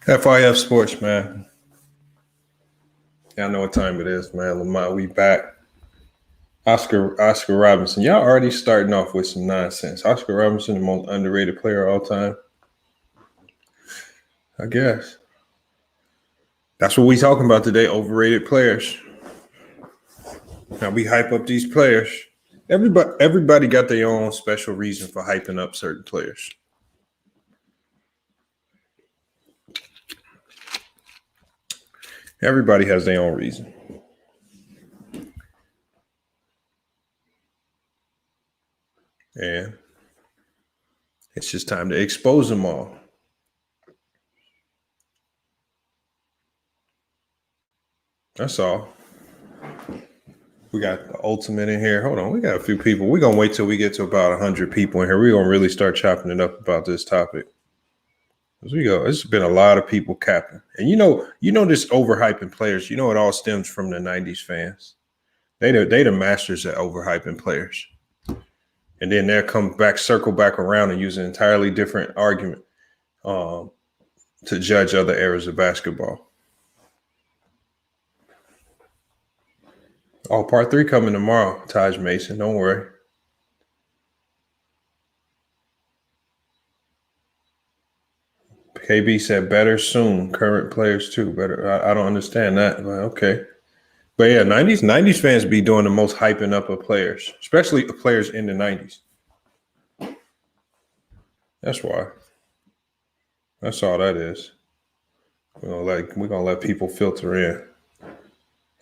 FIF Sports, man. Y'all know what time it is, man. Lamont, we back. Oscar Robinson. Y'all already starting off with some nonsense. Oscar Robinson, the most underrated player of all time. I guess. That's what we talking about today, overrated players. Now we hype up these players. Everybody got their own special reason for hyping up certain players. Everybody has their own reason. And it's just time to expose them all. That's all. We got the ultimate in here. Hold on. We got a few people. We're going to wait till we get to about 100 people in here. We're going to really start chopping it up about this topic. As we go, there's been a lot of people capping. And you know this overhyping players, it all stems from the 90s fans. They the masters at overhyping players. And then they'll circle back around and use an entirely different argument to judge other eras of basketball. Oh, part 3 coming tomorrow, Taj Mason. Don't worry. KB said better soon. Current players too. Better. I don't understand that, but okay. But yeah, 90s fans be doing the most hyping up of players, especially players in the 90s. That's why. That's all that is. We're gonna let people filter in.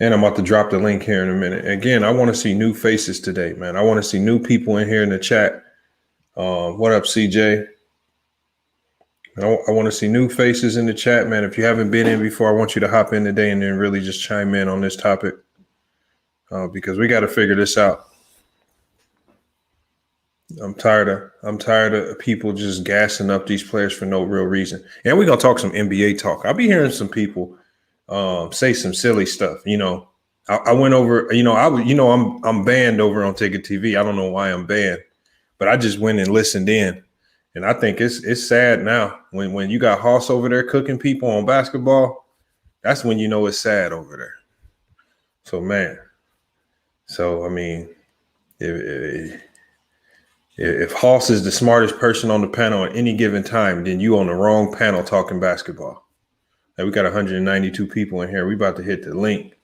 And I'm about to drop the link here in a minute. Again, I want to see new faces today, man. I want to see new people in here in the chat. What up, CJ? I want to see new faces in the chat, man. If you haven't been in before, I want you to hop in today and then really just chime in on this topic because we got to figure this out. I'm tired of people just gassing up these players for no real reason. And we're gonna talk some NBA talk. I'll be hearing some people say some silly stuff. I went over. I'm banned over on Ticket TV. I don't know why I'm banned, but I just went and listened in. And I think it's sad now when you got Hoss over there cooking people on basketball. That's when it's sad over there. So, man. So, I mean, if Hoss is the smartest person on the panel at any given time, then you on the wrong panel talking basketball. Now, we got 192 people in here. We about to hit the link.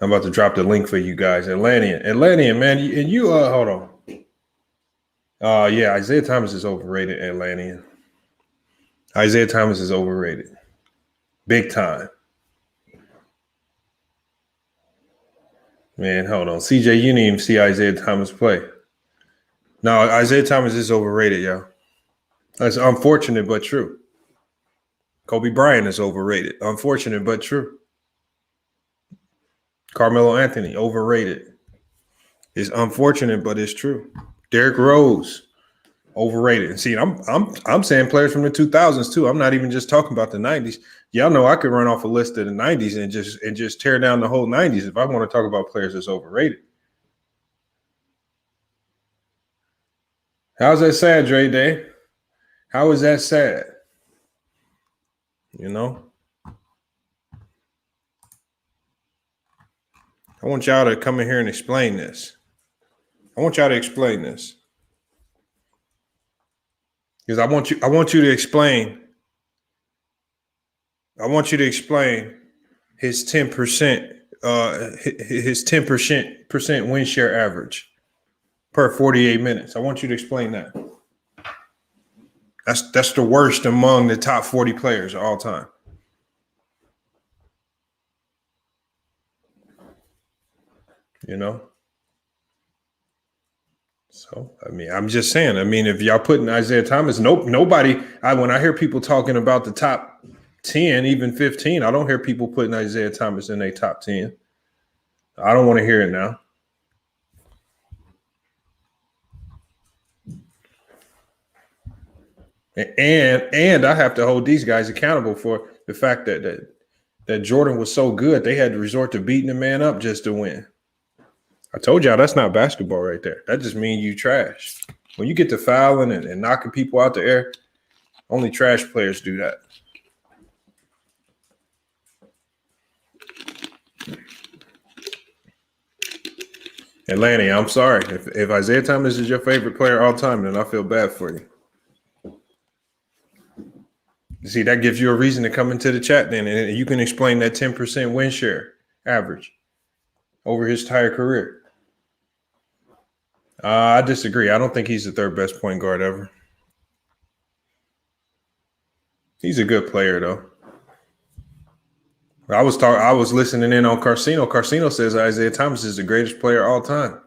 I'm about to drop the link for you guys. Atlantean, man, and you hold on. Yeah, Isiah Thomas is overrated, Atlantean. Isiah Thomas is overrated. Big time. Man, hold on. CJ, you didn't even see Isiah Thomas play. No, Isiah Thomas is overrated, yo. That's unfortunate but true. Kobe Bryant is overrated. Unfortunate but true. Carmelo Anthony, overrated. It's unfortunate, but it's true. Derrick Rose, overrated. And see, I'm saying players from the 2000s too. I'm not even just talking about the 90s. Y'all know I could run off a list of the 90s and just tear down the whole 90s if I want to talk about players that's overrated. How's that sad, Dre Day? How is that sad? I want y'all to come in here and explain this. Because I want you to explain. I want you to explain his 10% his 10% win share average per 48 minutes. I want you to explain that. That's the worst among the top 40 players of all time. So, I mean, I'm just saying, if y'all putting Isiah Thomas, nobody, when I hear people talking about the top 10, even 15, I don't hear people putting Isiah Thomas in their top 10. I don't want to hear it now. And I have to hold these guys accountable for the fact that Jordan was so good, they had to resort to beating the man up just to win. I told y'all that's not basketball right there. That just means you trash. When you get to fouling and knocking people out the air, Only trash players do that. Atlanta, I'm sorry. If Isiah Thomas is your favorite player all time, then I feel bad for you. See, that gives you a reason to come into the chat then, and you can explain that 10% win share average over his entire career. I disagree. I don't think he's the third best point guard ever. He's a good player, though. I was listening in on Carcino. Carcino says Isiah Thomas is the greatest player all time.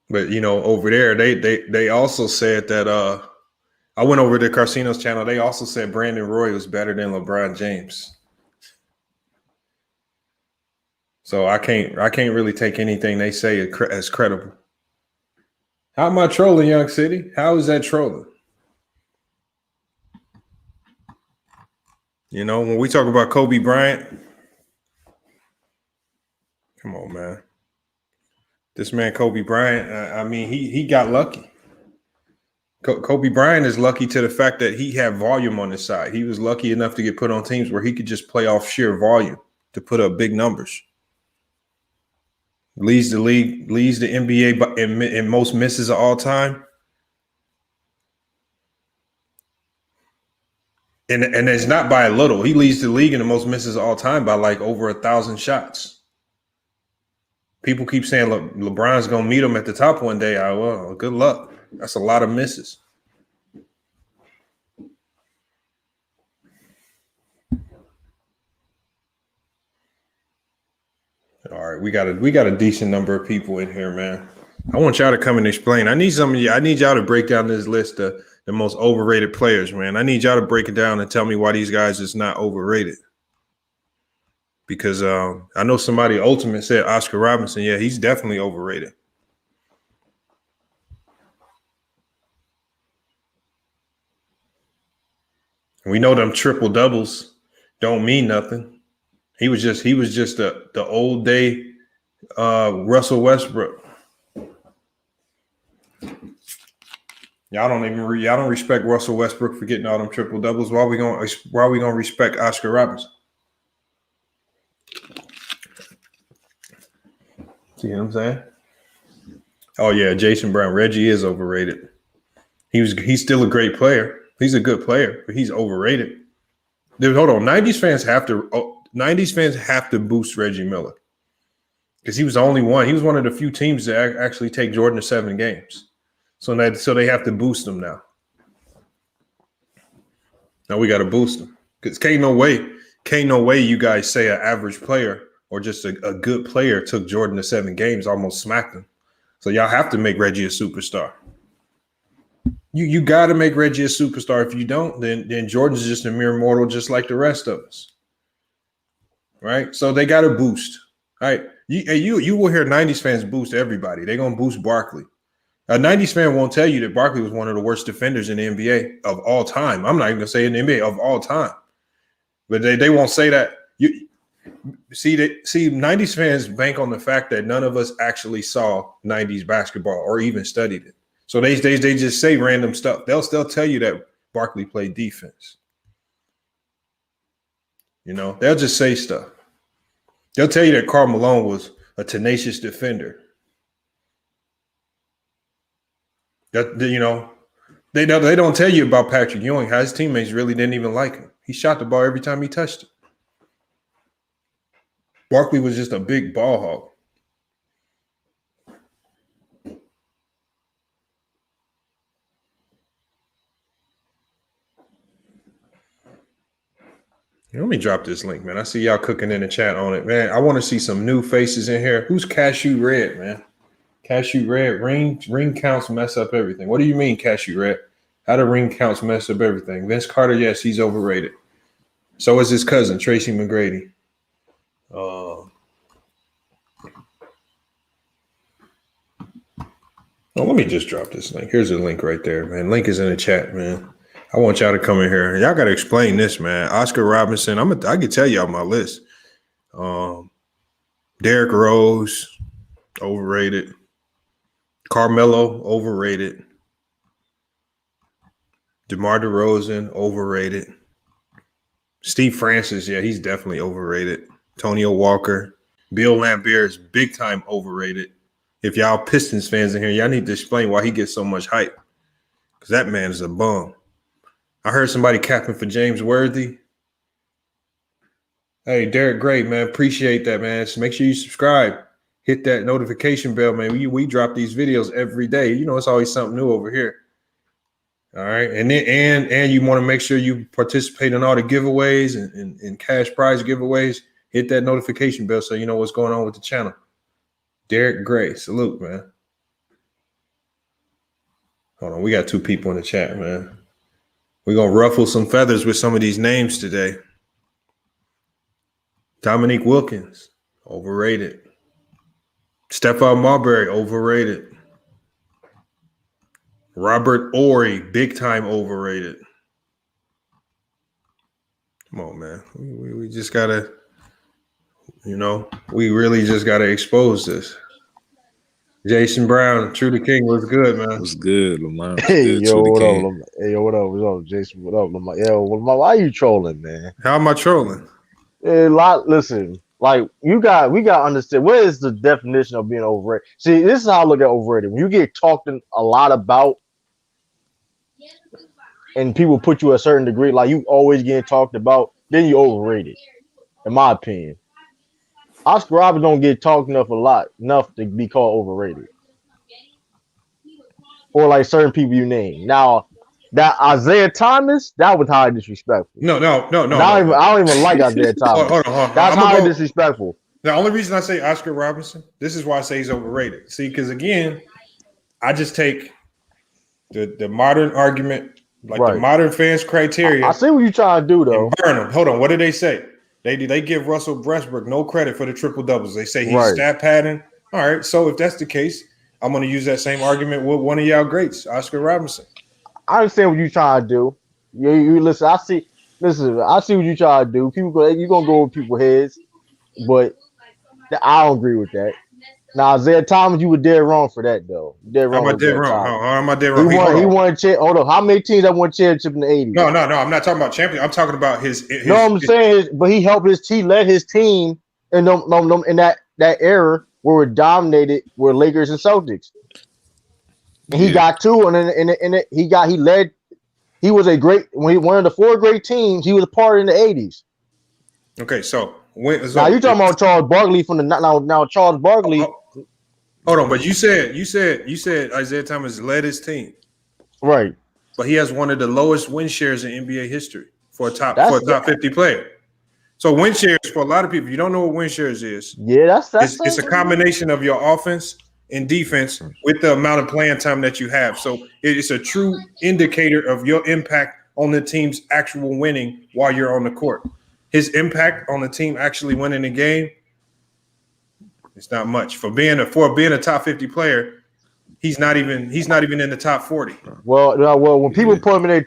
But over there, they also said that I went over to Carcino's channel. They also said Brandon Roy was better than LeBron James. So I can't really take anything they say as credible. How am I trolling, Young City? How is that trolling? When we talk about Kobe Bryant, come on, man. This man, Kobe Bryant, I mean, he got lucky. Kobe Bryant is lucky to the fact that he had volume on his side. He was lucky enough to get put on teams where he could just play off sheer volume to put up big numbers. Leads the league, leads the NBA in most misses of all time. And it's not by a little. He leads the league in the most misses of all time by like over 1,000 shots. People keep saying LeBron's going to meet him at the top one day. Well, good luck. That's a lot of misses. All right, we got a decent number of people in here, man. I want y'all to come and explain. I need y'all to break down this list of the most overrated players, man. I need y'all to break it down and tell me why these guys is not overrated. Because I know somebody ultimate said Oscar Robertson. Yeah, he's definitely overrated. We know them triple doubles don't mean nothing. He was just the old day Russell Westbrook. Y'all don't respect Russell Westbrook for getting all them triple doubles. Why we gonna respect Oscar Robertson? See what I'm saying? Oh yeah, Jason Brown. Reggie is overrated. He's still a great player. He's a good player, but he's overrated. Hold on, 90s fans have to boost Reggie Miller because he was the only one. He was one of the few teams that actually take Jordan to 7 games. So they have to boost him now. Now we got to boost him because can't no way you guys say an average player or just a good player took Jordan to 7 games, almost smacked him. So y'all have to make Reggie a superstar. You got to make Reggie a superstar. If you don't, then Jordan's just a mere mortal, just like the rest of us. Right? So they got to boost. All right. You will hear 90s fans boost everybody. They're going to boost Barkley. A 90s fan won't tell you that Barkley was one of the worst defenders in the NBA of all time. I'm not even going to say in the NBA of all time. But they won't say that. See, 90s fans bank on the fact that none of us actually saw 90s basketball or even studied it. So they just say random stuff. They'll still tell you that Barkley played defense. They'll just say stuff. They'll tell you that Karl Malone was a tenacious defender. That they don't tell you about Patrick Ewing, how his teammates really didn't even like him. He shot the ball every time he touched it. Barkley was just a big ball hog. Let me drop this link, man. I see y'all cooking in the chat on it, man. I want to see some new faces in here. Who's Cashew Red, man? Cashew Red, ring counts mess up everything. What do you mean, Cashew Red? How do ring counts mess up everything? Vince Carter, yes, he's overrated. So is his cousin, Tracy McGrady. Let me just drop this link. Here's the link right there, man. Link is in the chat, man. I want y'all to come in here. Y'all got to explain this, man. Oscar Robertson, I can tell y'all my list. Derrick Rose, overrated. Carmelo, overrated. DeMar DeRozan, overrated. Steve Francis, yeah, he's definitely overrated. Antonio Walker. Bill Laimbeer is big time overrated. If y'all Pistons fans in here, y'all need to explain why he gets so much hype. Because that man is a bum. I heard somebody capping for James Worthy. Hey, Derek Gray, man, appreciate that, man. So make sure you subscribe. Hit that notification bell, man. We drop these videos every day. You know, it's always something new over here. All right. And then and you want to make sure you participate in all the giveaways and cash prize giveaways. Hit that notification bell so you know what's going on with the channel. Derek Gray, salute, man. Hold on, we got 2 people in the chat, man. We're going to ruffle some feathers with some of these names today. Dominique Wilkins, overrated. Stephon Marbury, overrated. Robert Horry, big time overrated. Come on, man. We just got to, we really just got to expose this. Jason Brown, True the King, what's good, man? What's good, Lamar? Hey, yo, what up, Lamar? Hey, yo, what up? What's up, Jason? What up, Lamar? Yo, Lamar, why are you trolling, man? How am I trolling? Listen, like we got to understand what is the definition of being overrated. See, this is how I look at overrated. When you get talked a lot about, and people put you a certain degree, like you always getting talked about, then you overrated. In my opinion, Oscar Roberts don't get talked enough to be called overrated. Or like certain people you name. Now, that Isiah Thomas, that was highly disrespectful. No. I don't even like Isiah Thomas. Hold on. That's highly disrespectful. The only reason I say Oscar Robertson, this is why I say he's overrated. See, because again, I just take the modern argument, like the modern fans' criteria. I see what you're trying to do, though. Burn them. Hold on. What did they say? They give Russell Westbrook no credit for the triple doubles. They say he's stat padding. All right. So if that's the case, I'm going to use that same argument with one of y'all greats, Oscar Robertson. I understand what you're trying to do. You listen. I see what you're trying to do. You're gonna go with people's heads, but I don't agree with that. Now, Isiah Thomas, you were dead wrong for that, though. Dead wrong. How am I dead wrong? How am I dead wrong? He won. Hold on. How many teams that won championship in the 80s? No. I'm not talking about champion. I'm talking about his no, I'm saying, but he helped he led his team in that era where it dominated were Lakers and Celtics. And he got 2, and he was a great one of the 4 great teams. He was a part in the 80s. Okay, so now you talking about Charles Barkley from the now Charles Barkley. Hold on, but you said Isiah Thomas led his team, right? But he has one of the lowest win shares in NBA history for a top 50 player. So win shares for a lot of people, you don't know what win shares is. Yeah, it's a combination of your offense and defense with the amount of playing time that you have. So it's a true indicator of your impact on the team's actual winning while you're on the court. His impact on the team actually winning the game, it's not much. For being a top 50 player, he's not even in the top 40. Well, when people put him in the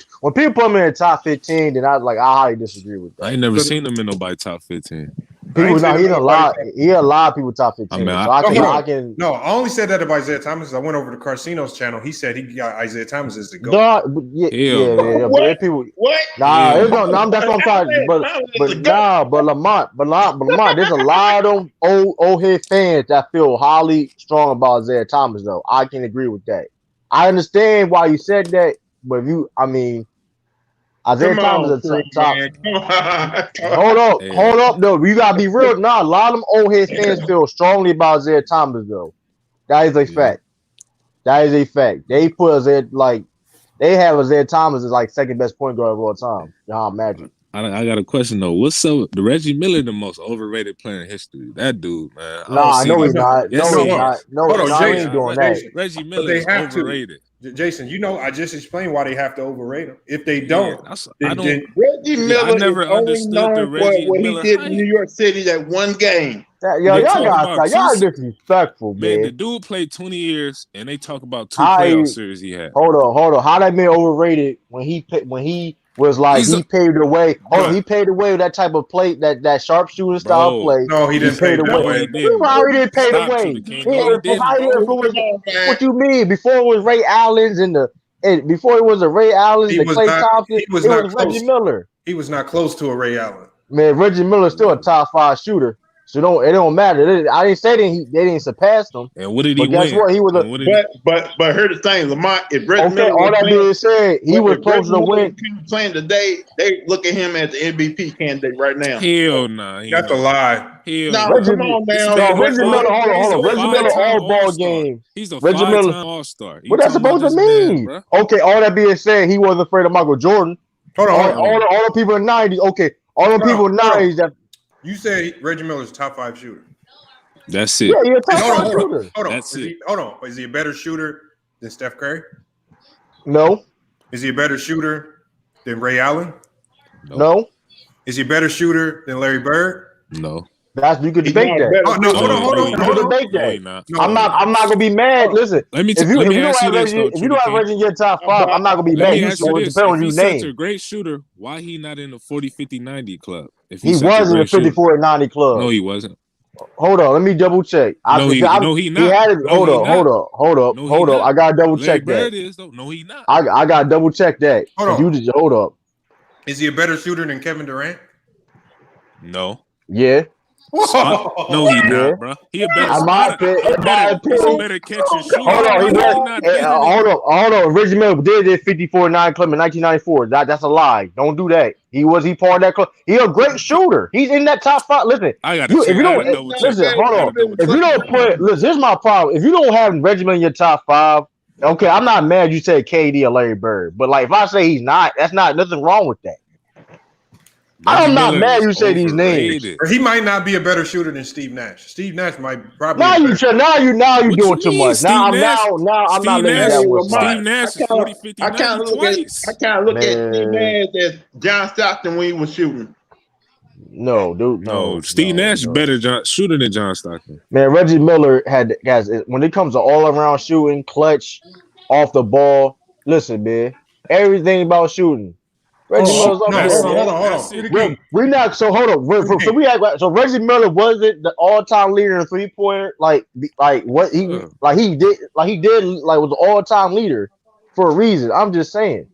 top 15, then I highly disagree with that. I ain't never seen him in nobody top 15. He had a lot of people top 15. I only said that about Isiah Thomas. I went over to Carcino's channel. He said he got Isiah Thomas as the GOAT. But people, what? That's what I'm talking. But Lamont, there's a lot of old head fans that feel highly strong about Isiah Thomas. Though I can agree with that. I understand why you said that, but Isiah Thomas is top. Hold up, though. You gotta be real. Nah, a lot of them old head fans feel strongly about Isiah Thomas, though. That is a fact. They put Isiah they have Isiah Thomas as second best point guard of all time. Magic. I got a question though. What's up? The Reggie Miller, the most overrated player in history. That dude, man. I know he's not. Yes, no, he's not. No, he ain't doing that. Reggie Miller is overrated. Jason, I just explained why they have to overrate him. If they don't, Reggie Miller. I never understood the Reggie what Miller he did in New York City that one game. Y'all disrespectful, man. The dude played 20 years, and they talk about 2 playoff series he had. Hold on. How that man overrated when he was like he paved the way. Oh, he paved the way with that type of play, that sharpshooter style play. No, he didn't pave the way. How he didn't pave the way? What you mean? Before it was Ray Allen's before it was a Ray Allen's, the Klay Thompson, it was Reggie Miller. He was not close to a Ray Allen. Man, Reggie Miller's still a top 5 shooter. So it don't matter. I didn't say they didn't surpass them. And what did he win? Guess what? He was but here's the thing, Lamont. If Reggie Miller all that being said, he was close to win. Playing today, they look at him as the MVP candidate right now. Hell nah. That's a lie. Hell no, come on, man. Reggie Miller, hold on. Reggie Miller all ball game. He's a 5-time All-Star. What that supposed to mean? Okay, all that being said, he wasn't afraid of Michael Jordan. Hold on. All the people in the 90s. Okay, all the people in the 90s that. You say Reggie Miller's top 5 shooter. That's it. Yeah, you're a top 5 shooter. Hold on. That's it. Hold on. Is he a better shooter than Steph Curry? No. Is he a better shooter than Ray Allen? No. Is he a better shooter than Larry Bird? No. You could debate that. Oh, no, hold on. You can debate that. I'm not gonna be mad. Listen, if you don't have Reggie in your top 5, I'm not gonna be mad. It depends on your name. He's such a great shooter. Why he not in the 40, 50, 90 club? He was in the 54 and 90 club. No, he wasn't. Hold on, let me double check. No, he not. He had it. Hold up. I gotta double check that. No, he not. I gotta double check that. Hold up. Is he a better shooter than Kevin Durant? No. Yeah. No, he not, bro. He a better catch and shoot. Hold on. Reggie Miller did it 54-9 club in 1994. That's a lie. Don't do that. He part of that club. He a great shooter. He's in that top 5. Listen, if you don't put, here's my problem. If you don't have Reggie Miller in your top 5, okay, I'm not mad you said KD or Larry Bird, but like if I say he's not, that's not nothing wrong with that. I'm not mad you say these names. He might not be a better shooter than Steve Nash. Steve Nash might probably. Now you doing too much. Now I'm not letting that one slide. Steve Nash is 40, 50, I kind of look at Steve Nash as John Stockton when he was shooting. No, dude. No, Steve Nash is better shooter than John Stockton. Man, Reggie Miller guys, when it comes to all around shooting, clutch, off the ball. Listen, man, everything about shooting. Reggie Miller's up there. Hold on. We're not. So hold on. So Reggie Miller wasn't the all-time leader in 3-pointer. Like what he did was the all-time leader for a reason. I'm just saying.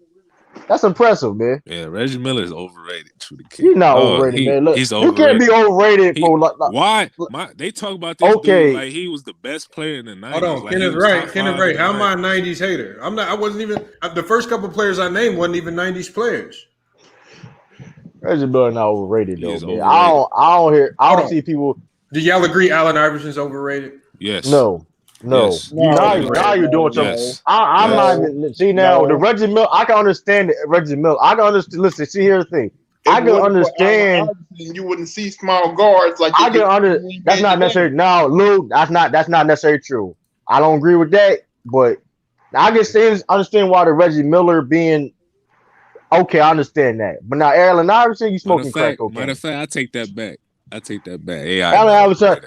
That's impressive, man. Yeah, Reggie Miller is overrated. He's not overrated, man. Look, he's overrated. You can't be overrated for why? They talk about this dude like he was the best player in the 90s. Hold on, like Kenneth Ray. How am I a 90s hater? I'm not. I wasn't even. The first couple players I named wasn't even 90s players. Reggie Miller not overrated though, man. I don't see people. Do y'all agree Allen Iverson's overrated? Yes. No. Yes. Now you're doing something. Yes. I'm not even see now the Reggie Miller. I can understand Reggie Miller. I can understand. Listen, see here's the thing. I can understand. You wouldn't see small guards like I can understand. That's not necessary. No, Lou, that's not necessarily true. I don't agree with that, but I can understand why the Reggie Miller being okay. I understand that, but now Allen Iverson, you smoking crack. Okay. Matter of fact, I take that back. Allen Iverson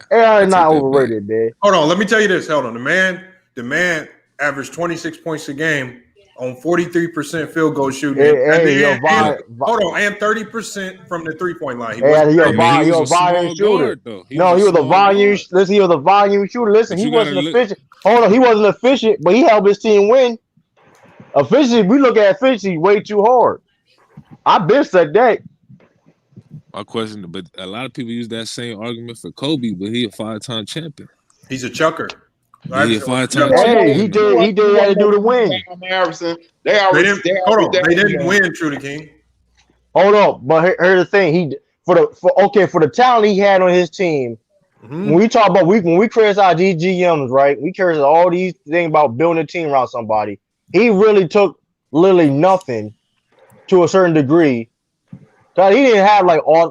not overrated, man. Hold on, let me tell you this. Hold on, the man averaged 26 points a game on 43% field goal shooting. And 30% from the 3-point line. He was a volume shooter. He was a volume shooter. Listen, he wasn't efficient. Hold on, he wasn't efficient, but he helped his team win. Efficiency, we look at efficiency way too hard. I've been said that. My question, but a lot of people use that same argument for Kobe, but he a 5-time champion. He's a chucker. He a 5-time champion. He did what to do to win. They didn't win, True the King. Hold on, but here's the thing. For the talent he had on his team. Mm-hmm. When we talk about when we criticize these GMs, right? We criticize all these things about building a team around somebody. He really took literally nothing to a certain degree. Cause he didn't have they was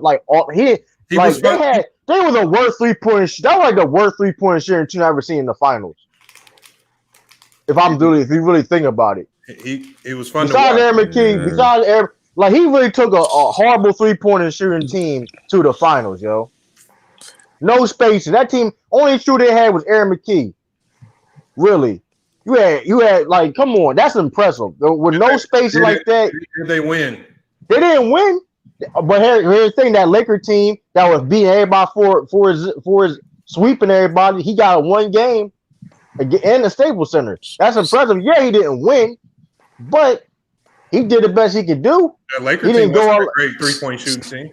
a worst 3-point. That was like the worst 3-point shooting team I've ever seen in the finals. If you really think about it, it was fun. Besides Aaron McKee, he really took a horrible 3-point shooting team to the finals, yo. No spacing. That team only shooter they had was Aaron McKee. Really, you had come on, that's impressive. With no spacing like that, they win. They didn't win. But here's the thing: that Laker team that was beating everybody for his sweeping everybody, he got one game in the Staples Center. That's impressive. Yeah, he didn't win, but he did the best he could do. That Laker team wasn't a great 3-point shooting team.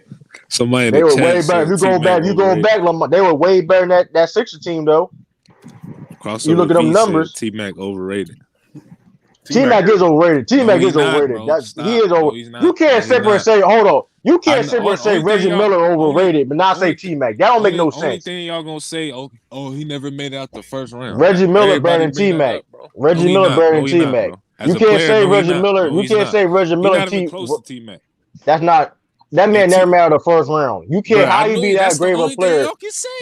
Somebody they were way better. If you go back, Lamar, they were way better than that Sixers team though. You look at them numbers. T-Mac overrated. T-Mac is overrated. T-Mac is overrated. He is over. You can't sit there and say, hold on. You can't sit there and say Reggie Miller overrated, but not say T-Mac. That don't make no sense. Only thing y'all gonna say, oh, he never made it out the first round. Reggie Miller better than T-Mac. Reggie Miller better than T-Mac. You can't say Reggie Miller. You can't say Reggie Miller. T-Mac. That's not. That man never made out of the first round. You can't. How you be that great of a player?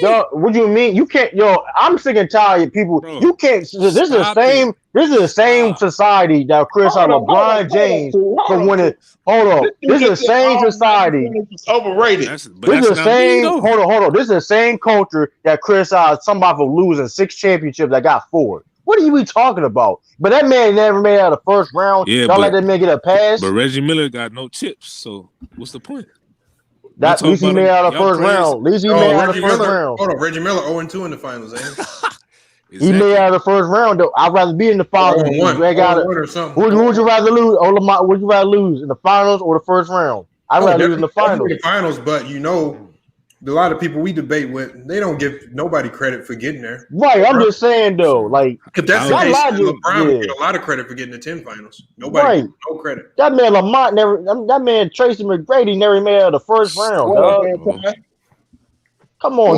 Yo, what do you mean? You can't. Yo, I'm sick and tired of people. Bro, you can't. This is the same. This is the same society that criticized LeBron James for winning. Hold on. This is the same society. Overrated. This is the same. Hold on. This is the same culture that criticized somebody for losing 6 championships that got 4. What are you be talking about? But that man never made it out of the first round. Yeah, don't let that man get a pass. But Reggie Miller got no chips, so what's the point? At least he made it out of the first round. At least he made it out of the first round. Hold on, Reggie Miller 0-2 in the finals, ain't he? He made it out of the first round, though. I'd rather be in the finals. Who would you rather lose? Would you rather lose in the finals or the first round? I'd rather lose in the finals. The finals, but a lot of people we debate with, they don't give nobody credit for getting there. Right, I'm just saying though, like if that's the case, LeBron would get a lot of credit for getting the 10 finals. Nobody, no credit. That man Lamont never. That man Tracy McGrady never made it out of the first round. Come on,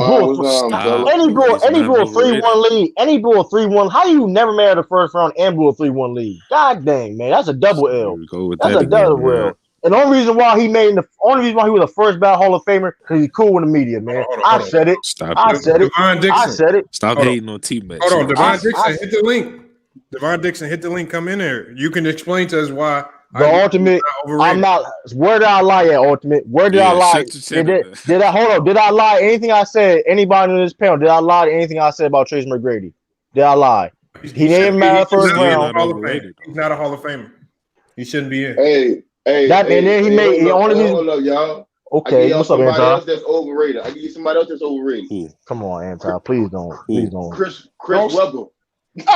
any blew a 3-1 lead. Any blew a 3-1. How you never made it out of the first round and blew a 3-1 lead? God dang, man, that's a double L. That's a double L. And the only reason why he was the first ballot Hall of Famer because he's cool with the media, man. I said it. I said it. Stop hating on T-Mac. Hold on, Devon Dixon, hit the link. Devon Dixon, hit the link. Come in there. You can explain to us why. The ultimate. I'm not. Where did I lie at? Ultimate. Where did I lie? Did I hold up? Did I lie? Anything I said? Anybody in this panel? Did I lie to anything I said about Tracy McGrady? Did I lie? He didn't matter first round. He's not a Hall of Famer. He shouldn't be in. Hey, and then he made the only reason. Hold up, y'all. Okay, what's up, Anton? Else that's overrated. I give you somebody else that's overrated. Ooh. Come on, Anton. Please don't. Please don't. Chris Webber. Chris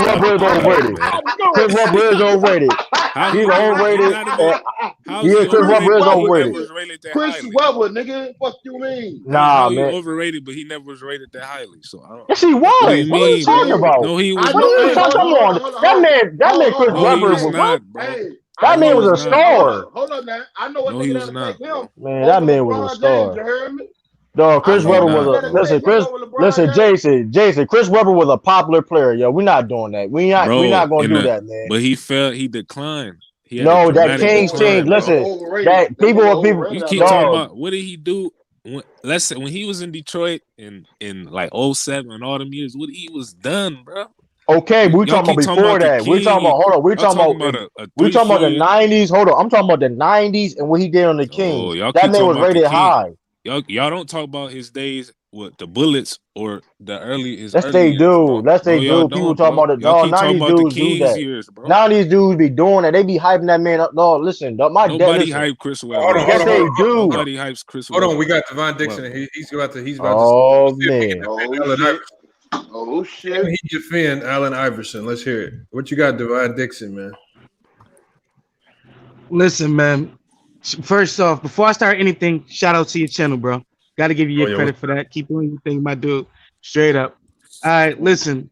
Webber is overrated. Chris Webber is overrated. He's overrated. Yeah, Chris Webber is overrated. Chris Webber, nigga. What you mean? Nah, man. Overrated, but he never was rated that highly. So I don't. Yes, he was. What are you talking about? No, he was. Come on. That man, Chris Webber was not, bro. That man was a star. Hold on now. I know what nigga that affect him. Man, that man was a star. No, Chris Webber was Jason, Chris Webber was a popular player, yo. We're not doing that. We're not gonna do that, man. But he declined. No, that changed. Listen, that people. You keep talking about what did he do? Let's say when he was in Detroit in like 07 and all them years, what he was done, bro. Okay, we talking about before that. We talking about hold on. We talking about the 90s. Hold on, I'm talking about the 90s and what he did on the Kings. That man was rated high. Y'all don't talk about his days with the Bullets or the early. Yes, they do. People talk about the 90s dudes do that. Years, 90s dudes be doing that. They be hyping that man up. No, listen, nobody hype Chris Webber. Yes, they do. Nobody hypes Chris Webber. Hold on, we got Devon Dixon. He's about to. Oh man. Oh shit. He defend Allen Iverson. Let's hear it. What you got, Devon Dixon, man? Listen, man. First off, before I start anything, shout out to your channel, bro. Got to give you your credit for that. Keep doing your thing, my dude. Straight up. All right, listen.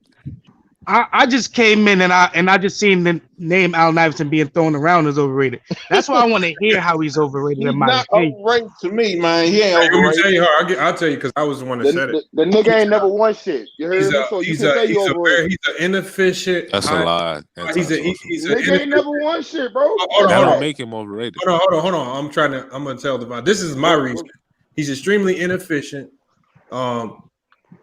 I just came in and I just seen the name Allen Iverson being thrown around as overrated. That's why I want to hear how he's overrated. He's not overrated to me, man. He ain't overrated. I'll tell you because I was the one that said it. The nigga ain't never won shit. You heard me? So he's an inefficient. That's a lie. Nigga ain't never won shit, bro. That don't make him overrated. Hold on. I'm gonna tell Devon. This is my reason. He's extremely inefficient.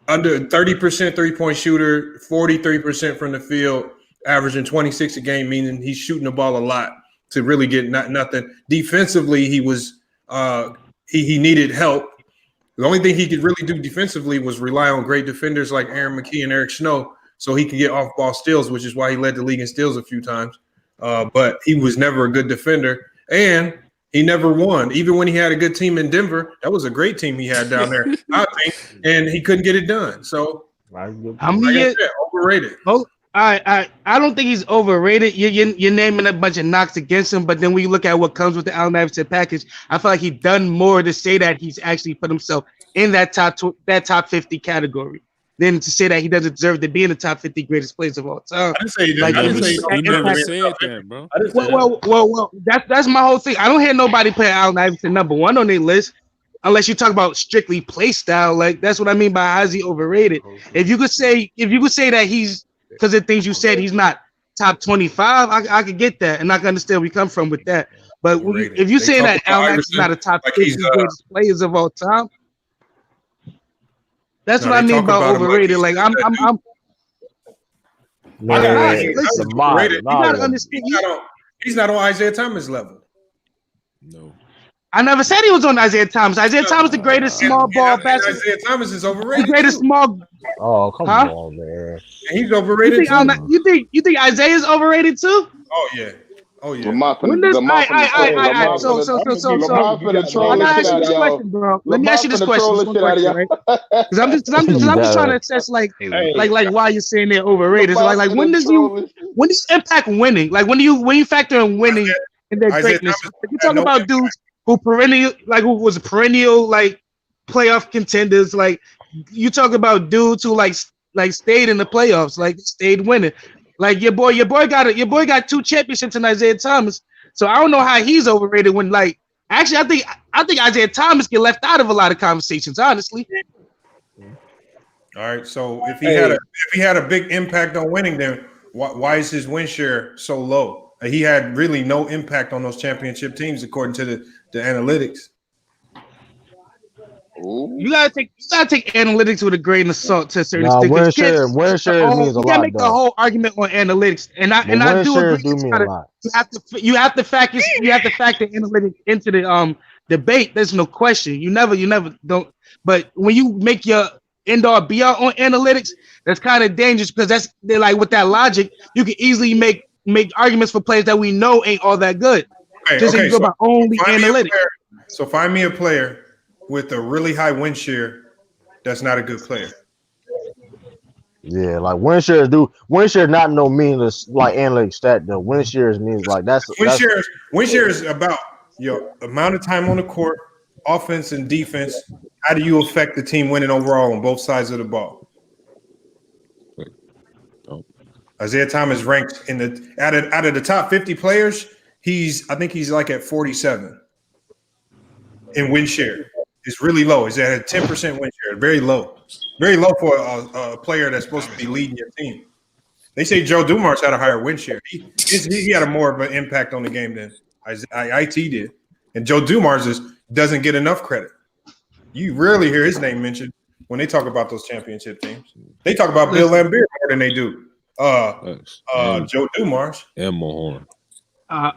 Under 30% 3-point shooter, 43% from the field, averaging 26 a game, meaning he's shooting the ball a lot to really get nothing. Defensively, he was he needed help. The only thing he could really do defensively was rely on great defenders like Aaron McKee and Eric Snow, so he could get off-ball steals, which is why he led the league in steals a few times. but he was never a good defender, and he never won. Even when he had a good team in Denver, that was a great team he had down there, I think, and he couldn't get it done. So, how many years? Overrated. Oh, I don't think he's overrated. You're naming a bunch of knocks against him, but then when you look at what comes with the Allen Iverson package, I feel like he's done more to say that he's actually put himself in that top 50 category than to say that he doesn't deserve to be in the top 50 greatest players of all time. I didn't say he Like, he never said that, bro. Well, that's my whole thing. I don't hear nobody put Allen Iverson number one on their list unless you talk about strictly play style. Like, that's what I mean by how's he overrated. If you could say that he's, because of things you said, he's not top 25, I could get that, and I can understand where you come from with that. But if you say that Allen Iverson's not a top 50 greatest players of all time, that's what I mean by overrated. Like, I'm you gotta understand. He's not on Isiah Thomas level. No. I never said he was on Isiah Thomas. Isiah Thomas, the greatest small ball basketball. Isiah Thomas is overrated. The greatest small. Oh, come on, man. And he's overrated You think Isiah is overrated too? Oh yeah. Oh yeah. When does Let me ask you this question, right? Because I'm just trying to assess like why you're saying they're overrated. So like when does you impact winning? Like when you factor in winning and their greatness? You talk about dudes who was perennial like playoff contenders. Like you talk about dudes who like stayed in the playoffs, like stayed winning. Like your boy got 2 championships in Isiah Thomas. So I don't know how he's overrated when actually I think Isiah Thomas get left out of a lot of conversations, honestly. All right. So if he had a big impact on winning, then why is his win share so low? He had really no impact on those championship teams according to the analytics. You gotta take analytics with a grain of salt to a certain extent. Win share means a lot. You can't make a whole argument on analytics, and I do agree. You have to factor analytics into the debate. There's no question. You never don't. But when you make your end all be all on analytics, that's kind of dangerous because they're like with that logic, you can easily make arguments for players that we know ain't all that good. If you go by only analytics. So find me a player with a really high win share that's not a good player. Yeah, like win share not no meaningless like analytics stat though. Win shares means like win share is about your amount of time on the court, offense and defense. How do you affect the team winning overall on both sides of the ball? Isiah Thomas ranked in the out of the top 50 players, I think he's like at 47 in win share. It's really low. It's at a 10% win share. Very low for a player that's supposed to be leading your team. They say Joe Dumars had a higher win share. He had a more of an impact on the game than IT did. And Joe Dumars doesn't get enough credit. You rarely hear his name mentioned when they talk about those championship teams. They talk about Bill Laimbeer more than they do Joe Dumars and Mahorn. I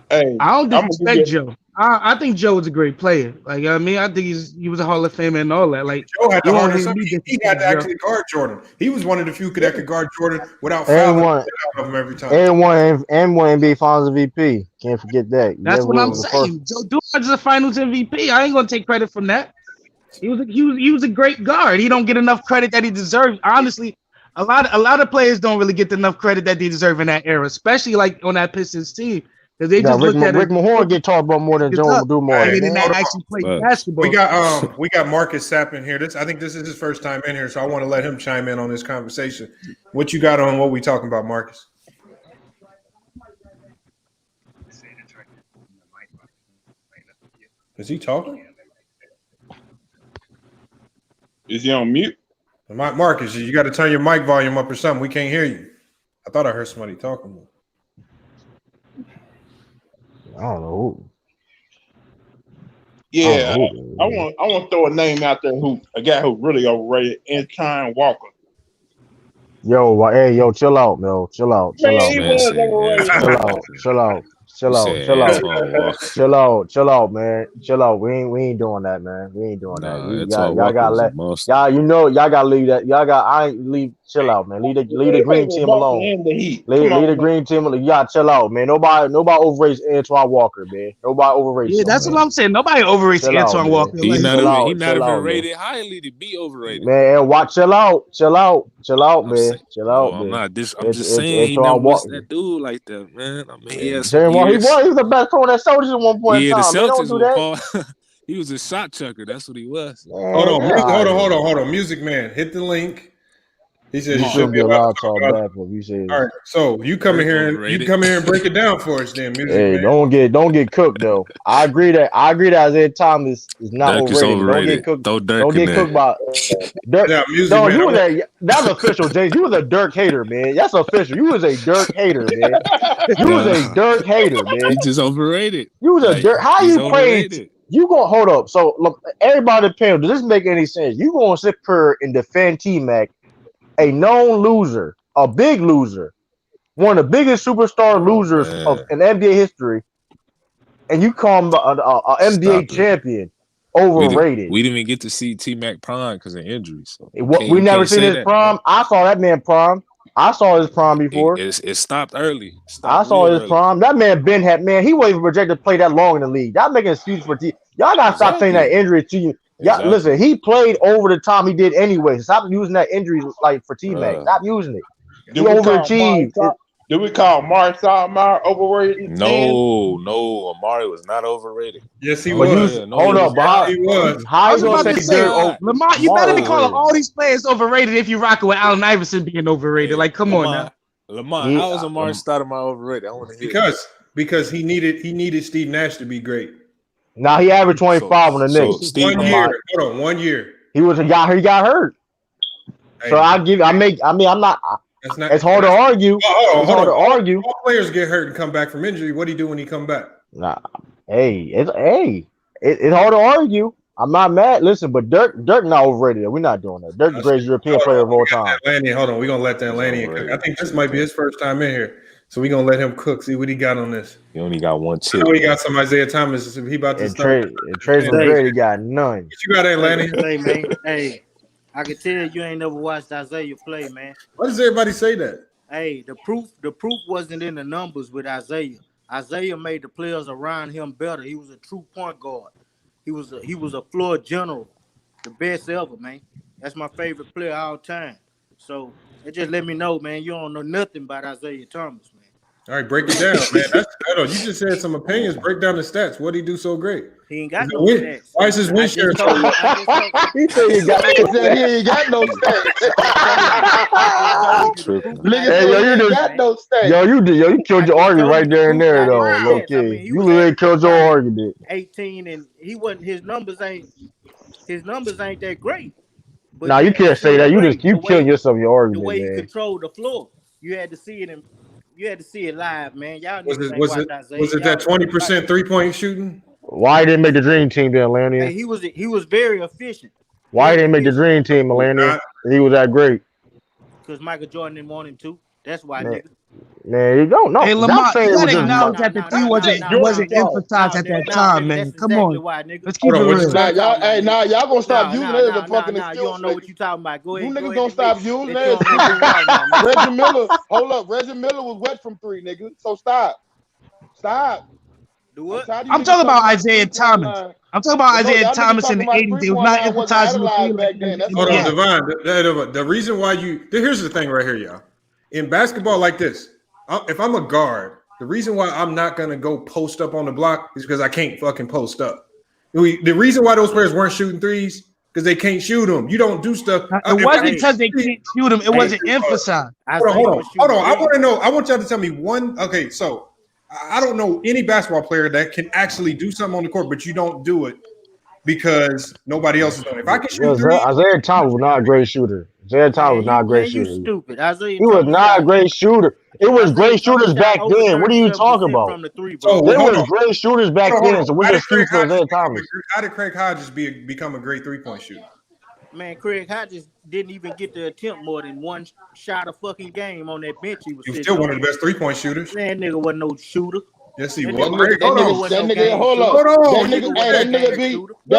don't disrespect Joe. I think Joe was a great player. Like I mean, I think he was a Hall of Famer and all that. Like Joe had the hardest. He had to actually guard Jordan. He was one of the few that could guard Jordan without fouling out of him every time. And one NBA Finals MVP. Can't forget that. That's what I'm saying. Joe Dumars is a Finals MVP. I ain't gonna take credit from that. He was a great guard. He don't get enough credit that he deserves. Honestly, a lot of players don't really get enough credit that they deserve in that era, especially like on that Pistons team. They just looked at Rick Mahorn get talked about more than Joe Dumars. They did not actually play basketball. We got Marcus Sapp in here. I think this is his first time in here, so I want to let him chime in on this conversation. What you got on what we talking about, Marcus? Is he talking? Is he on mute? Marcus, you got to turn your mic volume up or something. We can't hear you. I thought I heard somebody talking. I don't know. Yeah, I want to throw a name out there a guy who really overrated, Anton Walker. Yo, chill out, man. Chill out. Man. We ain't doing that, man. We ain't doing that. Y'all gotta leave that. I ain't leave Chill out, man. Leave the green team alone. Leave the green team alone. You gotta chill out, man. Nobody overrates Antoine Walker, man. Nobody overrates. Yeah, that's what I'm saying. Nobody overrates Antoine Walker. He's not even rated highly to be overrated. Man, chill out, man. Chill out, man. I'm just saying he never was that dude like that, man. I mean, he was the best player on that Celtics at one point in time. The Celtics don't do that. He was a shot chucker. That's what he was. Hold on. Music man, hit the link. He said he should be allowed to talk about. All right, so you come in here and break it down for us, then. Music hey, man. don't get cooked though. I agree that Isiah Thomas is not overrated. Don't get cooked by Dirk. Yeah, that's official, James. You was a Dirk hater, man. That's official. You was a Dirk hater, man. You was a Dirk hater, man. He just overrated. You was a Dirk. How you played? You gonna hold up? So look, everybody in the panel, does this make any sense? You gonna sit here and defend T-Mac, a known loser, a big loser, one of the biggest superstar losers in NBA history, and you call him an NBA champion overrated? We didn't even get to see T-Mac prime because of injuries. So we never seen his prime. Man. I saw that man prime. I saw his prime before. It stopped early. I saw his prime. That man he wasn't even projected to play that long in the league. Y'all making excuses for y'all gotta stop saying that injury to you. Y'all listen. He played over the time he did anyway. Stop using that injury like for T-Mac. Stop using it. He overachieved. Do we call Amari Stoudemire overrated? No, Amari was not overrated. Yes, he was. Hold up, Bob. He was. How you gonna say Lamar? You better be calling all these players overrated if you're rocking with Allen Iverson being overrated. Like, come on now. Lamar, how is Amari Stoudemire overrated? I want to hear. Because he needed Steve Nash to be great. Now he averaged 25 on the Knicks. 1 year. He got hurt. Hey. So I'm not. It's hard to argue. It's hard to argue. All players get hurt and come back from injury. What do he do when he come back? Nah, it's hard to argue. I'm not mad. Listen, but Dirk not overrated. We're not doing that. Dirk the greatest European player of all time. Hold on, we're gonna let that Lanny cook. I think this might be his first time in here, so we're gonna let him cook. See what he got on this. He only got one chip. He got some Isiah Thomas. He about to start. Tracy McGrady got none. What you got there, Lanny? Hey, man. Hey. I can tell you ain't never watched Isiah play, man. Why does everybody say that? Hey, the proof wasn't in the numbers with Isiah. Isiah made the players around him better. He was a true point guard. He was a floor general, the best ever, man. That's my favorite player all time. So it just let me know, man, you don't know nothing about Isiah Thomas, man. All right, break it down, man. You just said some opinions. Break down the stats. What did he do so great? He ain't got no stats. Why is his win share so low? He said he ain't got no stats. You killed your argument right there and there, though. Okay, you really killed your argument. 18 and his numbers ain't that great. Nah, you can't say that. You killed yourself your argument. The way man. He controlled the floor, you had to see it live, man. Y'all was it that 20% 3-point shooting? Why didn't make the dream team then, Melania? Hey, he was very efficient. Why didn't make the dream team, Melania? He was that great. Because Michael Jordan didn't want him to. That's why, nigga. Man, you don't know. Hey, Lamar, you gotta acknowledge that the three wasn't emphasized at that time, man. Come on. Let's keep it real. Y'all gonna stop using it as a fucking excuse. You don't know what you talking about. Go ahead. You niggas gonna stop using it. Reggie Miller, hold up. Reggie Miller was wet from 3, nigga. So stop. Do what? I'm talking about Isiah Thomas. I'm talking about Isiah Thomas in the 80s. They was not emphasizing the three back then. Hold on, Divine. The reason why here's the thing right here, y'all. In basketball like this, if I'm a guard, the reason why I'm not going to go post up on the block is because I can't fucking post up. The reason why those players weren't shooting threes, because they can't shoot them. You don't do stuff. It wasn't because they can't shoot them. It wasn't emphasized. Hold on. I want to know. I want y'all to tell me one. Okay, so I don't know any basketball player that can actually do something on the court, but you don't do it because nobody else is doing it. If I can shoot threes, Isiah Thomas was not a great shooter. Isiah Thomas was not a great shooter. You stupid. He was not a great shooter. It was great shooters back then. What are you talking about? There was great shooters back then. So what's the excuse for Isiah Thomas? How did Craig Hodges become a great 3-point shooter? Man, Craig Hodges didn't even get to attempt more than one shot a fucking game on that bench. He was still one of the best 3-point shooters. Man, nigga wasn't no shooter. Yes, he That was. nigga- Hold on. wasn't That no nigga, game hold up. Hold on. That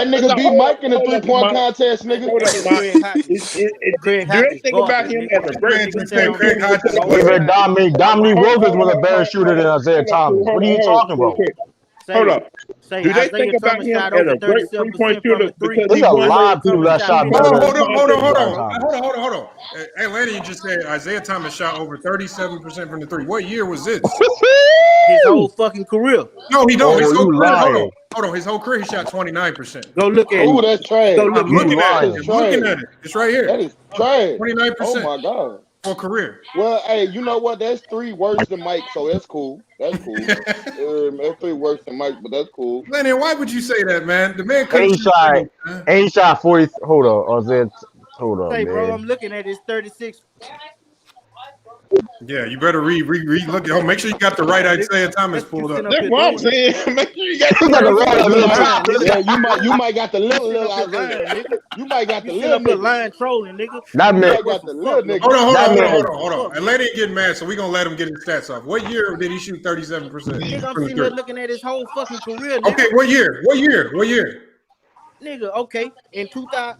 You- nigga beat Mike in the 3-point contest, nigga. Hold up, Nigga, Mike. Craig Hodges. Craig Do they Hodges think about garbage, him nigga. as a great Man, Nigga just sat say on Craig defense Hodges all wasn't- the Even time. Dominique Wilkins was a better shooter than Isaiah Thomas. What are you talking about? Hold up. Say Do they Isaiah think about Thomas him shot as over a great 37% 3-point from shooter the three. because There's he a won lot of people that shot better than Isaiah Thomas. Hold on. Hey, Lanny, you just said Isaiah Thomas shot over 37% from the three. What year was this? His whole fucking career. No, he don't. Oh, His whole you career. lying. Hold on. His whole career, he shot 29%. Go look at Oh, it. that's trash. Go look I'm at looking it. at it. lying. I'm looking at it. It's right here. That is trash. 29% Oh my god. for career. Well, hey, you know what? That's 3 worse than Mike, so that's cool. That's cool. That's 3 worse than Mike, but that's cool. Lenny, why would you say that, man? The man And couldn't he shoot shot. threes, man. And he shot 40. Hold on, Isaiah. Hold on, Say, bro, I'm man. looking at his 36. Yeah, you better look at. Oh, make sure you got the right Isaiah Thomas pulled up. That's what I'm saying. Make sure you got He got the right You're Isaiah lying, Thomas. nigga. Yeah, you might got the little You Isaiah. lying, nigga. You might got the You sit little up here nigga. lying, trolling, nigga. That You man. might got the little nigga. Hold on. And Lenny getting mad, so we're gonna let him get his stats off. What year did he shoot 37%? Nigga, I'm from the sitting there three? looking at his whole fucking career, nigga. Okay, what year? Nigga, okay. In 2000.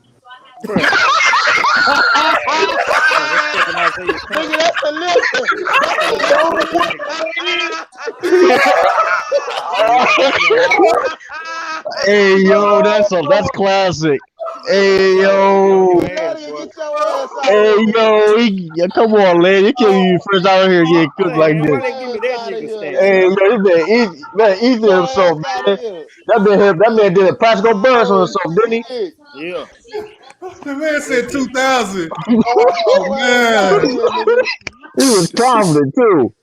Nigga, that's the little. Hey yo, that's classic. Hey yo, hey yo, come on, lady. You can't be first out here getting cooked like Why this. they give me that nigga stat? Hey man, this man easy himself, man. That man did a practical burst on himself, didn't he? Yeah. The man said 2000. Oh man, He was confident too.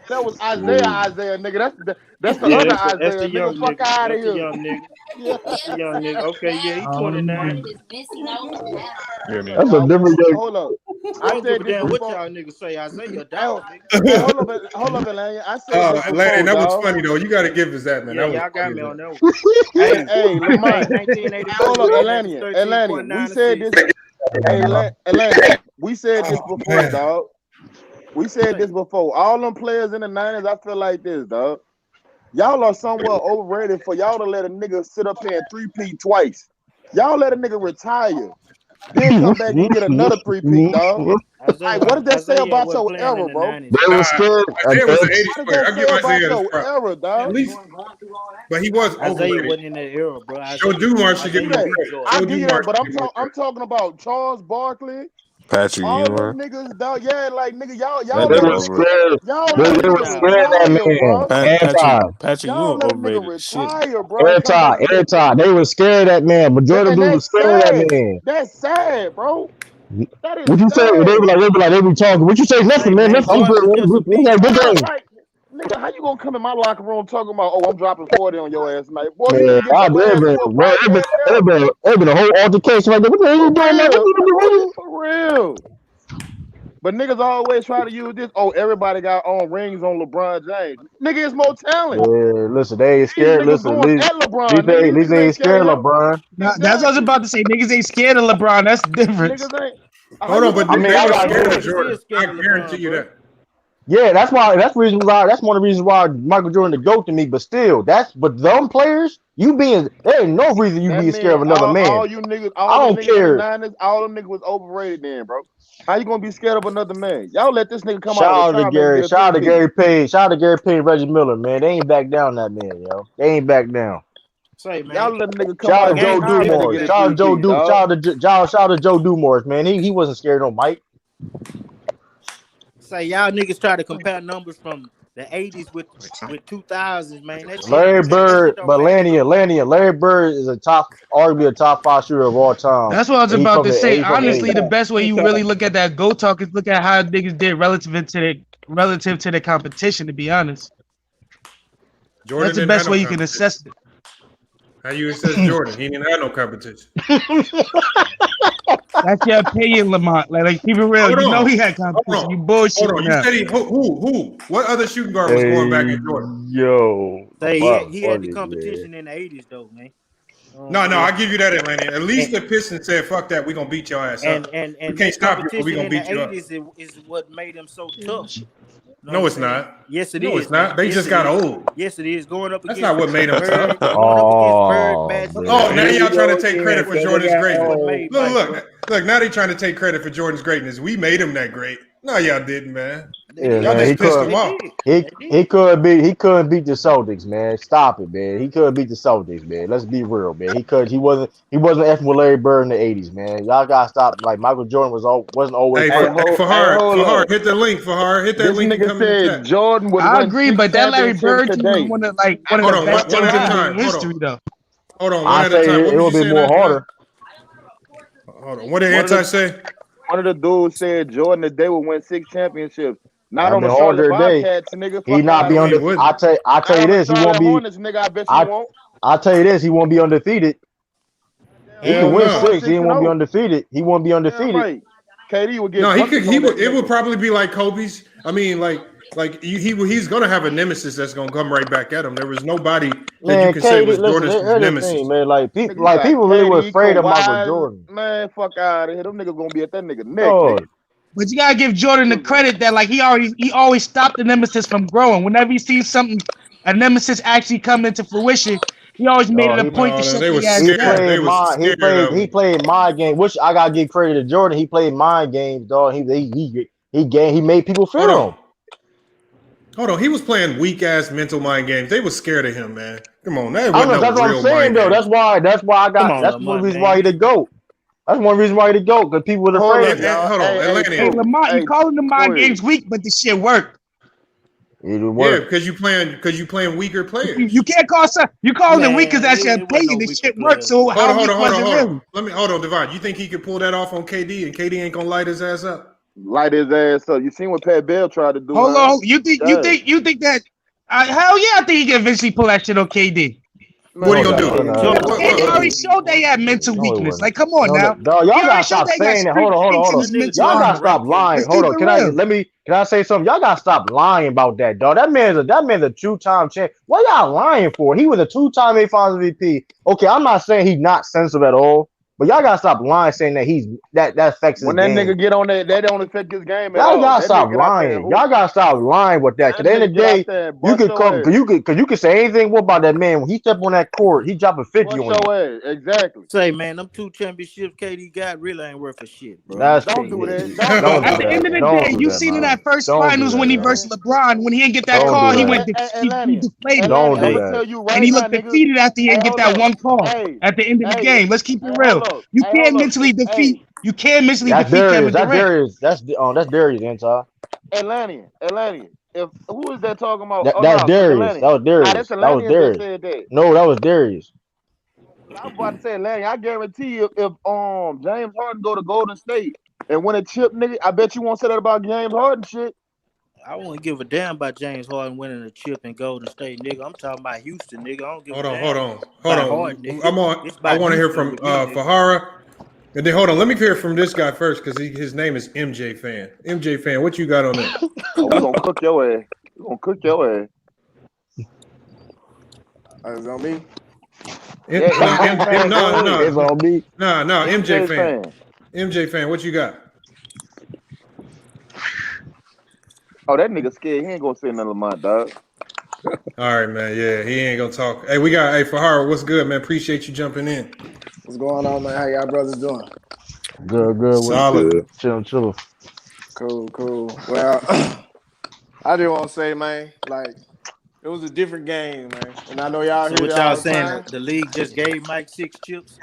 That was Isiah, nigga. That's the other That's Isiah, the young nigga. Fuck nigga. out of That's the here. young nigga. That's the young nigga. Okay, yeah, he 29. That's a different game. Hold up. I don't give a damn what before. y'all niggas say. Isaiah dog, nigga. Hey, hold up, Elaine. I said this before, Lenny, that was dog. funny though. You got to give us that, man. Yeah, That was y'all got funny, me man. on that one. Hey, Lamont. 1984. Hold up, Elaine. We said this. Hey, Elaine. We said this before, dog. We said this before. All them players in the 90s, I feel like this, dog. Y'all are somewhat overrated for y'all to let a nigga sit up here and 3-peat twice. Y'all let a nigga retire. Then come back and get another 3-peat, dog. Like, what does that say about your era, bro? They were scared. Isaiah was an 80s What player. does I that give say about Isaiah his your props. era, dog? At least, but he was Isaiah overrated. wasn't in that era, bro. Joe Dumars should give him Isaiah credit. I Joe give you Dumars that, but should give him I'm credit. talking about Charles Barkley, Patrick all Ewing. them niggas, dog. Yeah, like nigga, y'all That They let nigga were a over. scared. y'all They let a were nigga scared of that retire, bro. man. Patrick Y'all Ewing let a nigga overrated as shit. retire, bro. and come back and get Airtime. They were scared of that man. Majority of and them were that's scared of that sad. man. That's sad, bro. That is What you say? sad. They be talking. What you say? Nothing, man. Nothing. I'm Jordan was just a good. We beast. got a good game. Like, nigga, how you gonna come in my locker room talking about, oh, I'm dropping 40 on your ass tonight? Boy, you Man, need to get your ass whooped right there. there been a whole altercation like that. What the hell you doing, man? For real. But niggas always try to use this. Oh, everybody got on rings on LeBron James. Nigga, it's more talent. Yeah, listen, they ain't scared. These niggas Listen, going at LeBron. at least they ain't scared of of him. LeBron. That's what I was about to say. Niggas ain't scared of LeBron. That's the difference. Niggas ain't. Hold on, but I mean, they I were got scared of niggas Jordan. is scared I of guarantee LeBron, you bro. that. Yeah, that's one of the reasons why Michael Jordan the GOAT to me. But still, but them players, there ain't no reason you being scared of another man. All you niggas, I don't care. In the 90s, all them niggas was overrated then, bro. How you gonna be scared of another man? Y'all let this nigga come out of retirement. Shout out to Gary Payne, and Reggie Miller, man. They ain't back down that man, yo. They ain't back down. Say, man. Y'all let a nigga come Shout out out to Joe Dumars. Shout out to Joe Dumars, man. He wasn't scared of Mike. Say, y'all niggas try to compare numbers from the 80s with 2000s, man. That shit, Larry Bird, don't but matter. Larry Bird is arguably a top 5 shooter of all time. That's what I was about to say. Honestly, the 80s. best way you really look at that GOAT talk is look at how niggas did relative to the competition. To be honest, Jordan that's the best way you can assess it. How you assess Jordan? He didn't have no competition. That's your opinion, Lamont. Like keep it real. You know he had competition. You bullshit. Hold on. You said who? What other shooting guard was going back at Jordan? Yo, he had the competition in the 80s, though, man. No, I give you that, Atlanta. At least the Pistons said, "Fuck that, we gonna beat your ass up." And we can't stop you, but we gonna beat you up. is what made him so tough. No, it's not. Yes, it is. No, it's not. They yes, just got old. Yes, it is. Going up That's against not what made them tough. Oh, now y'all trying to take credit for Jordan's greatness. Look. Now they trying to take credit for Jordan's greatness. We made him that great. No, y'all didn't, man. Yeah, y'all man, just pissed him off. He couldn't beat the Celtics, man. Stop it, man. He couldn't beat the Celtics, man. Let's be real, man. He wasn't effing with Larry Bird in the 80s, man. Y'all gotta stop. Like Michael Jordan wasn't always. Hey, Fahar, hit the link, Fahar. Hit that this link. Nigga said Jordan would. I agree, but that Larry Bird team was one of the best teams in history, though. Hold on, one at a time. It would be more harder. Hold on. What did Anti say? One of the dudes said Jordan today would win 6 championships. Not on the Charlotte Bobcats, nigga. He not be undefeated. I tell you this, he won't be. Hornets, nigga, I bet you won't. I'll tell you this, he won't be undefeated. He can win 6. He won't be undefeated. He won't be undefeated. Right. KD would get. No, he could. It would probably be like Kobe's. I mean, he's gonna have a nemesis that's gonna come right back at him. There was nobody that you can say was Jordan's nemesis. Man, people really were afraid of Michael Jordan. Man, fuck out of here. Them niggas gonna be at that nigga neck. But you gotta give Jordan the credit that he always stopped the nemesis from growing. Whenever he sees a nemesis actually come into fruition, he always made it a point to shut the ass down. He played mind game, which I gotta give credit to Jordan. He played mind games, dog. He made people feel him. Hold on, he was playing weak ass mental mind games. They was scared of him, man. Come on, that's what I'm saying, though. That's why that's one reason why he the GOAT. That's one reason why he the GOAT, because people were afraid. Hold on, Hey, Lamont, you calling the mind games weak, but the shit worked. It worked. Yeah, because you playing weaker players. You can't call you calling them weak because that's your opinion. This shit worked. So hold on. Let me hold on, Devon. You think he could pull that off on KD and KD ain't gonna light his ass up? Light his ass up. You seen what Pat Bell tried to do? Hold on. You think that? Hell yeah, I think he can eventually pull that shit on KD. What are you gonna do? KD already showed they had mental weakness. Like, come on now. Y'all gotta stop saying that. Hold on. Y'all gotta stop lying. Hold on. Can I say something? Y'all gotta stop lying about that, dog. That man's a 2-time champ. What y'all lying for? He was a 2-time A Finals MVP. Okay, I'm not saying he's not sensitive at all. But y'all gotta stop lying, saying that that affects his game. When that nigga get on that don't affect his game at all. Y'all gotta stop lying. Y'all gotta stop lying with that. At the end of the day, you could say anything about that man. When he step on that court, he dropping 50 on you. Exactly. Say, man, them 2 championships KD got really ain't worth a shit, bro. Don't do that. At the end of the day, you seen in that first finals when he versus LeBron, when he didn't get that call, he went deflated. Don't do that. And he looked defeated after he didn't get that one call at the end of the game. Let's keep it real. You can't mentally defeat. You can't mentally defeat Kevin Durant. That's Darius, Anti. Atlantean. If who is that talking about? That's Darius. That was Darius. That was Darius. No, that was Darius. I was about to say Atlantean. I guarantee you, if James Harden go to Golden State and win a chip, nigga, I bet you won't say that about James Harden shit. I won't give a damn about James Harden winning a chip in Golden State, nigga. I'm talking about Houston, nigga. I don't give a damn. Hold on. I want to hear from Fahara. And then hold on, let me hear from this guy first because his name is MJ Fan. MJ Fan, what you got on that? We're gonna cook your ass. Is it on me? No. It's on me. No, MJ Fan. MJ Fan, what you got? Oh, that nigga scared. He ain't gonna say nothing to my dog. All right, man. Yeah, he ain't gonna talk. Hey, Fahara, what's good, man? Appreciate you jumping in. What's going on, man? How y'all brothers doing? Good. Solid. Chill. Cool. Well, I just want to say, man, like, it was a different game, man. And I know y'all hear what y'all saying. The league just gave Mike 6 chips.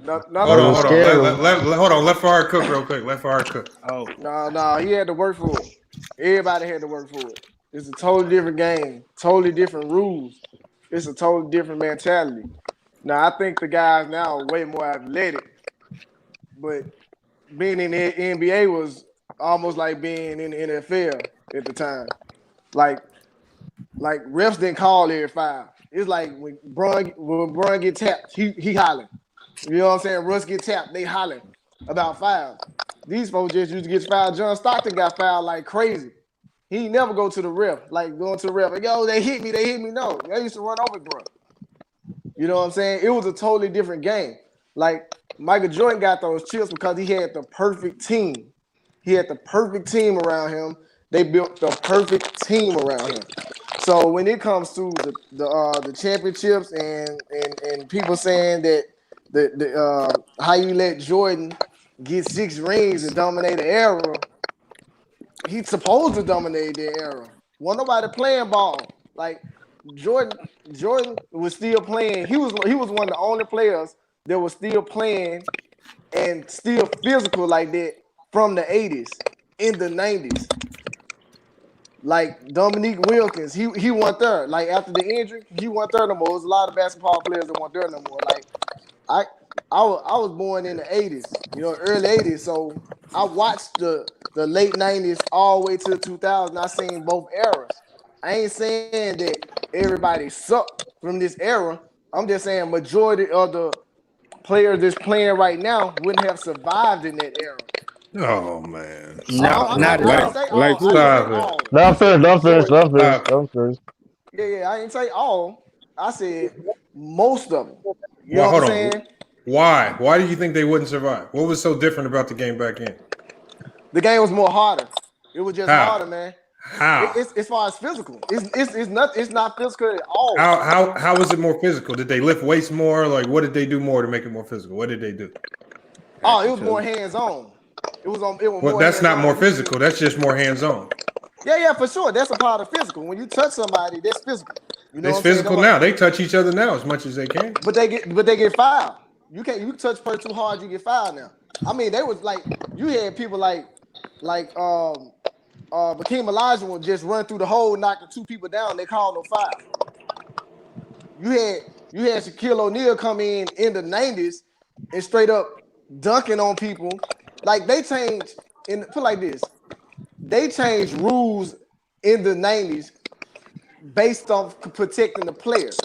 Hold on. Let Fahara cook real quick. Oh. No. He had to work for it. Everybody had to work for it. It's a totally different game, totally different rules. It's a totally different mentality. Now, I think the guys now are way more athletic, but being in the NBA was almost like being in the NFL at the time. Like refs didn't call every foul. It's like when Bron get tapped, he hollering. You know what I'm saying? Russ get tapped, they hollering about fouls. These folks just used to get fouled. John Stockton got fouled like crazy. He never go to the ref, like going to the ref. Like, yo, they hit me. No, they used to run over bro. You know what I'm saying? It was a totally different game. Like, Michael Jordan got those chips because he had the perfect team. He had the perfect team around him. They built the perfect team around him. So when it comes to the championships and people saying that the how you let Jordan get 6 rings and dominate the era, he's supposed to dominate the era. Wasn't nobody playing ball. Like Jordan was still playing. He was one of the only players that was still playing and still physical like that from the 80s in the 90s. Like Dominique Wilkins, he went there. Like after the injury, he went there no more. There's a lot of basketball players that weren't there no more. Like I was born in the 80s, early 80s. So I watched the late 90s all the way to the 2000s. I seen both eras. I ain't saying that everybody sucked from this era. I'm just saying majority of the players that's playing right now wouldn't have survived in that era. Oh man! Not like Don't finish. Yeah. I didn't say all. I said most of them. You know what hold I'm on. saying? Why? Why do you think they wouldn't survive? What was so different about the game back then? The game was more harder. It was just harder, man. How? It's as far as physical. It's not physical at all. How was it more physical? Did they lift weights more? Like what did they do more to make it more physical? What did they do? Oh, it was more hands-on. It was well, more that's not more physical. That's just more hands-on. Yeah, for sure. That's a part of physical. When you touch somebody, that's physical. It's physical now. They touch each other now as much as they can. But they get fouled. You touch person too hard, you get fouled now. I mean, they was like you had people like Hakeem Olajuwon just run through the hole, knock the 2 people down. They called no foul. You had Shaquille O'Neal come in the 90s and straight up dunking on people. Like they changed put like this. They changed rules in the 90s based on protecting the players.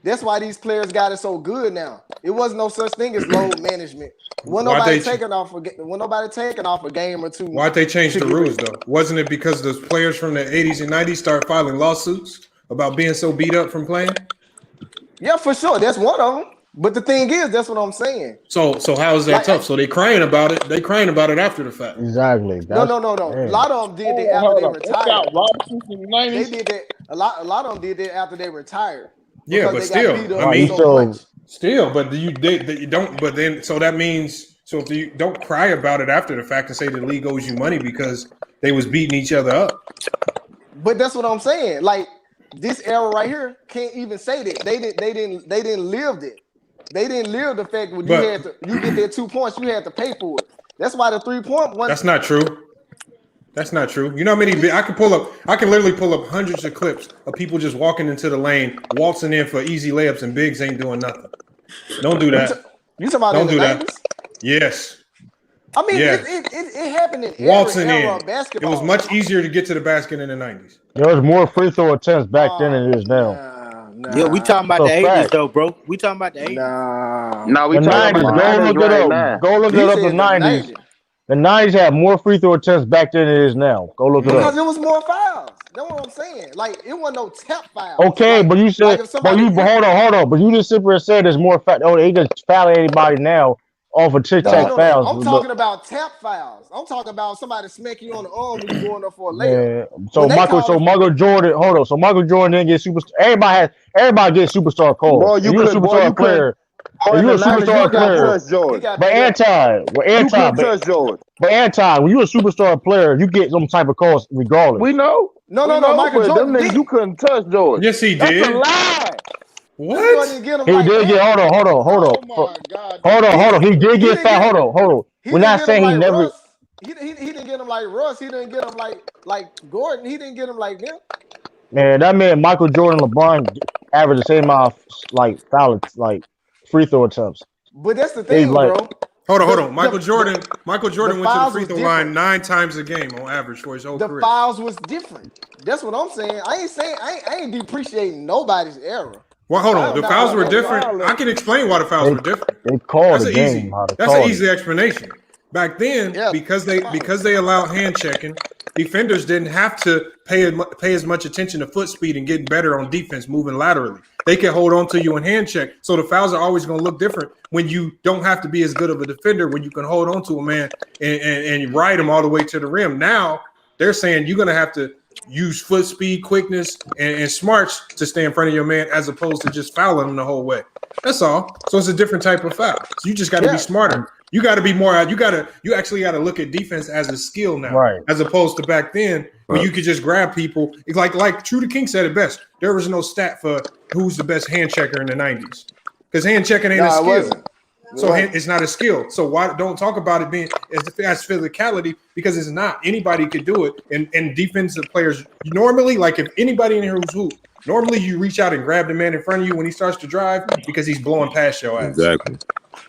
That's why these players got it so good now. It wasn't no such thing as load management. When nobody taking off a game or two. Why'd they change the rules though? Wasn't it because the players from the 80s and 90s started filing lawsuits about being so beat up from playing? Yeah, for sure. That's one of them. But the thing is, that's what I'm saying. So how is that tough? So they crying about it. They crying about it after the fact. Exactly. No. A lot of them did that after they retired. They did that. A lot of them did that after they retired. Yeah, but still, but you don't. But then, so that means, so if you don't cry about it after the fact and say the league owes you money because they was beating each other up. But that's what I'm saying. Like this era right here can't even say that they didn't live it. They didn't live the fact when you get their 2 points, you had to pay for it. That's why the 3-point one. That's not true. That's not true. You know how many I can literally pull up hundreds of clips of people just walking into the lane, waltzing in for easy layups, and bigs ain't doing nothing. Don't do that. You talking about don't do that? 90s? Yes. I mean, it happened in waltzing every era in of basketball. It was much easier to get to the basket in the 90s. There was more free throw attempts back then than it is now. Yeah, we talking about the 80s though, bro. We talking about the 80s. Nah, we talking about the 90s. Go look it up. Go look it up. The 90s. The 90s had more free throw attempts back then than it is now. Go look it up. Because it was more fouls. That's what I'm saying. Like it wasn't no tap fouls. Okay, but you said, hold on. But you just simply said there's more foul. Oh, they just fouling anybody now off of tic-tac fouls. I'm talking about tap fouls. I'm talking about somebody smacking you on the arm when you're going up for a layup. Yeah. So Michael Jordan, hold on. So Michael Jordan didn't get superstar. Everybody gets superstar calls. Boy, you're a superstar player. You're a superstar player. But Anton, when you're a superstar player, you get some type of calls regardless. We know. No. Michael Jordan, them niggas, you couldn't touch Jordan. Yes, he did. That's a lie. What? He did get. Hold on. Oh hold on. He did get fouled. Hold on. We're not saying he never. Russ. He didn't get him like Russ. He didn't get him like Gordon. He didn't get him like them. Man, that man Michael Jordan, LeBron averaged the same amount of like free throw attempts. But that's the thing, bro. Hold on. Michael Jordan went to the free throw line 9 times a game on average for his whole career. The fouls was different. That's what I'm saying. I ain't depreciating nobody's era. Well, hold on. The fouls were different. I can explain why the fouls were different. They called the game. That's an easy explanation. Back then, because they allowed hand checking, defenders didn't have to pay as much attention to foot speed and getting better on defense, moving laterally. They can hold on to you in hand check. So the fouls are always going to look different when you don't have to be as good of a defender, when you can hold on to a man and ride him all the way to the rim. Now, They're saying you're going to have to use foot speed, quickness, and smarts to stay in front of your man as opposed to just fouling him the whole way. That's all. So it's a different type of foul. So you just got to be smarter. You got to be more. You actually got to look at defense as a skill now, right? As opposed to back then when you could just grab people. It's like True to King said it best. There was no stat for who's the best hand checker in the 90s because hand checking ain't a skill. So it's not a skill. So why don't talk about it being as physicality because it's not. Anybody could do it. And defensive players normally, like if anybody in here who's hoop, normally you reach out and grab the man in front of you when he starts to drive because he's blowing past your ass. Exactly.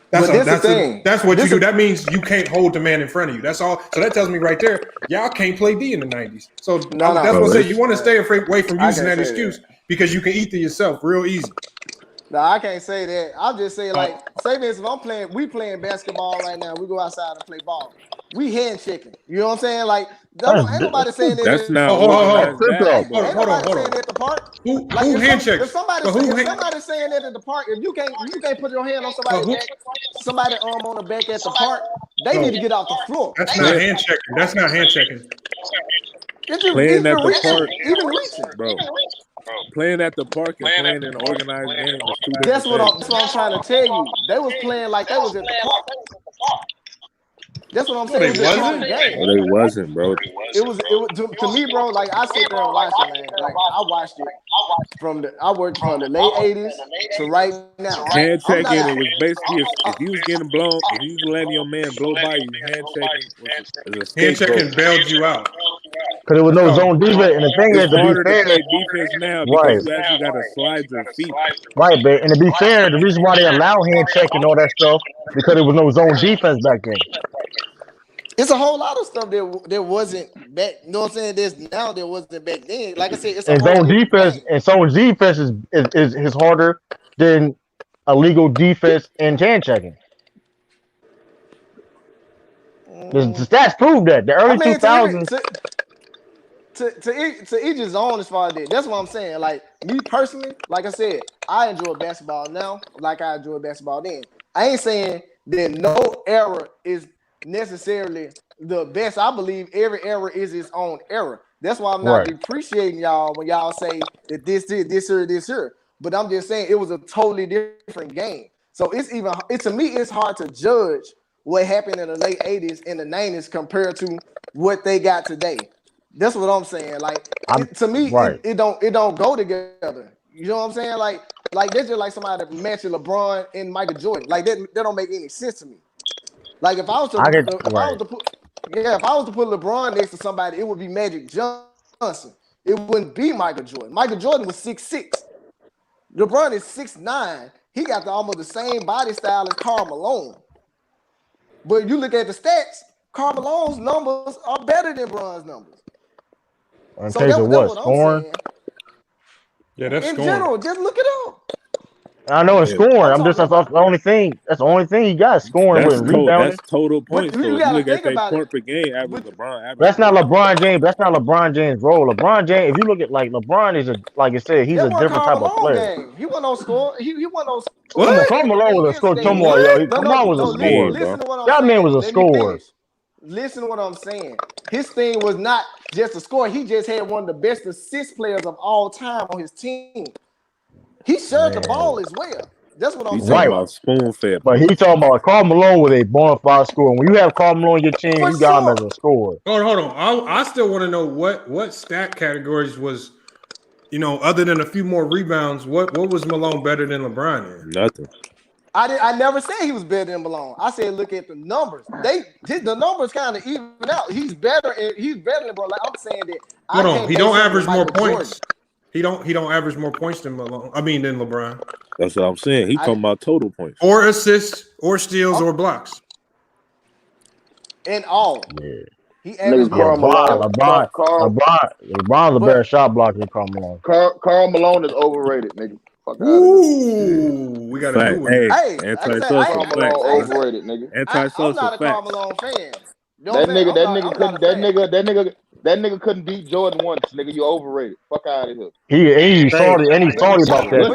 That's what you do. That means you can't hold the man in front of you. That's all. So that tells me right there, y'all can't play D in the 90s. So that's what I say. You want to stay away from using that excuse because you can eat to yourself real easy. No, I can't say that. I'll just say like, say this: if we playing basketball right now, we go outside and play ball. We hand checking. You know what I'm saying? Like, ain't nobody saying that. That's not. Hold on. Saying at the park. Who hand checks? If somebody's saying that at the park, if you can't put your hand on somebody's arm on the back at the park, they need to get off the floor. That's not hand checking. That's not hand checking. Playing at the park, even reaching, bro. Playing at the park and playing in an organized game is two different That's what I'm trying to tell you. They was playing like they was at the park. That's what I'm saying. They wasn't, bro. It was to me, bro. Like I sit there and watch it, man. Like I watched it I worked from the late '80s to right now. Hand checking, it was basically if you was getting blown, if you was letting your man blow by you, hand checking bailed you out. Because there was no zone defense, and the thing is, to be fair, defense now because you actually got to slide your feet. Right, but and to be fair, the reason why they allow hand check and all that stuff because there was no zone defense back then. It's a whole lot of stuff that wasn't back. You know what I'm saying? There's now there wasn't back then. Like I said, it's a zone defense, and zone defense is harder than illegal defense and hand checking. The stats prove that the early 2000s. To each his own as far as that. That's what I'm saying. Like me personally, like I said, I enjoy basketball now, like I enjoyed basketball then. I ain't saying that no era is necessarily the best. I believe every era is its own era. That's why I'm not appreciating y'all when y'all say that this here. But I'm just saying it was a totally different game. So to me, it's hard to judge what happened in the late 80s and the 90s compared to what they got today. That's what I'm saying. Like to me, it don't go together. You know what I'm saying? Like that's just like somebody matching LeBron and Michael Jordan. Like that don't make any sense to me. Like if I was to put LeBron next to somebody, it would be Magic Johnson. It wouldn't be Michael Jordan. Michael Jordan was 6'6". LeBron is 6'9". He got almost the same body style as Karl Malone. But you look at the stats, Karl Malone's numbers are better than LeBron's numbers. In terms of what? Scoring? Yeah, that's scoring. In general, just look it up. I know it's scoring. That's the only thing. That's the only thing he got scoring with rebounding. That's total points. So you look at that point per game average. LeBron. That's not LeBron James. That's not LeBron James' role. LeBron James. If you look at LeBron is like I said, he's a different type of player. He wasn't no score. He wasn't no. What? Karl Malone was a scorer. Come on, yo. Malone was a scorer. That man was a scorer. Listen to what I'm saying. His thing was not just a score. He just had one of the best assist players of all time on his team. He shared the ball as well. That's what I'm saying. About spoon fed. But he talking about Karl Malone with a bona fide score. When you have Karl Malone in your team, you got him as a scorer. Hold on. I still want to know what stat categories was, other than a few more rebounds, what was Malone better than LeBron in? Nothing. I never said he was better than Malone. I said look at the numbers. The numbers kind of even out. He's better than LeBron. Like I'm saying that. Hold on. He don't average more points. He don't average more points than Malone. I mean than LeBron. That's what I'm saying. He talking about total points. Or assists, or steals, or blocks. And all. Yeah. He averaged more. LeBron's a better shot blocker than Karl Malone. Karl Malone is overrated, nigga. Ooh, we got to do it. Hey, anti-social fact. Overrated, nigga. Anti-social fact. I'm not a Karl Malone fan. That nigga couldn't beat Jordan once, nigga. You overrated. Fuck out of here. He's sorry about that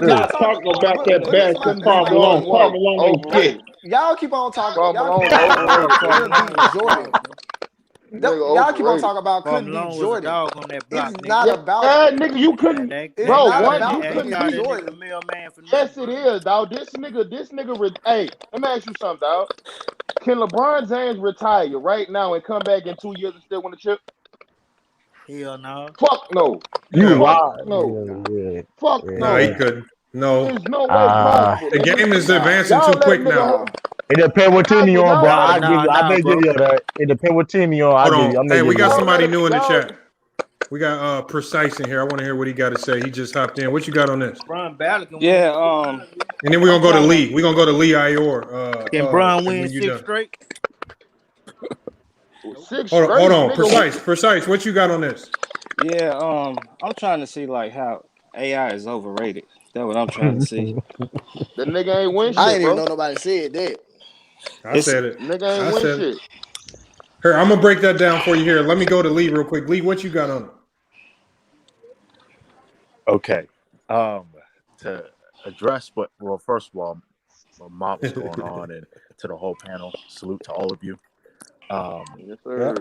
too. Talking about that bad Karl Malone. Karl Malone overrated. Y'all keep on talking. Karl Malone overrated. Jordan. Y'all keep on talking about couldn't be Jordan. Dog on that block, it's not about nigga. You couldn't, bro. You couldn't be Jordan. Yes, it is, dog. This nigga. Hey, let me ask you something, dog. Can LeBron James retire right now and come back in 2 years and still win the chip? Hell no. Fuck no. You lie. No. Yeah. Fuck no. No, he couldn't. No. There's no way possible. The game is advancing too quick now. It depends what team you on, bro. I may give you that. It depends what team you on. Hold on. Hey, we got somebody new in the chat. We got Precise in here. I want to hear what he got to say. He just hopped in. What you got on this? Brian Ballard. Yeah. And then we're gonna go to Lee. We're gonna go to Lee Ior. Can Brian win 6 straight? Hold on. Precise. What you got on this? Yeah. I'm trying to see like how AI is overrated. That's what I'm trying to see. The nigga ain't win shit, I ain't even bro. know nobody said that. I said it. Nigga ain't win shit. Here, I'm gonna break that down for you here. Let me go to Lee real quick. Lee, what you got on it? Okay. To address first of all, what's going on, and to the whole panel, salute to all of you. Yes, sir.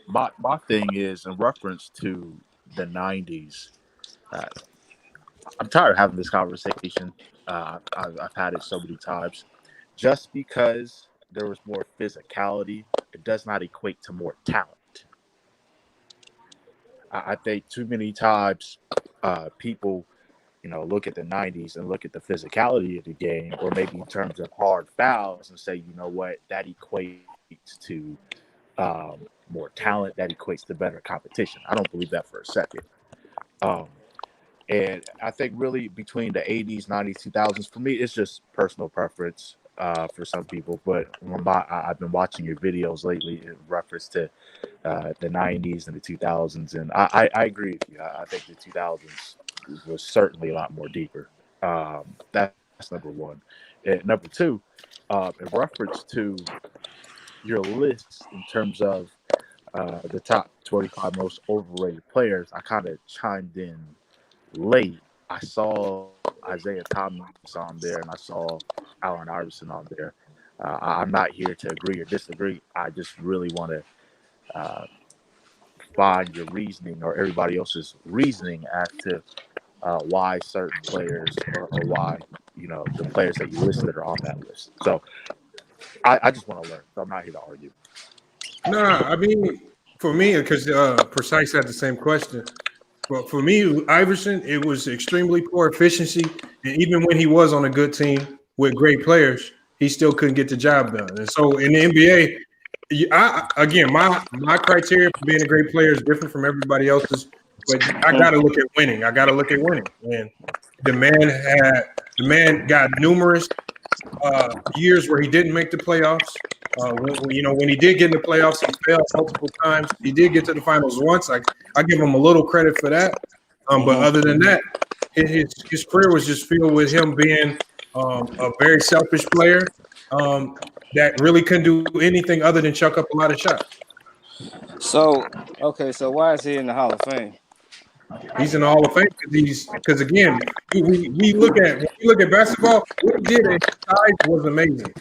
My thing is in reference to the 90s. I'm tired of having this conversation. I've had it so many times. Just because there was more physicality, it does not equate to more talent. I think too many times people, look at the 90s and look at the physicality of the game, or maybe in terms of hard fouls, and say, you know what, that equates to more talent, that equates to better competition. I don't believe that for a second. And I think really between the 80s, 90s, 2000s, for me, it's just personal preference for some people. But I've been watching your videos lately in reference to the 90s and the 2000s. And I agree with you. I think the 2000s was certainly a lot more deeper. That's number one. And number two, in reference to your list in terms of the top 25 most overrated players, I kind of chimed in late. I saw Isiah Thomas on there, and I saw Allen Iverson on there. I'm not here to agree or disagree. I just really want to find your reasoning or everybody else's reasoning as to why certain players or why the players that you listed are on that list. So I just want to learn. So I'm not here to argue. No, I mean, for me, because Precise had the same question. But for me, Iverson, it was extremely poor efficiency. And even when he was on a good team with great players, he still couldn't get the job done. And so in the NBA, my criteria for being a great player is different from everybody else's. But I got to look at winning. And the man got numerous years where he didn't make the playoffs. When he did get in the playoffs, he failed multiple times. He did get to the finals once. I give him a little credit for that. But other than that, his career was just filled with him being a very selfish player that really couldn't do anything other than chuck up a lot of shots. So why is he in the Hall of Fame? He's in the Hall of Fame because again, we look at basketball. What he did in size was amazing.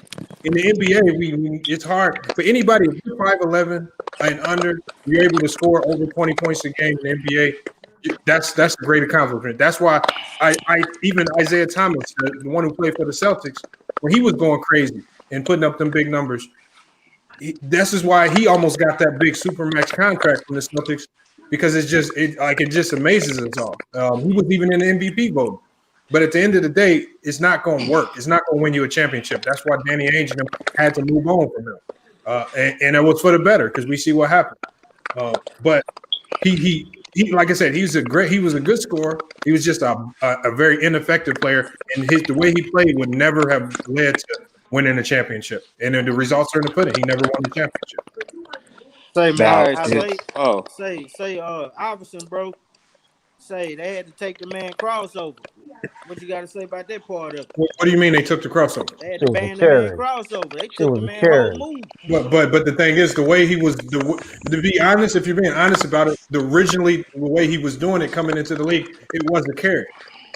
In the NBA, it's hard for anybody. If you're 5'11" and under, you're able to score over 20 points a game in the NBA. That's a great accomplishment. That's why I even Isiah Thomas, the one who played for the Celtics, when he was going crazy and putting up them big numbers, this is why he almost got that big supermax contract from the Celtics. Because it just amazes us all. He was even in the MVP vote. But at the end of the day, it's not going to work. It's not going to win you a championship. That's why Danny Ainge and them had to move on from him. And it was for the better because we see what happened. But he like I said, he was a good scorer. He was just a very ineffective player. And the way he played would never have led to winning a championship. And the results are in the pudding. He never won the championship. Say Iverson, bro. Say they had to take the man crossover. What you got to say about that part of it? What do you mean they took the crossover? They had to ban the man crossover. They took the man whole move. But the thing is, the way he was, to be honest, if you're being honest about it, originally the way he was doing it coming into the league, it was a carry.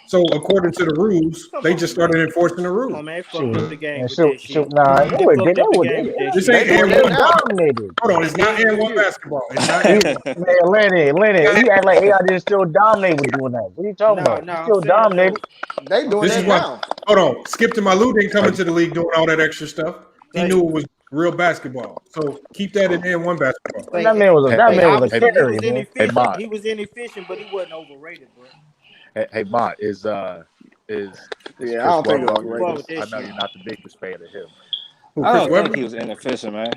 So according to the rules, they just started enforcing the rules. Come on, man, fucked up the game with Shoot, that shit. nah, They fucked up the game with that This shit. ain't they and one. dominated. Hold on, it's not and one basketball. It's not and one. Man, Lenny, you act like AI didn't still dominate with doing that. What are you talking about? No, He I'm still saying dominated. They doing This that is why. now. Hold on, Skip to Malou didn't come into the league doing all that extra stuff. He knew it was real basketball. So keep that in and one basketball. That man was a carry, man. He was inefficient, but he wasn't overrated, bro. Hey, Mott, is Yeah, Chris I don't think Webber it on your was list? I know you're not the biggest fan of him. I don't think he was inefficient, man.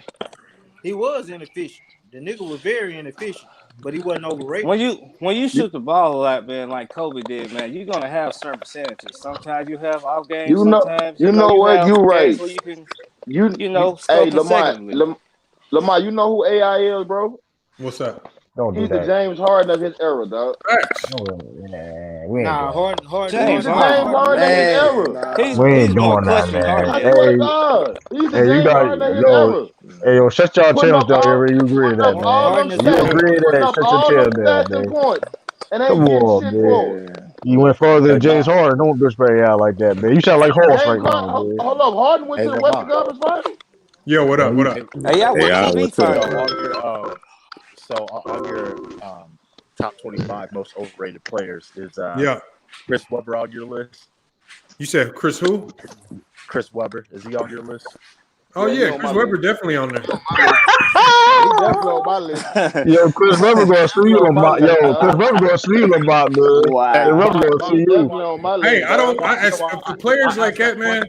He was inefficient. The nigga was very inefficient, but he wasn't overrated. When you shoot the ball a lot, man, like Kobe did, man, you're gonna have certain percentages. Sometimes you have off games. Sometimes you know what? have You right. games where you can, score hey, consecutively. Lamar, you know who AI is, bro? What's that? Don't do He's that. the James Harden of his era, dog. Harden. He's the James Harden of his era. We ain't doing that, man. I swear to God. He's the James Harden of his era. Hey, yo, shut y'all channels down here. You agree with that, man? You agree that? Shut your channel down, man. Come on, man. You went further than James Harden. Don't disrespect AI like that, man. You sound like Horace right now, man. Hold up, Harden went to the Western Conference Finals. Yo, what up? What up? Hey, I went to the So on your top 25 most overrated players is Chris Webber on your list? You said Chris who? Chris Webber. Is he on your list? Oh yeah, Chris Webber definitely on there. He definitely on my list. Yo, Chris Webber gonna sue you about. Yo, Chris Webber gonna sue you about, man. Wow. Chris Webber gonna sue you. Hey, for players like that, man.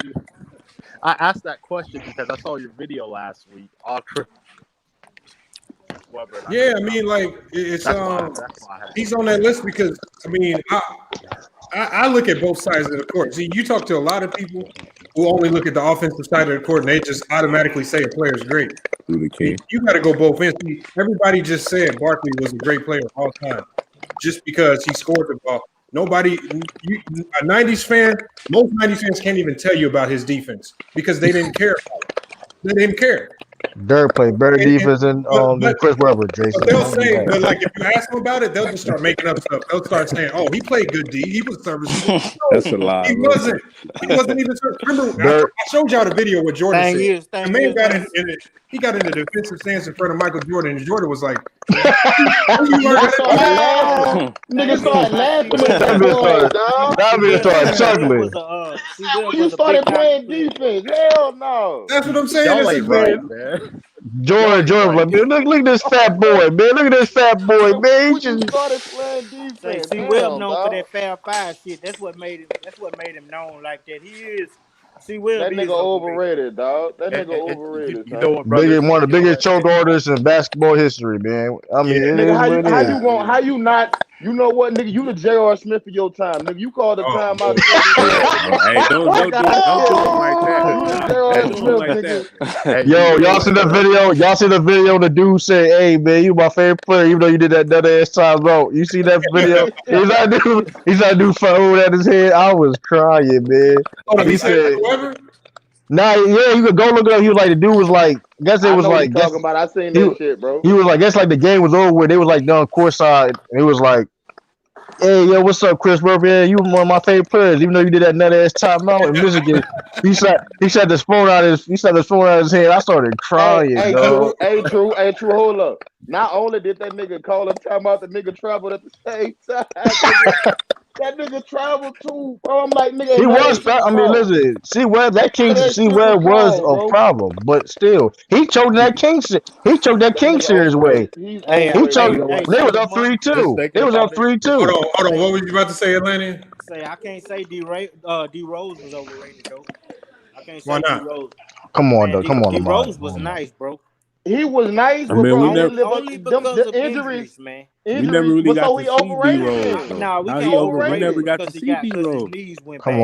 I asked that question because I saw your video last week on Chris Webber. Yeah, I mean, like it's he's on that list because I mean, I look at both sides of the court. See, you talk to a lot of people who only look at the offensive side of the court and they just automatically say a player is great. You got to go both ends. See, everybody just said Barkley was a great player all time just because he scored the ball. Nobody, a 90s fan, most 90s fans can't even tell you about his defense because they didn't care about it. They didn't care. Dirk played better defense than Chris Webber, Jason. But they'll say, but like if you ask them about it, they'll just start making up stuff. They'll start saying, "Oh, he played good D. He was serviceable." No, that's a lie. He wasn't. He wasn't even. Remember, I showed y'all the video with Jordan. The man got in it. He got in the defensive stance in front of Michael Jordan, and Jordan was like, Niggas started laughing. That man started chuckling. You started playing defense. Hell no. That's what I'm saying. Man. Jordan, like, man, look at this fat boy, man. Look at this fat boy, man. He just started playing defense. See, Will known for that Fab Five shit. That's what made him known like that. He is. See, Will that nigga overrated, dog. That nigga overrated. You know what, one of the biggest choke artists in basketball history, man. I mean, nigga, how you not? You know what, nigga? You the J.R. Smith of your time, nigga. You called the time out. Hey, don't do it like that. Yo, y'all see that video? Y'all see the video? The dude said, "Hey, man, you my favorite player, even though you did that ass time out." You see that video? He's that dude phone at his head. I was crying, man. He said, "Nah, yeah, you could go look it up." He was like, the dude was like, I guess it was like, talking about. I seen that shit, bro. He was like, guess like the game was over with. They was like down courtside, and it was like, "Hey, yo, what's up, Chris Webber? Yeah, you one of my favorite players, even though you did that nut ass timeout in Michigan." he shot his phone out of his head. I started crying. Hey, true. Hold up. Not only did that nigga call a timeout, the nigga traveled at the same time. That nigga traveled too, bro. I'm like, nigga. He was. I mean, listen. C-Web was a problem, but still, he choked that King. He choked that King series way. He choked. They was up 3-2. They was up 3-2. Hold on. What was you about to say, Atlanta? I can't say D Rose was overrated though. I can't say why not? D Rose. Come on, though. Come on, D Rose was nice, bro. He was nice, but only because of injuries, man. We never really got to see D-Rose. No, we never got to see D-Rose. Come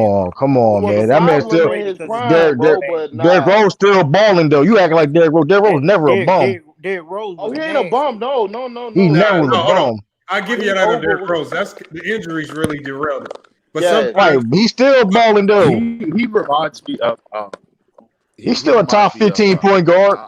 on, man. That man still. Derrick Rose still balling though. You acting like Derrick Rose. Derrick Rose was never a bum. Derrick Rose. Oh, he ain't a bum. No. He never was a bum. I give you that on Derrick Rose. That's the injuries really derailed it. But right, he's still balling though. He reminds me of. He's still a top 15 point guard.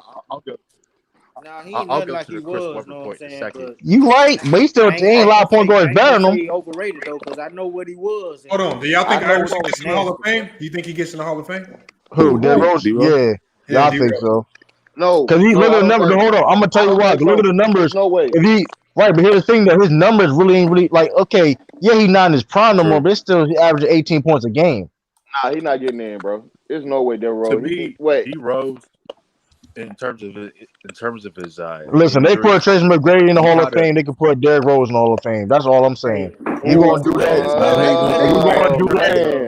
Nah, he ain't I'll nothing go like to he the Chris was. Webber Know what I'm point in a saying? second. But You right, but he still ain't a lot of point guards better than him. Say overrated though, because I know what he was. Hold on. Do y'all think I know Iverson what gets was in the Hall of nasty. Fame? Do you think he gets in the Hall of Fame? Who? Derrick Rose? D-Rose? Yeah, I D. think Rose. so. No, Because he look at the numbers. Hold on, I'm gonna tell you why. think Look so. at the numbers. There's no way. If he right, but here's the thing though, his numbers really ain't really like okay. Yeah, he's not in his prime no more, but it's still he averaging 18 points a game. Nah, he not getting in, bro. There's no way Derrick Rose. To me, Wait. he rose in terms of his Listen, they put injuries. Tracy McGrady in the He Hall of kinda- Fame. They could put Derrick Rose in the Hall of Fame. That's all I'm saying. Hey, You gonna do that?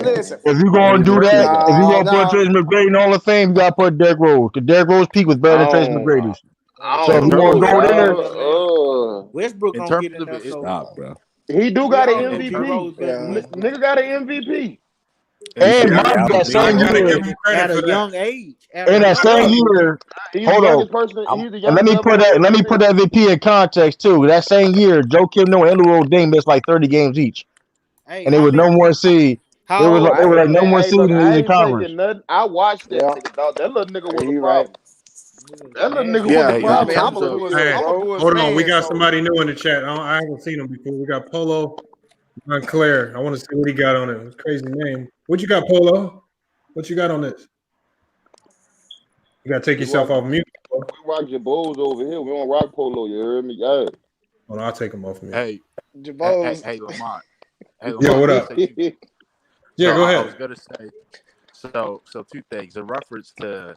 Listen. If you gonna do that, if you gonna put No. Tracy McGrady in the Hall of Fame, you gotta put Derrick Rose. Because Derrick Rose peak was better than Tracy McGrady's. So if you want to go there, Westbrook in gonna terms get in of there. it, So Stop, bro. He do got an MVP. MVP. Nigga got an MVP. and mind Yeah, you, that same year, At a young age. in that same year, He's hold the on. youngest person. He's the And let youngest me put that MVP in context too. That same year, Joe Kim Noah and Andrew Dame missed like 30 games each, Hey, and it was no one seed. It was like no one seed in the Eastern Conference. Nothing. I watched that nigga, dog. That little nigga was a problem. Right. That little nigga was a problem. I'm a Lewis Hold fan, on, we got so- somebody new in the chat. I haven't seen him before. We got Polo Montclair. I want to see what he got on it. Crazy name. What you got, Polo? What you got on this? You gotta take yourself off mute. We rock your Bulls over here. We don't rock Polo. You heard me? Yeah. Hold on, I'll take him off mute. Hey, Jabos. hey, Lamont. Hey, Yo, Lamont, what up? Yeah, go ahead. I was gonna say. So two things. In reference to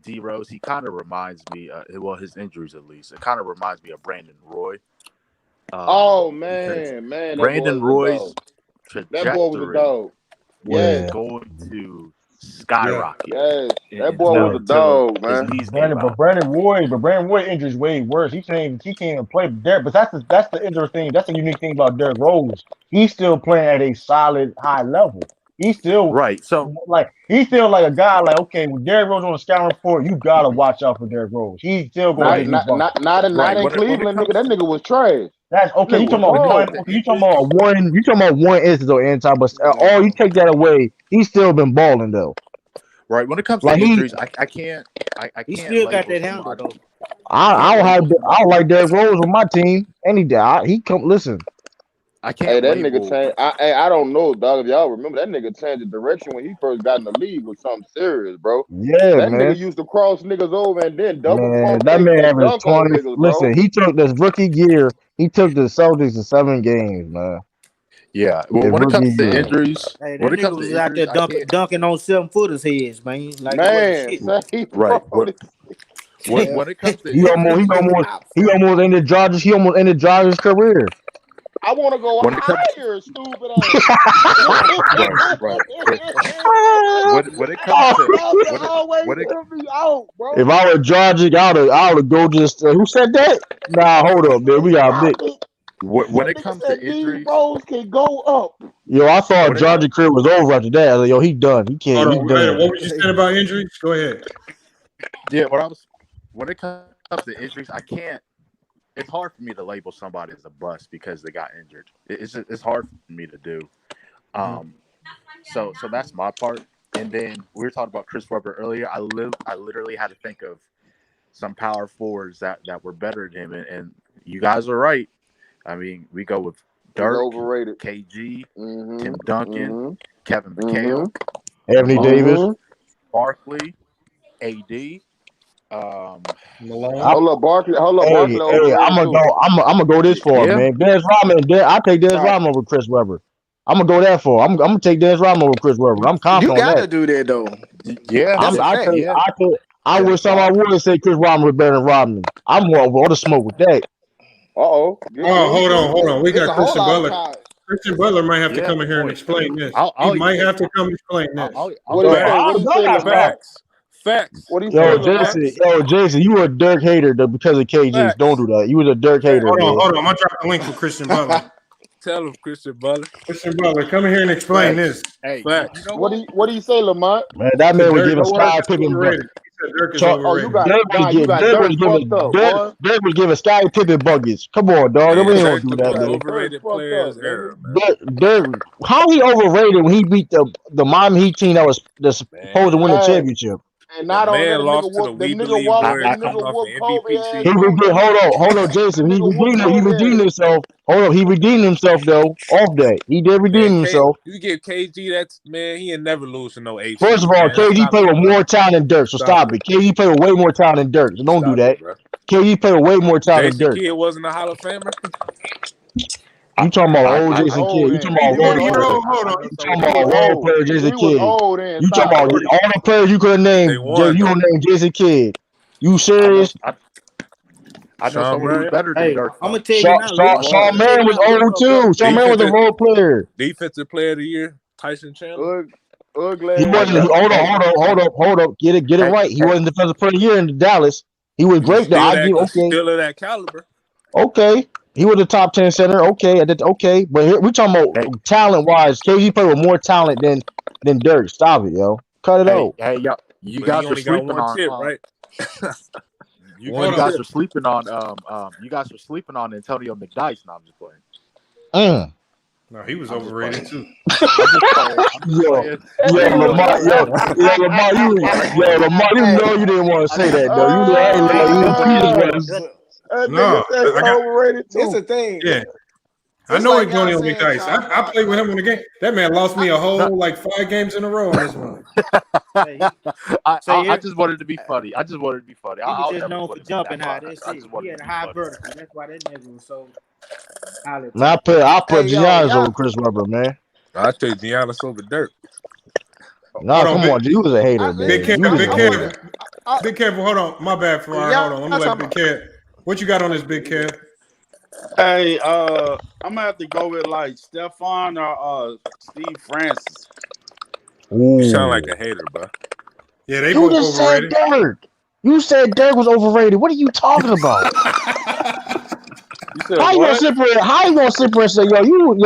D Rose, he kind of reminds me. Well, his injuries at least. It kind of reminds me of Brandon Roy. Man, Brandon Roy's trajectory that boy was a dog. was going to skyrocket. Yes, that boy was a dog, man. But Brandon Roy injury is way worse. He can't even play. But that's the interesting. That's the unique thing about Derrick Rose. He's still playing at a solid high level. He's still right. So he's still like a guy. Like okay, with Derrick Rose on the scouting report, you gotta watch out for Derrick Rose. He's still going. Not in Cleveland, nigga. That nigga was trash. That's okay. You talking about one? You talking about one? You talking about one instance or anytime? But all you take that away, he's still been balling though. Right. When it comes to injuries, I can't. He still got that handle though. I don't like Derrick Rose on my team any day. He come listen. I can't. Hey, that nigga changed. I don't know, dog. If y'all remember, that nigga changed the direction when he first got in the league with something serious, bro. Yeah, that man. Nigga used to cross niggas over and then double pump that man and averaged dunk on 20. niggas, Listen, bro. he took this rookie year. He took the Celtics to 7 games, man. Yeah. Well, when it comes to injuries, hey, that nigga was out there dunking on 7-footers heads, man. Like right. When it comes to he almost ended George's career. I want to go higher, stupid ass. When it comes bro. If I were George, I would go just. Who said that? Nah, hold up, man. We got big. When it comes to injuries, Rose can go up. Yo, I thought George's career was over after that. Like, yo, he done. He can't. He done. What was you saying about injuries? Go ahead. Yeah, when it comes to injuries, I can't. It's hard for me to label somebody as a bust because they got injured. It's hard for me to do. So that's my part. And then we were talking about Chris Webber earlier. I literally had to think of some power forwards that were better than him, and you guys are right. I mean, we go with Dirk, overrated. KG, Tim Duncan, Kevin McHale, Anthony Davis, Barkley, AD. Hold up, Barkley. Hey, I'm gonna go this far, man. Dennis Rodman. I take Dennis Rodman over Chris Webber. I'm gonna go that far. I'm gonna take Dennis Rodman over Chris Webber. I'm confident. You gotta do that though. Yeah, I wish somebody would say Chris Rodman was better than Rodman. I'm more all the smoke with that. Hold on. We got Christian Butler. Christian Butler might have to come in here and explain this. He might have to come explain this. Facts. What do you Jason, you were a Dirk hater because of KG. Facts. Don't do that. You was a Dirk hater. Hold on. I'm gonna drop the link for Christian Butler. Tell him, Christian Butler. Christian Butler, come in here and explain this. Hey, facts. What do you say, Lamont? Man, that man was giving Sky Pippen. Dirk is overrated. Dirk was giving Sky Pippen buckets. Come on, dog. We don't do that, man. Overrated players era, man. Dirk, how he overrated when he beat the Miami Heat team that was supposed to win the championship? And not only that, man lost to the We Believe word coming off whoop an Kobe MVP ass. shit. Hold on, Jason. He redeemed himself. Hold on, he redeemed himself though. Off that, he did redeem himself. You give KG that, man, he ain't never lose to no H. First of all, KG played with more talent than Dirk, so stop it. KG played with way more talent than Dirk, so don't do that. KG played with way more talent than Dirk. Jason Kidd wasn't a Hall of Famer. You talking about old Jason Kidd? You talking about Hold on. You talking about old player Jason Kidd? You talking about all the players you could have named? You don't name Jason Kidd. You serious? I know someone who's better than Dirk. I'm gonna tell you now. Shawn Marion was old too. Shawn Marion was a role player. Defensive player of the year, Tyson Chandler. He wasn't. Hold up. Get it right. He wasn't defensive player of the year in Dallas. He was great though. Still of that caliber. Okay. He was a top 10 center. Okay. But here, we're talking about talent wise. KG played with more talent than Dirk. Stop it, yo. Cut it out. Hey, yo, you guys are sleeping on chip, right? You guys are sleeping on Antonio McDyess. No, I'm just playing. No, he was overrated too. Lamar, you know you didn't want to say that though. No, overrated too. It's a thing. Yeah. I know Antonio McDyess. I played with him in the game. That man lost me a whole 5 games in a row on this one. I just wanted to be funny. He was just known for jumping high. That's it. He had a high vertical. That's why that nigga was so solid. I put Giannis over Chris Webber, man. I take Giannis over Dirk. No, come on, you was a hater, man. Big careful. Hold on. My bad, Ferrari. Hold on. Let me let Big Kev. What you got on this, Big Kev? Hey, I'm gonna have to go with like Stephon or Steve Francis. You sound like a hater, bro. Yeah, they You both just overrated. said Dirk. You said Dirk was overrated. What are you talking about? How you gonna sit there and say, you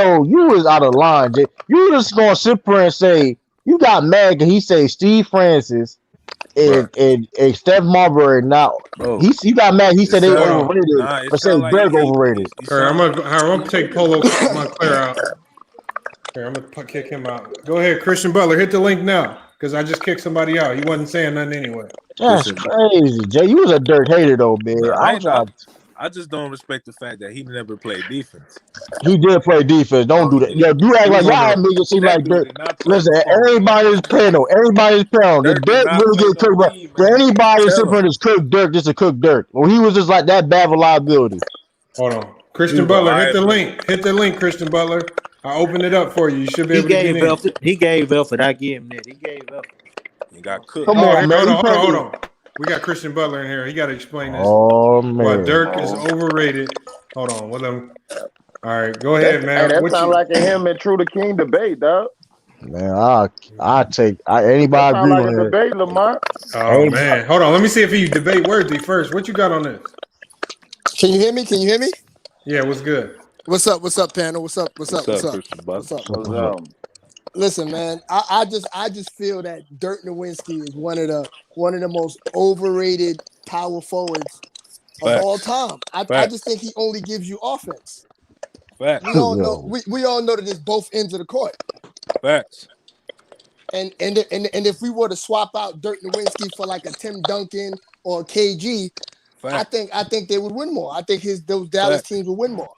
was out of line, Jay? You just gonna sit there and say you got mad and he said Steve Francis and Steph Marbury. Now you got mad. He said they overrated, but said Dirk overrated. I'm gonna take Polo Montclair out. Here, I'm gonna kick him out. Go ahead, Christian Butler. Hit the link now because I just kicked somebody out. He wasn't saying nothing anyway. That's crazy, Jay. You was a Dirk hater though, man. I just don't respect the fact that he never played defense. He did play defense. Don't do that. Yo, you act like y'all make it seem like Dirk. Listen, everybody's playing though. Everybody's playing. The Dirk really get cooked. But for anybody sitting just cook Dirk, just a cook Dirk. Well, he was just like that bad of a liability. Hold on, Christian Butler. Hit the link. Hit the link, Christian Butler. I opened it up for you. You should be able to get in. He gave Elford. I give him that. He gave Elford. He got cooked. Come on, man. Hold on. We got Christian Butler in here. He got to explain this. Oh, man. Why Dirk is overrated. Hold on. All right, go ahead, man. That sounds like a him and True the King debate, dog. Man, I take anybody agree like with a debate, Lamar. Oh man, hold on. Let me see if he's debate worthy first. What you got on this? Can you hear me? Yeah, what's good? What's up, panel? What's up? Listen, man, I just feel that Dirk Nowinski is one of the most overrated power forwards of all time. I just think he only gives you offense. Facts. We all know that it's both ends of the court. Facts. And if we were to swap out Dirk Nowinski for like a Tim Duncan or a KG, I think they would win more. I think those Dallas teams would win more.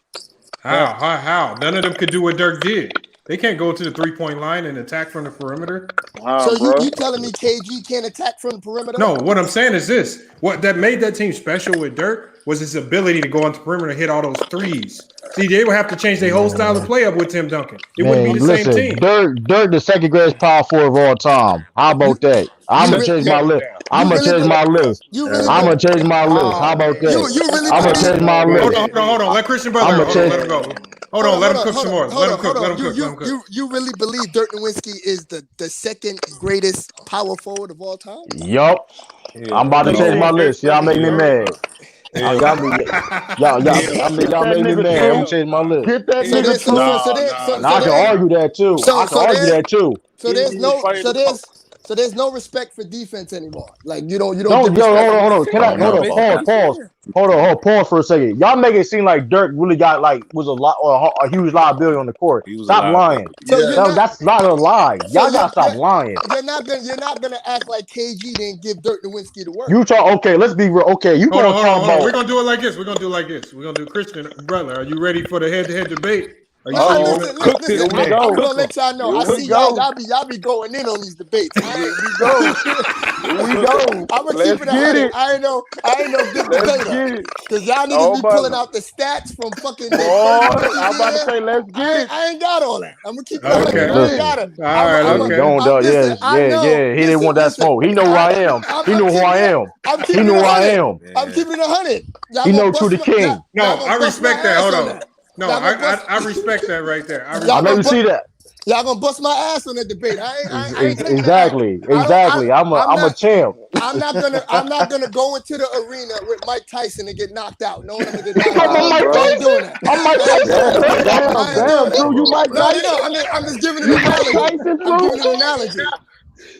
How? None of them could do what Dirk did. They can't go to the 3-point line and attack from the perimeter. So you telling me KG can't attack from the perimeter? No, what I'm saying is this. What that made that team special with Dirk was his ability to go on the perimeter and hit all those threes. See, they would have to change their whole style of play up with Tim Duncan. It wouldn't be the same team. Dirk, the second greatest power forward of all time. How about that? I'm going to change my list. I'm going to change my list. How about that? I'm going to change my list. Hold on. Let Christian Butler let him go. Hold on, let him cook some more. Let him cook. You really believe Dirk Nowinski is the second greatest power forward of all time? Yup. I'm about to change my list. Y'all make me mad. Y'all make me mad. I'm gonna change my list. Get that I can argue that too. So there's no respect for defense anymore. Like you don't. Hold on. Pause for a second. Y'all make it seem like Dirk really got was a huge liability on the court. Stop lying. That's not a lie. Y'all gotta stop lying. You're not gonna act like KG didn't give Dirk Nowinski the work. Okay, let's be real. Okay, you hold on. We're gonna do it like this. We're gonna do Christian brother. Are you ready for the head-to-head debate? Listen, I'm gonna let y'all know. I see y'all be going in on these debates. Here we go. I'm gonna keep it 100. I ain't no good debater. Because y'all niggas be pulling out the stats from fucking. I'm about to say, let's get it. I ain't got all that. I'm gonna keep it 100. Okay. I ain't got it. All right. He didn't want that smoke. He know who I am. He know who I am. He know who I am. I'm keeping it 100. He know to the king. No, I respect that. Hold on. No, I respect that right there. I let me see that. Y'all gonna bust my ass on that debate. Exactly. I'm a champ. I'm not gonna go into the arena with Mike Tyson and get knocked out. No one gonna get knocked out. I ain't doing that. I'm Mike Tyson. Damn, dude, you Mike Tyson. No, I'm just giving an analogy.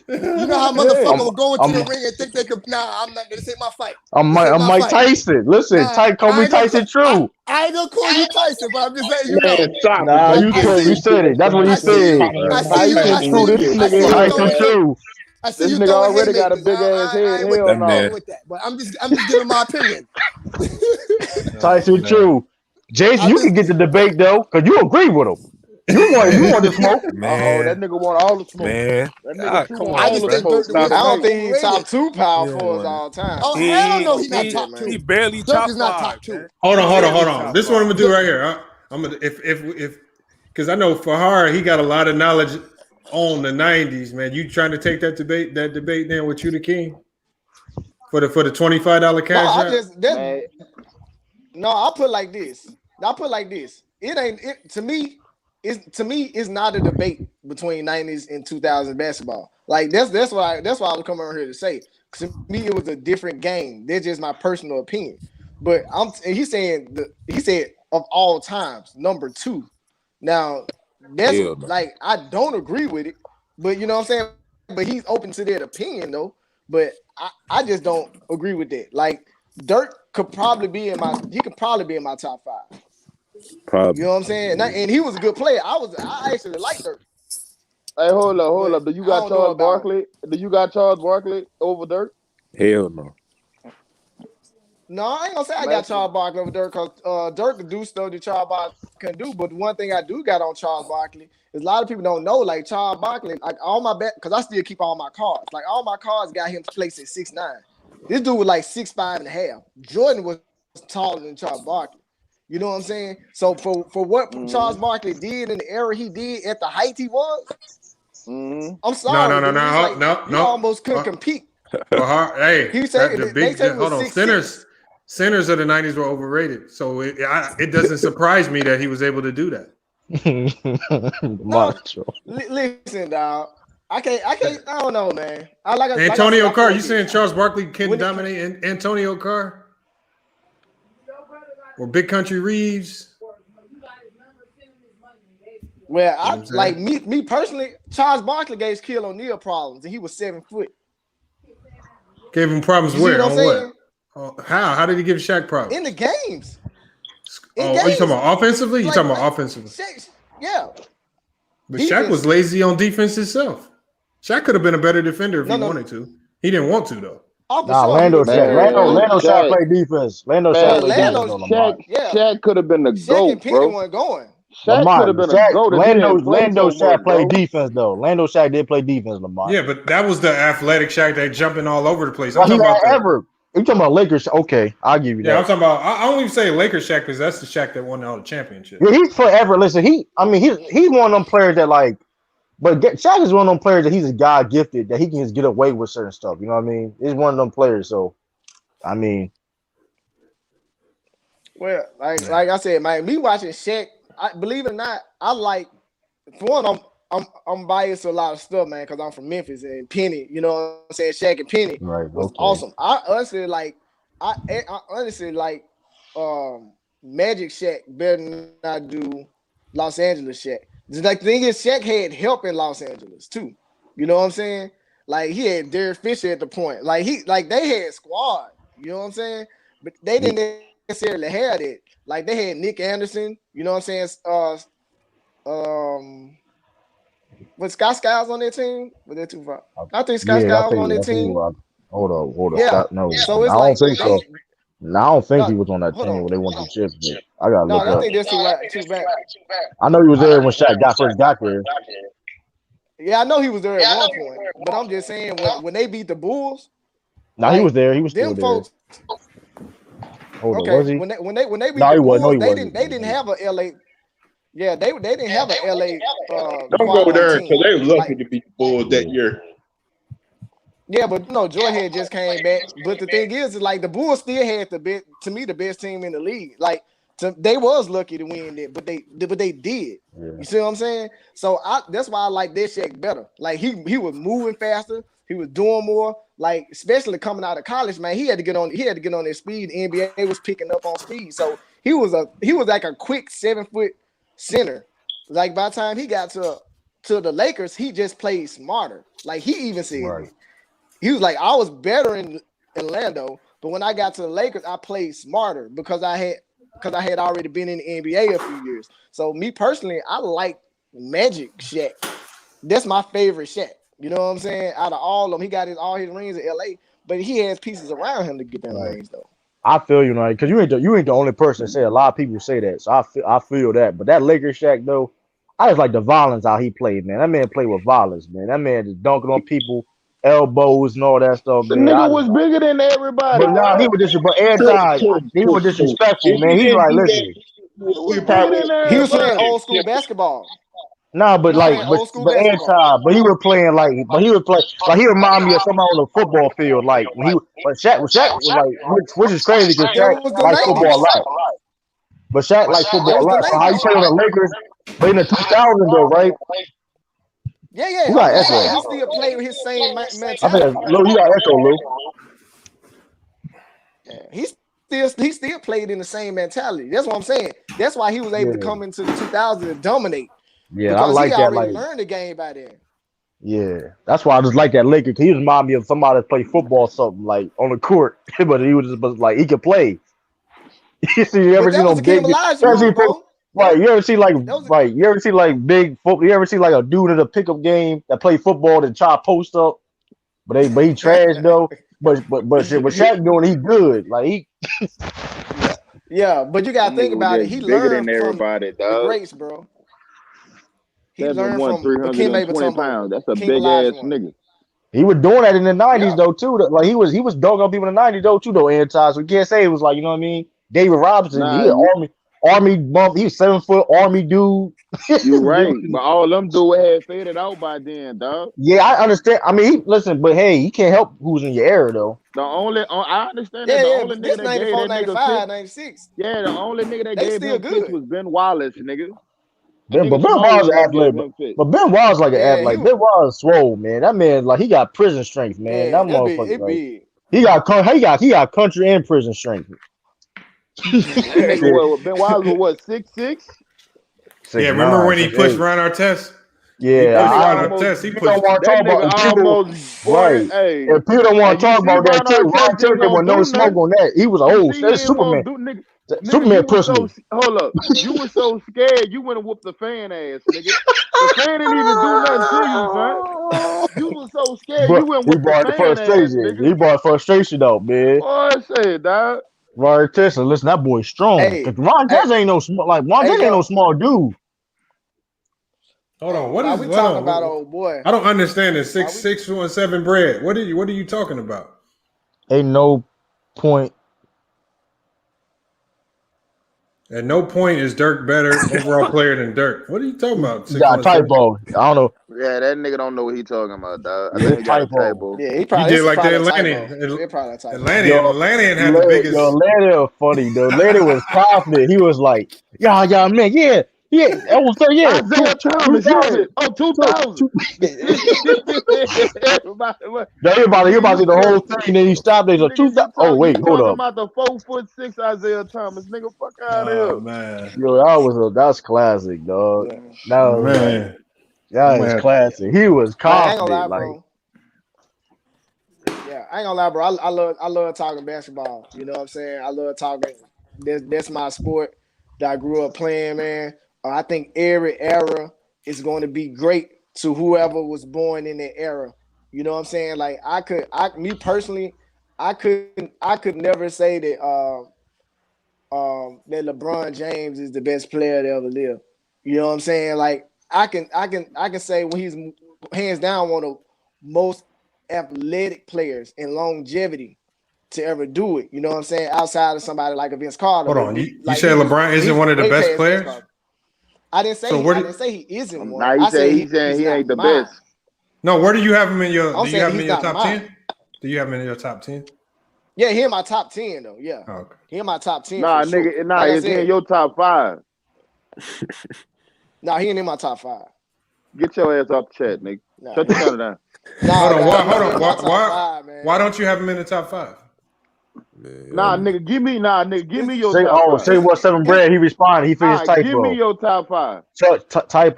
You know how motherfuckers will go into the ring and think they could. Nah, I'm not. This ain't my fight. I'm Mike Tyson. Listen, call me Tyson True. I ain't gonna call you Tyson, but I'm just letting you know. Nah, you said it. That's what he said. Tyson True. This nigga Tyson True. I see this you nigga already got a big ass head. Hell no. With that, but I'm just giving my opinion. Tyson True. Jason, you can get the debate though, because you agree with him. You want the smoke? Man. That nigga want all the smoke. Man. That nigga I don't think he's top 2 power forwards all time. Oh, hell no, he's not top 2. He barely Dirk is not top 2. Hold on. This is what I'm gonna do right here. I'm gonna if because I know Fahar, he got a lot of knowledge on the 90s, man. You trying to take that debate then with you the king for the $25 cash? No, I'll put like this. It ain't to me. It's not a debate between 90s and 2000s basketball. Like that's why I was coming over here to say. To me, it was a different game. That's just my personal opinion. But he said of all times, number 2. Now that's like I don't agree with it, but you know what I'm saying. But he's open to that opinion though. But I just don't agree with that. Like Dirk could probably be in my top 5. Probably. You know what I'm saying? And he was a good player. I actually liked Dirk. Hey, hold up. Do you got Charles Barkley? Do you got Charles Barkley over Dirk? Hell no. No, I ain't gonna say I got Charles Barkley over Dirk because Dirk could do stuff that Charles Barkley couldn't do. But one thing I do got on Charles Barkley is a lot of people don't know, like Charles Barkley, like all my because I still keep all my cards. Like all my cards got him placed at 6'9". This dude was like 6'5.5". Jordan was taller than Charles Barkley. You know what I'm saying? So for what Charles Barkley did in the era he did at the height he was, I'm sorry. No. He almost couldn't compete. Well, hey, he said hold on. Centers of the 90s were overrated. So it doesn't surprise me that he was able to do that. Listen, dog. I don't know, man. Antonio Carr. You saying Charles Barkley can dominate Antonio Carr? Or Big Country Reeves? Well, I like me personally. Charles Barkley gave Shaquille O'Neal problems, and he was 7 foot. Gave him problems where? On what? How did he give Shaq problems? In the games. Are you talking about offensively? You talking about offensively? Yeah. But Shaq was lazy on defense himself. Shaq could have been a better defender if he wanted to. He didn't want to though. Lando Shaq played defense. Lando Shaq played defense. Shaq could have been the GOAT, bro. Shaq could have been a GOAT. Lando Shaq played defense though. Lando Shaq did play defense, Lamar. Yeah, but that was the athletic Shaq that jumping all over the place. You talking about Lakers? Okay, I'll give you that. Yeah, I'm talking about. I don't even say Lakers Shaq because that's the Shaq that won all the championships. Yeah, he's forever. Listen, he's one of them players that like. But Shaq is one of them players that he's a guy gifted that he can just get away with certain stuff. You know what I mean? He's one of them players. So, I mean, well, like I said, man, me watching Shaq, believe it or not, I like. For one, I'm biased to a lot of stuff, man, because I'm from Memphis and Penny. You know what I'm saying? Shaq and Penny was awesome. I honestly like. I honestly like Magic Shaq better than I do Los Angeles Shaq. Like the thing is, Shaq had help in Los Angeles too. You know what I'm saying? Like he had Derek Fisher at the point. Like they had squad. You know what I'm saying? But they didn't necessarily have it. Like they had Nick Anderson. You know what I'm saying? Was Scott Skiles on their team? Was that too far? I think Scott Skiles on their team. Hold up. Yeah. Scott, no, So it's I like don't think so. No, I don't think he was on that team when they won the championship. I gotta look up. I think that's too bad. I know he was there when Shaq first got there. Yeah, I know he was there at one point, but I'm just saying when they beat the Bulls. No, he was there. He was still there. Folks, hold on, was he? When they beat the Bulls, they didn't have a LA. Yeah, they didn't have a LA. Don't go there because they were lucky to beat the Bulls that year. Yeah, but no, Jordan just came back. But the thing is like the Bulls still had the best team in the league. Like they was lucky to win it, but they did. Yeah. You see what I'm saying? So that's why I like this Shaq better. Like he was moving faster, he was doing more. Like especially coming out of college, man, he had to get on his speed. The NBA was picking up on speed, so he was like a quick 7-foot center. Like by the time he got to the Lakers, he just played smarter. Like he even said. Right. He was like, I was better in Orlando, but when I got to the Lakers, I played smarter because I had already been in the NBA a few years. So me personally, I like Magic Shaq. That's my favorite Shaq. You know what I'm saying? Out of all of them, he got all his rings in LA, but he has pieces around him to get them rings though. I feel you, right? Because you ain't the only person that say. A lot of people say that, so I feel that. But that Lakers Shaq though, I just like the violence how he played, man. That man played with violence, man. That man just dunking on people. Elbows and all that stuff. The nigga was bigger than everybody. But nah, he was disrespectful, man. He's like, listen. He was playing old school basketball. Nah, but he was playing like, he reminded me of somebody on the football field, like when Shaq was like, which is crazy because Shaq like football a lot. But Shaq like football a lot. So how you play on the Lakers? But in the 2000s though, right? Yeah. He still played with his same mentality. I think Lou, you got echo, Lou. Yeah, he still played in the same mentality. That's what I'm saying. That's why he was able to come into the 2000s and dominate. Yeah, I like that. He already learned the game by then. Yeah, that's why I just like that Laker. He reminded me of somebody that played football or something like on the court, but he was just like he could play. You ever seen those big? Right, you ever see like big football? You ever see like a dude in a pickup game that play football and try to post up, but he trash though. But Shaq doing he good like he. Yeah, but you gotta think about it. He learned than everybody, from the greats, bro. He learned from 320 pounds. That's a big ass nigga. He was doing that in the 90s though too. Like he was dogging up people in the 90s though too though. So we can't say it was like, you know what I mean. David Robinson, Army bump. He was 7 foot Army dude. You're right, but all them dudes had faded out by then, dog. Yeah, I understand. I mean, listen, but hey, you can't help who's in your era though. I understand that the only nigga that 94, gave that 95, nigga 96. Yeah, the only nigga that gave him fits was Ben Wallace, nigga. But Ben Wallace athletic. But Ben Wallace like an athlete. Like Ben Wallace swole, man. That man, like he got prison strength, man. That motherfucker. Like, he got country and prison strength. Ben Wallace was 6'6". Yeah, remember when he pushed Ron Artest? Yeah, he don't want to talk about people, right? Hey, if people don't want to talk about that, Ron Artest, there was no smoke on that. He was that's Superman. Superman pushed me. Hold up, you were so scared you went and whooped the fan ass, nigga. The fan didn't even do nothing to you, son. You were so scared you went and whooped the fan ass, nigga. He brought frustration out, man. Boy, say it, dog. Ron Artest, listen, that boy's strong. Ron Artest ain't no small, like Ron Artest ain't no small dude. Hold on, what is we talking about, old boy? I don't understand this 6'7" bread. What are you talking about? Ain't no point. At no point is Dirk better overall player than Dirk. What are you talking about? You got a typo. I don't know. Yeah, that nigga don't know what he talking about, dog. I think he got a typo. Yeah, he probably did like the Atlantean. Atlantean had the biggest. Atlantean was funny though. Atlantean was confident. He was like, "Yeah, man, yeah." That was Isiah Thomas, 2000. Everybody see the whole thing, and then he stopped. There's a 2000. Oh wait, hold up. About the 4'6" Isiah Thomas, nigga, fuck out of here, man. Yo, that's classic, dog. That was classic. He was confident, like. I ain't gonna lie, bro. I love talking basketball. You know what I'm saying? I love talking. That's my sport that I grew up playing, man. I think every era is going to be great to whoever was born in that era. You know what I'm saying? Like me personally, I could never say that that LeBron James is the best player to ever live. You know what I'm saying? Like I can say when he's hands down one of the most athletic players and longevity to ever do it. You know what I'm saying? Outside of somebody like a Vince Carter. Hold on, you said LeBron isn't one of the best players? I didn't say I didn't say he isn't one. I said he's saying he ain't the best. No, where do you have him in your? Do you have him in your top 10? Do you have him in your top 10? Yeah, he in my top 10 though. Yeah, okay. He in my top 10. Nah, nigga, sure. like is he in your top 5? Nah, he ain't in my top 5. Get your ass off the chat, nigga. Nah. Shut the hell down. Hold on. Why don't you have him in the top 5? Nah, nigga, give me your say, top 5. Say what 7 bread. He responded. He finished typo. Give me your top 5.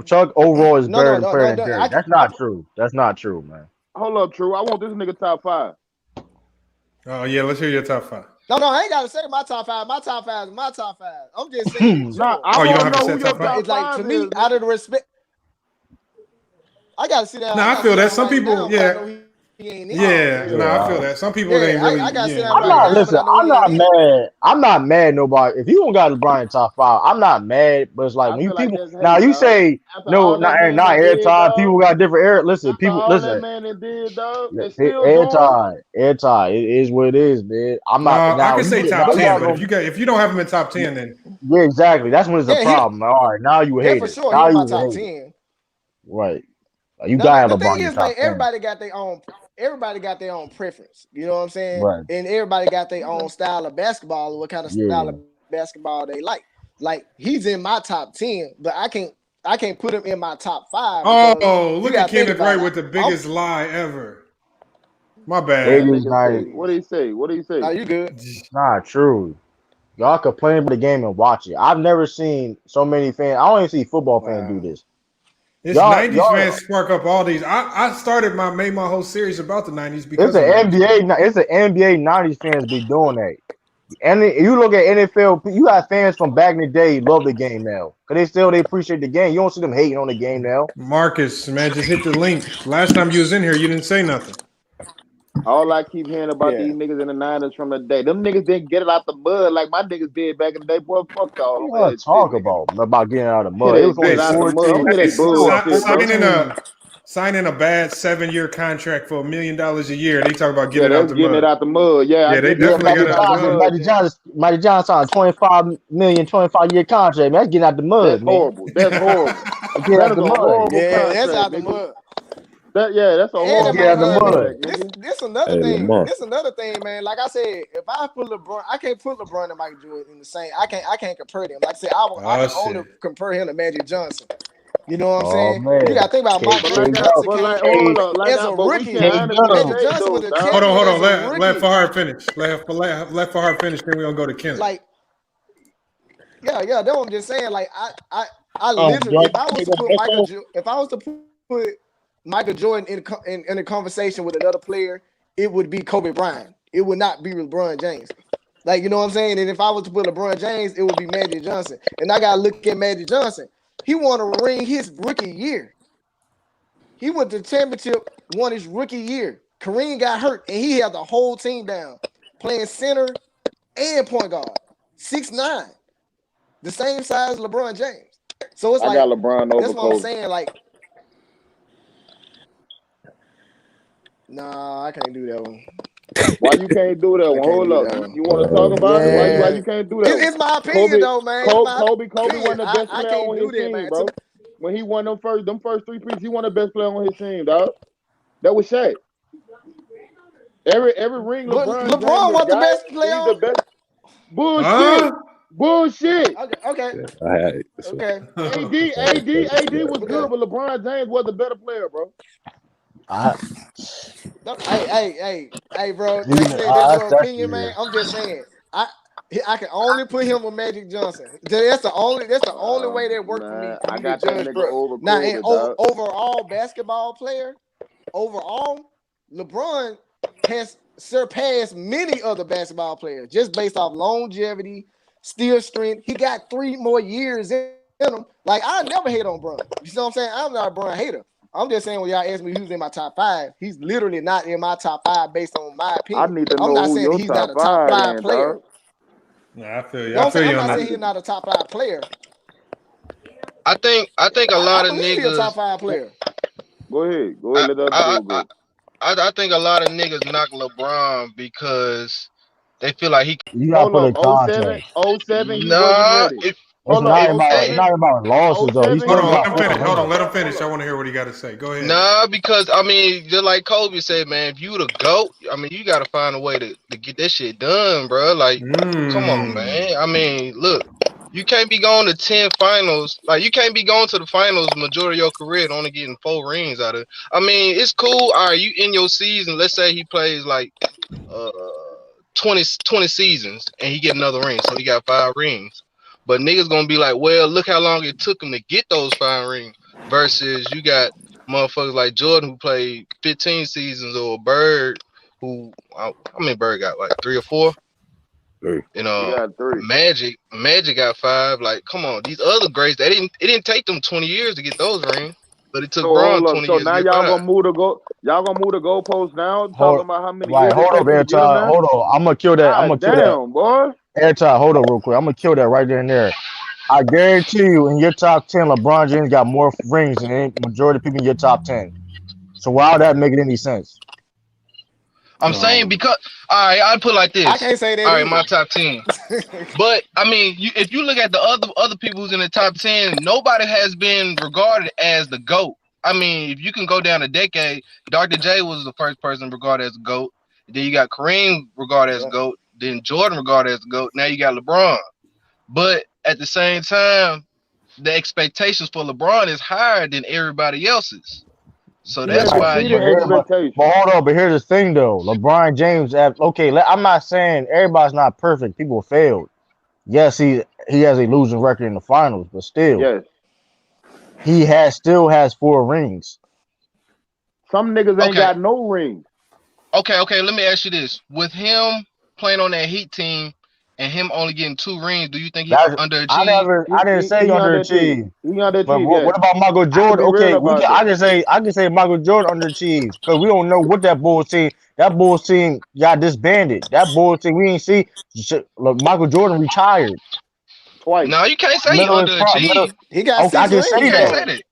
Chuck overall is better than Dirk. That's not true. That's not true, man. Hold up, True. I want this nigga top 5. Oh yeah, let's hear your top 5. No, I ain't gotta say my top 5. My top 5 is my top 5. I'm just saying. I you don't want have to know to who set your top 5. It's like to me, out of the respect, I gotta sit down. No, I feel that some people, yeah. I feel that some people ain't really. I gotta sit down. I'm not listen. I'm not mad. I'm not mad. Nobody. If you don't got LeBron top 5, I'm not mad. But it's like when you people now you say no, not airtime. People got different air. Listen, people listen. That man did, dog. Airtime. It is what it is, man. I'm not. I can say top 10, but if you don't have him in top 10, then yeah, exactly. That's when it's a problem. All right, now you hate for it. sure. Now He's you my top 10. Right. You gotta have the LeBron thing is, top like, 10. everybody got their own preference. You know what I'm saying? Right. And everybody got their own style of basketball, or what kind of style of basketball they like. Like, he's in my top 10, but I can't put him in my top 5. Oh, look at Kenneth Wright with the biggest lie ever. My bad. What did he say? Nah, you good. Nah, true. Y'all complain about the game and watch it. I've never seen so many fans. I don't even see football fans do this. It's 90s fans spark up all these. I made my whole series about the 90s because it's an NBA 90s fans be doing that. And you look at NFL, you got fans from back in the day love the game now. Because they appreciate the game. You don't see them hating on the game now. Marcus, man, just hit the link. Last time you was in here, you didn't say nothing. All I keep hearing about these niggas in the 90s from the day. Them niggas didn't get it out the mud like my niggas did back in the day. Boy, fuck all what talk about getting out of the mud. It was only signing a bad 7-year contract for $1 million a year. They talk about getting it out the mud. Yeah, they definitely got out the mud. Magic Johnson signed a $25 million, 25-year contract. Man, that's getting out the mud. That's horrible. That's horrible. That's a horrible contract. That's out the mud. That's a horrible contract. This another thing. This another thing, man. Like I said, if I put LeBron, I can't put LeBron and Michael Jordan in the same. I can't compare them. Like I said, I can only compare him to Magic Johnson. You know what I'm saying? Man. You got to think about Michael Johnson as a rookie. Magic Johnson was a champion. Hold on. Let Fahar finish. Let Fahar finish. Then we're gonna go to Kenneth. Like, yeah. That's what I'm just saying. Like, I literally, if I was to put Michael Jordan in a conversation with another player, it would be Kobe Bryant. It would not be LeBron James. Like, you know what I'm saying? And if I was to put LeBron James, it would be Magic Johnson. And I got to look at Magic Johnson. He won a ring his rookie year. He went to the championship, won his rookie year. Kareem got hurt, and he held the whole team down, playing center and point guard. 6'9", the same size as LeBron James. So it's I got LeBron over that's what Kobe. I'm saying. Like, nah, I can't do that one. Why you can't do that one? Hold up. You want to talk about it? Why you can't do that? It's my opinion, though, man. Kobe wasn't the best player on his team, bro. When he won them first 3 pieces, he won the best player on his team, dog. That was Shaq. Every ring LeBron was the best player. He's the best. Bullshit. Bullshit. Okay. AD was good, but LeBron James was the better player, bro. Hey, bro. That's your opinion, man. I'm just saying. I can only put him with Magic Johnson. That's the only way that worked for me. I got that nigga over. Now, overall basketball player, LeBron has surpassed many other basketball players just based off longevity, still strength. He got 3 more years in him. Like, I never hate on Bron. You know what I'm saying? I'm not a Bron hater. I'm just saying when y'all ask me who's in my top 5, he's literally not in my top 5 based on my opinion. I need to know I'm not who saying your he's top not a top 5 then, player. dog. Nah, I feel you. You know I what feel I'm you saying? on I'm not that. saying he's not a top 5 player. I think a lot I of believe he's a top niggas. 5 player. Go ahead. Let the other dude go. I think a lot of niggas knock LeBron because they feel like he. You gotta put a context. 07, he wasn't Nah, ready. if It's Hold not up, about 07, losses though. He 07, Hold still on, let got him 4 finish. Hold on, rings. let him finish. I want to hear what he got to say. Go ahead. nah, because I mean, just like Kobe said, man, if you the GOAT, I mean, you gotta find a way to get that shit done, bro. Like, come on, man. I mean, look, you can't be going to 10 finals. Like, you can't be going to the finals majority of your career and only getting 4 rings out of it. I mean, it's cool. All right, you in your season. Let's say he plays like 20 seasons and he get another ring, so he got 5 rings. But niggas gonna be like, well, look how long it took him to get those 5 rings. Versus you got motherfuckers like Jordan who played 15 seasons, or Bird who I mean Bird got like 3 or 4. You know, he got 3. Magic got 5. Like, come on, these other greats, it didn't take them 20 years to get those rings, but it took So Bron hold up. 20 So years to now get y'all 5. gonna move the goalpost now, talking about how many Right, years it hold take up, him to get him Airtime. now? Hold on. I'm gonna kill that. I'm gonna God kill that. damn, boy. Airtime, hold on real quick. I'm gonna kill that right there and there. I guarantee you, in your top 10, LeBron James got more rings than any majority of people in your top 10. So why would that make any sense? I'm saying because I'd put it like this. I can't say that All right, either. my top 10. But I mean, if you look at the other people who's in the top 10, nobody has been regarded as the GOAT. I mean, if you can go down a decade, Dr. J was the first person regarded as the GOAT. Then you got Kareem regarded as GOAT. Then Jordan regarded as the GOAT. Now you got LeBron. But at the same time, the expectations for LeBron is higher than everybody else's. So He that's has why exceeded expectations. But hold on, but here's the thing though. LeBron James, I'm not saying everybody's not perfect. People failed. Yes, he has a losing record in the finals, but still, yes, he still has 4 rings. Some niggas ain't got no rings. Okay. Let me ask you this: with him playing on that Heat team and him only getting 2 rings, do you think he underachieved? I didn't say he underachieved. He underachieved. But Yes. what about Michael Jordan? Okay, I can say Michael Jordan underachieved because we don't know what that Bulls team. That Bulls team got disbanded. That Bulls team we ain't see. Look, Michael Jordan retired twice. No, you can't say he underachieved. He got 6 I can rings. say You that. can't say that.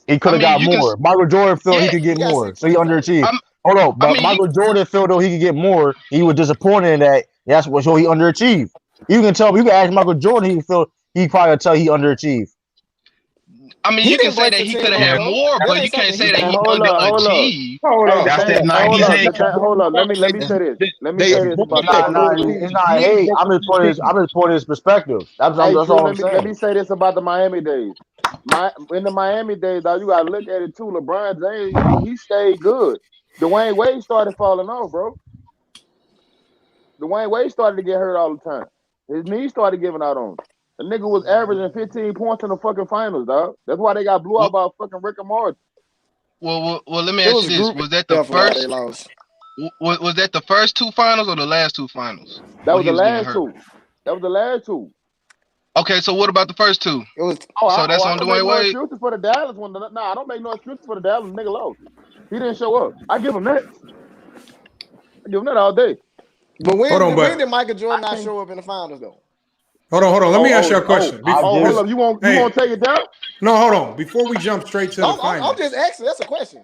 He could have got more. Michael Jordan felt he could get more, so he underachieved. Hold on, but Michael Jordan felt though he could get more. He was disappointed in that. That's what he underachieved. You can tell. You can ask Michael Jordan. He probably tell he underachieved. I mean, you can say that he could have had more, but you can't say that he underachieved. Hold up. That's that 90s. Hold up. Let me say this. Let me say this about the It's not hate. I'm just putting his perspective. That's all I'm saying. Let me say this about the Miami days. In the Miami days, though, you gotta look at it too. LeBron James, he stayed good. Dwayne Wade started falling off, bro. Dwayne Wade started to get hurt all the time. His knees started giving out on him. The nigga was averaging 15 points in the fucking finals, dog. That's why they got blew out by a fucking Rick and Morty. Well, let me ask you this: was that the first? Was that the first 2 finals or the last 2 finals? That was the last 2. That was the last 2. Okay, so what about the first 2? It was. So that's on Dwayne Wade. Excuses for the Dallas one. Nah, I don't make no excuses for the Dallas nigga lost. He didn't show up. I give him that. I give him that all day. But when did Michael Jordan not show up in the finals though? Hold on. Let me ask you a question. Hold up. You won't take it down? No, hold on. Before we jump straight to the finals. I'm just asking. That's a question.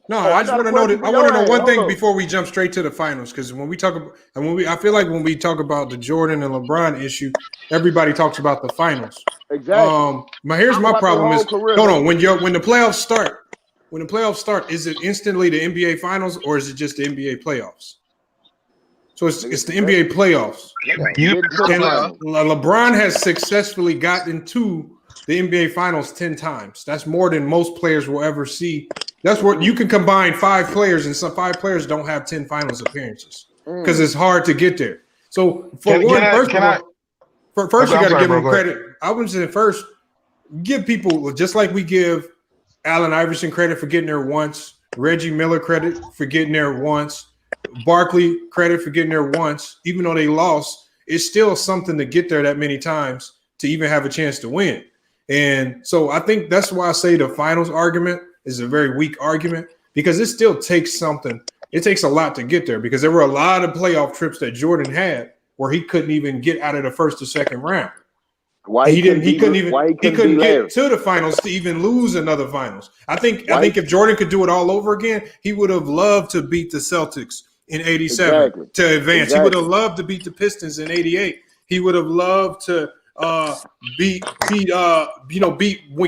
No, I just want to know that. I want to know one thing before we jump straight to the finals, because when we talk about, I feel like when we talk about the Jordan and LeBron issue, everybody talks about the finals. Exactly. But here's my problem: hold on. When the playoffs start, is it instantly the NBA finals or is it just the NBA playoffs? So it's the NBA playoffs. And LeBron has successfully gotten to the NBA finals 10 times. That's more than most players will ever see. That's what you can combine 5 players, and some 5 players don't have 10 finals appearances because it's hard to get there. So first you got to give him credit. I would say first, give people, just like we give Allen Iverson credit for getting there once, Reggie Miller credit for getting there once, Barkley credit for getting there once, even though they lost. It's still something to get there that many times to even have a chance to win. And so I think that's why I say the finals argument is a very weak argument, because it still takes something. It takes a lot to get there, because there were a lot of playoff trips that Jordan had where he couldn't even get out of the first or second round. Why he couldn't get to the finals to even lose another finals. I think if Jordan could do it all over again, he would have loved to beat the Celtics in 87 to advance. He would have loved to beat the Pistons in 88. He would have loved to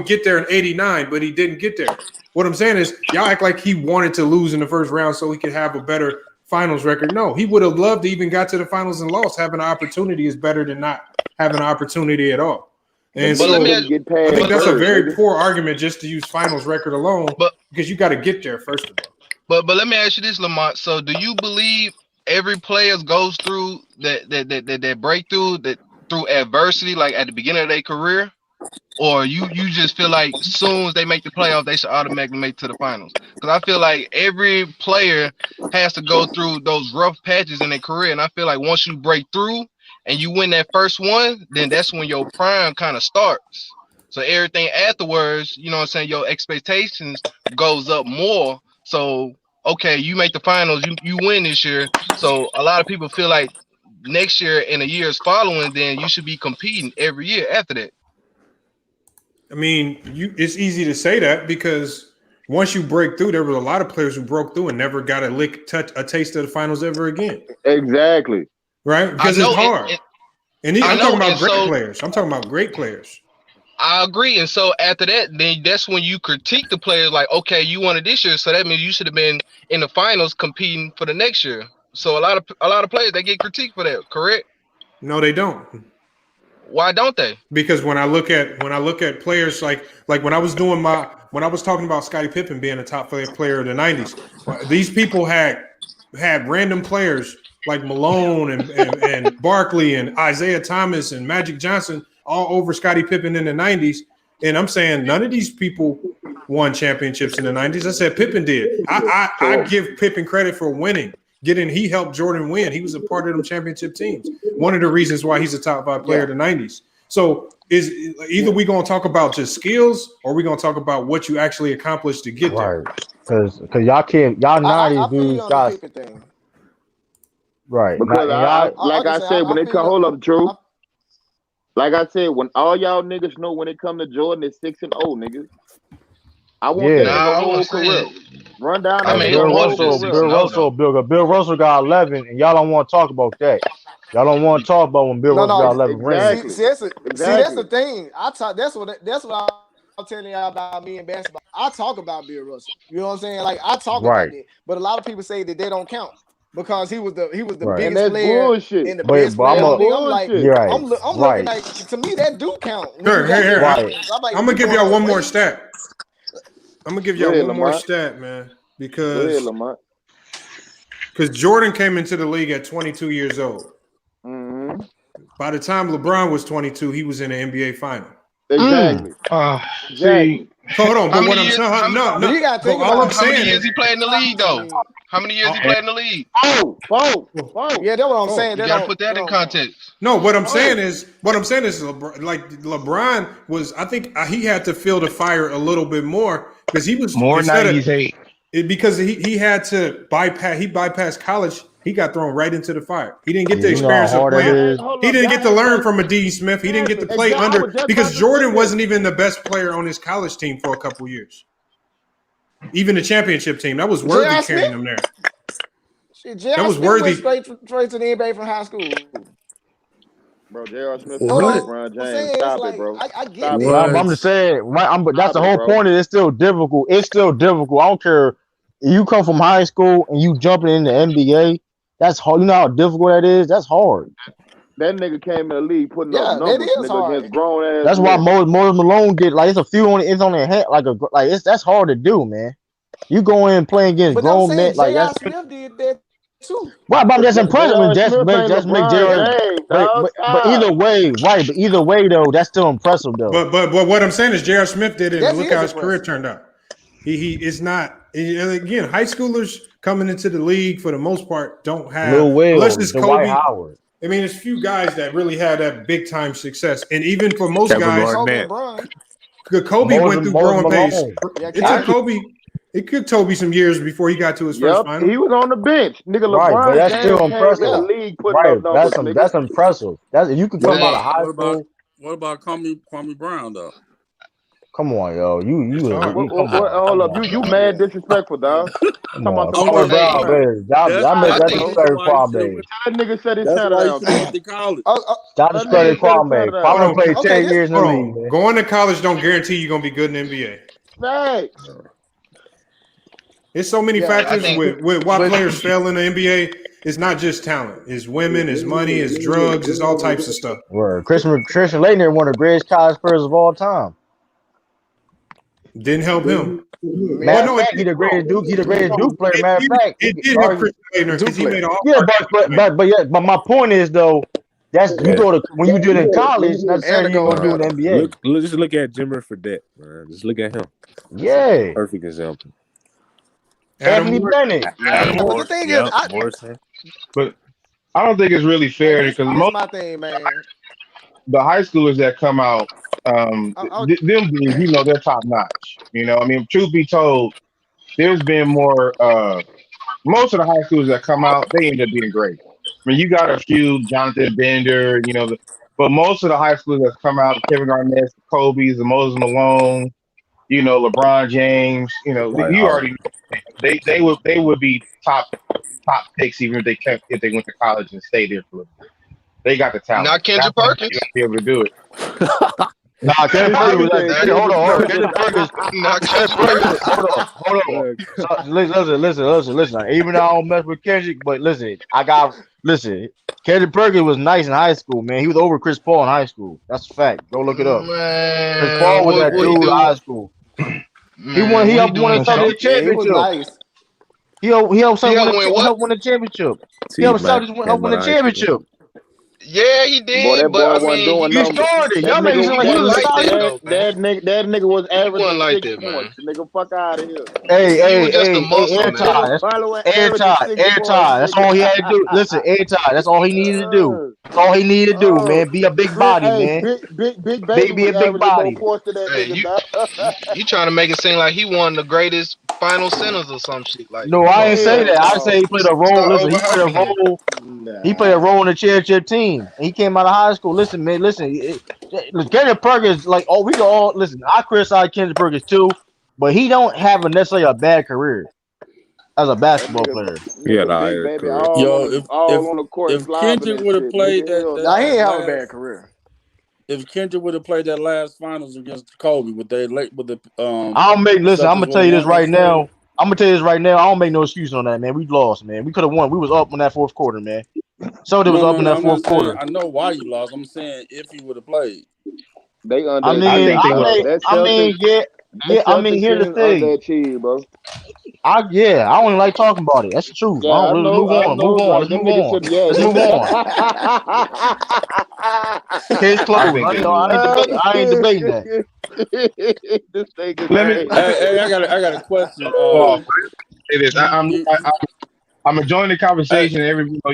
get there in 89, but he didn't get there. What I'm saying is, y'all act like he wanted to lose in the first round so he could have a better finals record. No, he would have loved to even got to the finals and lost. Having an opportunity is better than not having an opportunity at all. And so I think that's a very poor argument just to use finals record alone, because you got to get there first of all. But let me ask you this, Lamont. So do you believe every player goes through that breakthrough through adversity, like at the beginning of their career? Or you just feel like as soon as they make the playoff, they should automatically make it to the finals? Because I feel like every player has to go through those rough patches in their career. And I feel like once you break through and you win that first one, then that's when your prime kind of starts. So everything afterwards, you know what I'm saying, your expectations goes up more. So, okay, you make the finals, you win this year. So a lot of people feel like next year and the years following, then you should be competing every year after that. I mean, it's easy to say that because once you break through, there were a lot of players who broke through and never got a taste of the finals ever again. Exactly. Right? Because it's hard. I'm talking about great players. I'm talking about great players. I agree. And so after that, then that's when you critique the players like, okay, you won it this year, so that means you should have been in the finals competing for the next year. So a lot of players, they get critiqued for that, correct? No, they don't. Why don't they? Because when I look at players like when I was talking about Scottie Pippen being a top player of the 90s, these people had random players like Malone and Barkley and Isiah Thomas and Magic Johnson all over Scottie Pippen in the 90s. And I'm saying none of these people won championships in the 90s. I said Pippen did. I give Pippen credit for winning. He helped Jordan win. He was a part of them championship teams. One of the reasons why he's a top 5 player of the 90s. So is either we going to talk about just skills or we going to talk about what you actually accomplished to get there? Because y'all 90s dudes got right. Because I said, when it come, hold up, Drew. Like I said, when all y'all niggas know when it come to Jordan, it's 6-0, niggas. I want that the whole career. Run down. Bill Russell got 11, and y'all don't want to talk about that. Y'all don't want to talk about when Bill Russell got 11 rings. See, that's the thing. That's what I'm telling y'all about me and basketball. I talk about Bill Russell. You know what I'm saying? Like I talk about it, but a lot of people say that they don't count because he was the biggest player and the best player. I'm looking like, to me that do count. Here. I'm gonna give y'all one more stat. I'm gonna give y'all one more stat, man, because Jordan came into the league at 22 years old. Mm-hmm. By the time LeBron was 22, he was in the NBA final. Exactly. See, hold on, but what I'm saying, no. All I'm how many saying years he played in the league, though? How many years he played in the league? Four. Yeah, that's what I'm saying. You gotta put that in context. No, what I'm saying is LeBron was. I think he had to feel the fire a little bit more because he was more 98. Because he had to bypass. He bypassed college. He got thrown right into the fire. He didn't get the experience of playing. He didn't get to learn from a D. Smith. He didn't get to play under because Jordan wasn't even the best player on his college team for a couple years. Even the championship team, that was Worthy carrying him there. That was Worthy. Straight to the NBA from high school. Bro, J.R. Smith, LeBron James, stop it, bro. I get it. I'm just saying, that's the whole point. It's still difficult. It's still difficult. I don't care. You come from high school and you jumping in the NBA. That's hard. You know how difficult that is. That's hard. That nigga came in the league putting up numbers against grown ass. That's why Moses Malone did. Like it's a few on. It's on their head. That's hard to do, man. You go in and play against grown men. Like that's. Smith did that too. Right, but that's impressive. Just make J.R. But either way, right? But either way, though, that's still impressive, though. But what I'm saying is J.R. Smith did it, and look how his career turned out. He is not. And again, high schoolers coming into the league for the most part don't have Lil Will, unless it's Dwight Kobe. Howard. I mean, there's few guys that really had that big time success, and even for most guys, Kobe went through growing pains. It took Kobe some years before he got to his first final. He was on the bench, nigga. Right, LeBron but that's James still came in impressive. the league putting Right, up numbers, that's impressive. That's if you could come out of high school. What about Kwame Brown though? Come on, yo. Hold up. You mad disrespectful, dog. Come on. Kwame Brown, man. Y'all make that disrespect Kwame. That nigga said his channel down. Stop disrespecting Kwame. Kwame played 10 years in the league, man. Going to college don't guarantee you're going to be good in the NBA. Facts. There's so many factors with why players fail in the NBA. It's not just talent. It's women, it's money, it's drugs, it's all types of stuff. Word. Christian Laettner, one of the greatest college players of all time. Didn't help him. Matter of fact, he the greatest Duke player. Matter of fact, it did help Christian Laettner because he made all. But my point is though, that's you go to when you do it in college, not necessarily you gonna do it in the NBA. Just look at Jimmer Fredette, man. Just look at him. Yeah, perfect example. Anthony Bennett. But the thing is, but I don't think it's really fair because most my thing, man. The high schoolers that come out, them dudes, you know, they're top notch. You know, I mean, truth be told, there's been more. Most of the high schoolers that come out, they end up being great. I mean, you got a few, Jonathan Bender, you know, but most of the high schoolers that come out, Kevin Garnett, Kobe's, the Moses Malone, you know, LeBron James, you know, you already know. They would be top picks even if they went to college and stayed there for a little bit. They got the talent. Not Kendra Berger. You got to be able to do it. Kendra Berger. Hold on. Listen. Even though I don't mess with Kendrick, but listen. Kendra Berger was nice in high school, man. He was over Chris Paul in high school. That's a fact. Go look it up. Man, Chris Paul was that dude in high school. He won a championship. He helped win a championship. He helped win a championship. Yeah, he did. Boy, that but boy I mean, wasn't doing started. Y'all make it like that nigga was average. He wasn't like that, man. Nigga, fuck out of here. Hey, That's all he had to do. Listen, that's all he needed to do. That's all he needed to do, man. Be a big body, man. Big baby. Be a big body. Hey, you trying to make it seem like he won the greatest final centers or some shit like? No, I didn't say that. I say he played a role. Listen, he played a role. He played a role in the championship team. He came out of high school. Listen, man. Kendra Berger is like, we can all listen. I criticize Kendra Berger too, but he don't have necessarily a bad career as a basketball player. Yeah, if Kendrick would have played that, he ain't have a bad career. If Kendrick would have played that last finals against Kobe, I'm gonna tell you this right now. I don't make no excuse on that, man. We lost, man. We could have won. We was up in that fourth quarter, man. So it was up in that fourth quarter. I know why you lost. I'm saying if he would have played. Here's the thing. Cheese, bro. I don't even like talking about it. That's the truth. Yeah, Move on. Let's move on. Case closed. I ain't debating that. This thing is hey, I got a question. It is. I'm enjoying the conversation.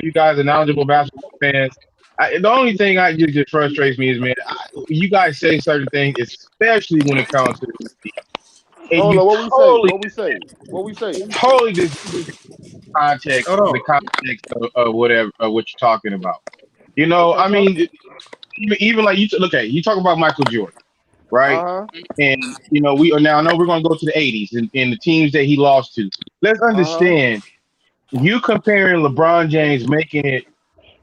You guys are knowledgeable basketball fans. The only thing just frustrates me is, man, you guys say certain things, especially when it comes to this. What we say? Totally just context, the context of whatever what you're talking about. You know, I mean, even like you talk about Michael Jordan, right? And you know, I know we're gonna go to the 80s and the teams that he lost to. Let's understand, you comparing LeBron James making it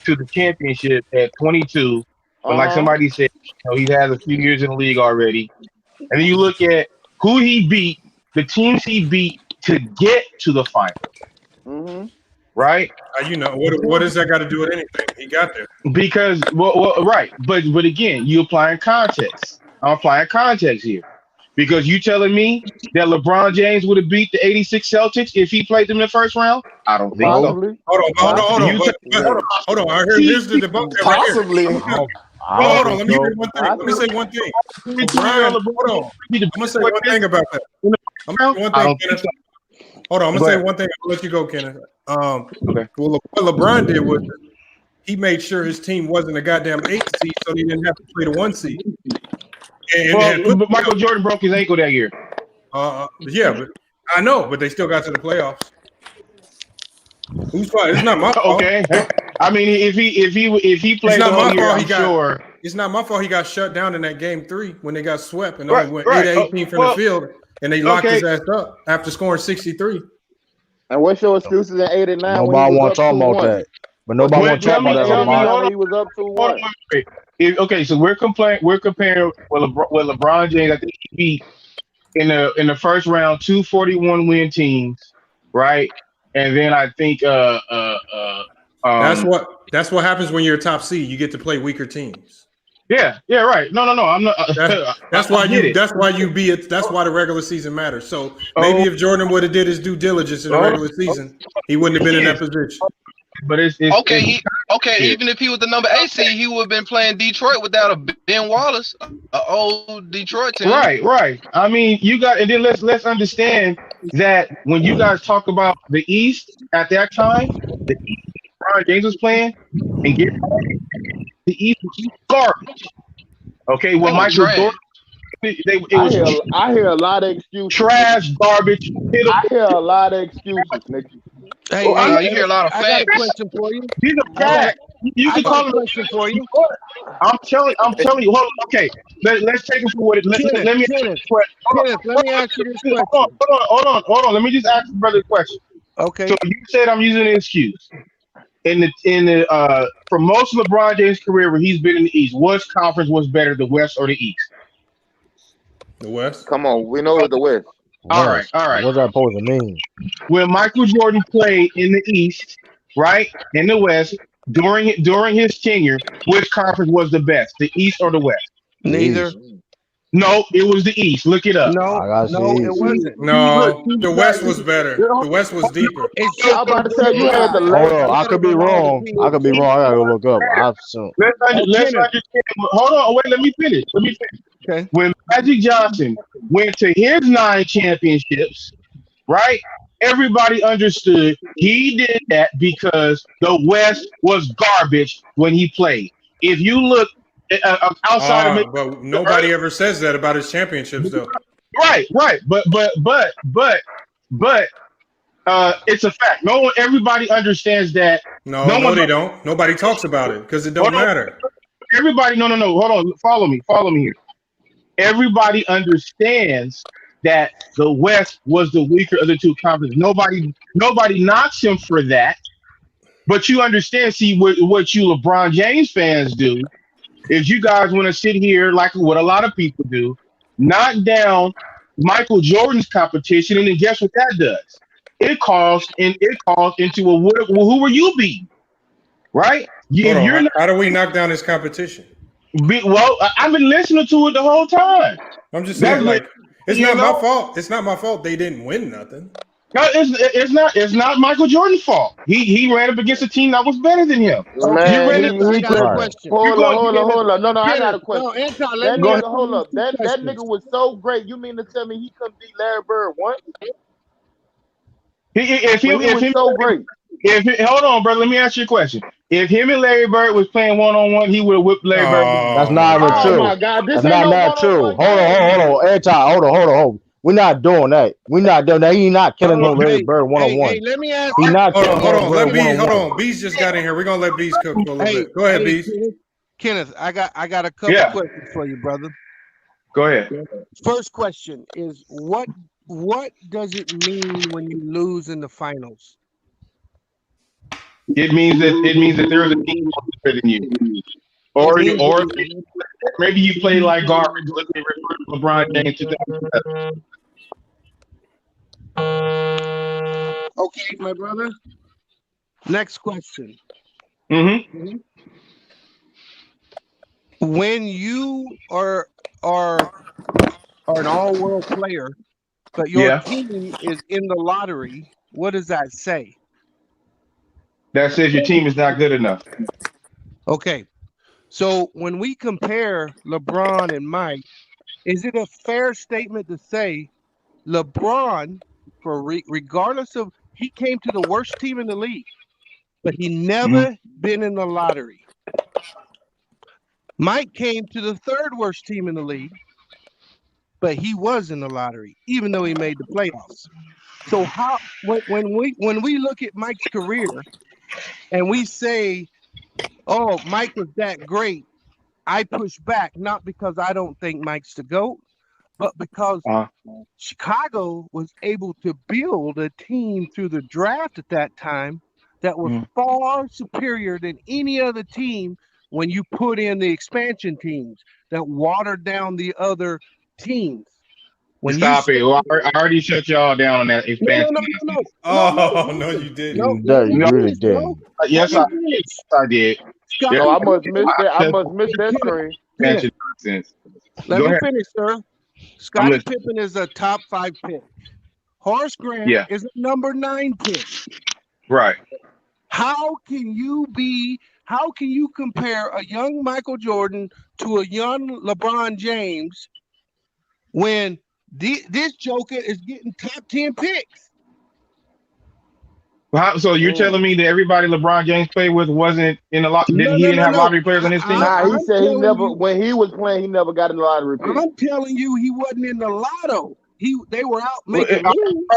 to the championship at 22, but like somebody said, he has a few years in the league already, and then you look at who he beat, the teams he beat to get to the final. Right? You know, what does that got to do with anything? He got there. Because, right. But again, you applying context. I'm applying context here. Because you telling me that LeBron James would have beat the 86 Celtics if he played them in the first round? I don't think so. Hold on. Here's the debunk. Possibly. Hold on. Let me say one thing. I'm going to say one thing about that. I'm gonna say one thing, Kenneth. Hold on, I'm gonna say one thing. I'll let you go, Kenneth. Okay. Well, what LeBron did was he made sure his team wasn't a goddamn 8 seed, so he didn't have to play the 1 seed. But Michael Jordan broke his ankle that year. Yeah, but I know, but they still got to the playoffs. Whose fault? It's not my fault. Okay. I mean, if he played the whole year, I'm sure. It's not my fault he got shut down in that game 3 when they got swept and only went 8-18 from the field, and they locked his ass up after scoring 63. And what's your excuses in 8 and 9? Nobody want to talk about that. But nobody want to talk about that. He was up 2-1. Okay, so we're comparing with LeBron James. I think he beat in the first round 2 41-win teams, right? And then I think that's what happens when you're a top seed. You get to play weaker teams. Yeah, right. No, I'm not. That's why the regular season matters. So maybe if Jordan would have did his due diligence in the regular season, he wouldn't have been in that position. But it's okay. Even if he was the number 8 seed, he would have been playing Detroit without a Ben Wallace, an old Detroit team. Right. I mean, and then let's understand that when you guys talk about the East at that time, the East LeBron James was playing, and the East was garbage. Okay, well, Michael Jordan. I hear a lot of excuses. Trash, garbage. I hear a lot of excuses, Nique. Hey, you hear a lot of facts. I got a question for you. These are facts. You can call them a question for you. I'm telling you. Hold on. Okay, let's take it for what it. Let me ask you this question. Hold on. Let me just ask the brother a question. Okay. So you said I'm using an excuse. For most of LeBron James' career, where he's been in the East, what conference was better, the West or the East? The West. Come on, we know the West. All right. What's that supposed to mean? When Michael Jordan played in the East, right, in the West, during his tenure, which conference was the best, the East or the West? Neither. No, it was the East. Look it up. No, it wasn't. No, the West was better. The West was deeper. I'm about to tell you had the Hold on, I could be wrong. I gotta go look up. Let's understand. Hold on, wait. Let me finish. Okay. When Magic Johnson went to his 9 championships, right? Everybody understood he did that because the West was garbage when he played. If you look outside of but nobody ever says that about his championships, though. Right. But it's a fact. Everybody understands that. No, they don't. Nobody talks about it because it don't matter. Everybody, no. Hold on. Follow me here. Everybody understands that the West was the weaker of the two conferences. Nobody knocks him for that. But you understand, what you LeBron James fans do is you guys want to sit here like what a lot of people do, knock down Michael Jordan's competition, and then guess what that does? It calls into who were you beating? Right? How do we knock down his competition? Well, I've been listening to it the whole time. I'm just saying, it's not my fault. It's not my fault they didn't win nothing. No, it's not Michael Jordan's fault. He ran up against a team that was better than him. I got a question. Hold on. No, I got a question. No, Anton, hold up. That nigga was so great. You mean to tell me he couldn't beat Larry Bird once? If he was so great. Hold on, brother. Let me ask you a question. If him and Larry Bird was playing 1-on-1, he would have whipped Larry Bird. That's not even true. Oh my God, that's not true. Hold on. Anton, hold on. We're not doing that. He's not killing no Larry Bird 1-on-1. Hey, let me ask. He's not. Hold on. Bees just got in here. We're gonna let Bees cook for a little bit. Go ahead, Bees. Kenneth, I got a couple questions for you, brother. Go ahead. First question is what does it mean when you lose in the finals? It means that there's a team better than you, or maybe you play like garbage. Look at LeBron James 2007. Okay, my brother. Next question. Mm-hmm. When you are an all-world player, but your team is in the lottery, what does that say? That says your team is not good enough. Okay. So when we compare LeBron and Mike, is it a fair statement to say LeBron, regardless of, he came to the worst team in the league, but he never been in the lottery. Mike came to the third worst team in the league, but he was in the lottery, even though he made the playoffs. So when we look at Mike's career and we say, oh, Mike was that great, I push back, not because I don't think Mike's the GOAT, but because Chicago was able to build a team through the draft at that time that was far superior than any other team when you put in the expansion teams that watered down the other teams. Stop it. Well, I already shut y'all down on that expansion. No, you didn't. You really didn't. Yes, I did. So I must miss that train. Let me finish, sir. Scottie Pippen is a top 5 pick. Horace Graham is a number 9 pick. Right. How can you compare a young Michael Jordan to a young LeBron James when this joker is getting top 10 picks? So you're telling me that everybody LeBron James played with wasn't in the lottery? He didn't have lottery players on his team? Nah, he said he never, when he was playing, he never got in the lottery pick. I'm telling you, he wasn't in the lotto. They were out making moves.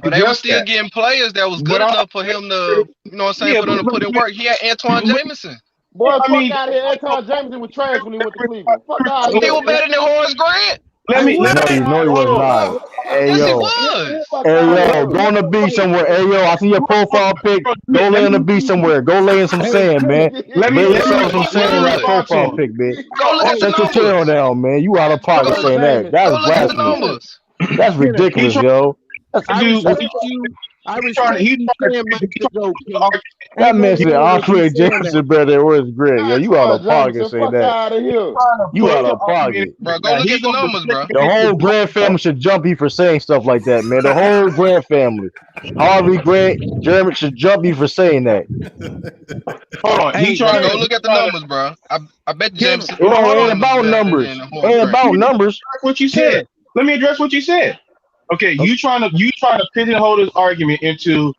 But they were still getting players that was good enough for him to, you know what I'm saying, for them to put in work. He had Antoine Jameson. Boy, fuck out of here. Antoine Jameson was trash when he went to Cleveland. Fuck out of here. He was better than Horace Grant. No, he was not. Hey, Yes, he yo. was. Hey, yo, go on the beach somewhere. Hey, yo, I see your profile pic. Go lay on the beach somewhere. Go lay in some sand, man. Lay yourself some sand in that profile pic, man. Shut your tail down, man. You out of pocket saying that. That's blasphemous. That's ridiculous, yo. I respect you saying Mike the GOAT. That man said Andre Jackson better than Horace Grant. Yo, you out of pocket saying that. You out of pocket. Bro, go look at the numbers, bro. The whole Grant family should jump you for saying stuff like that, man. The whole Grant family. Harvey Grant, Jeremy should jump you for saying that. Hold on. Hey, bro, go look at the numbers, bro. I bet James. It ain't about numbers. It ain't about numbers. What you said. Let me address what you said. Okay, you trying to pigeonhole this argument into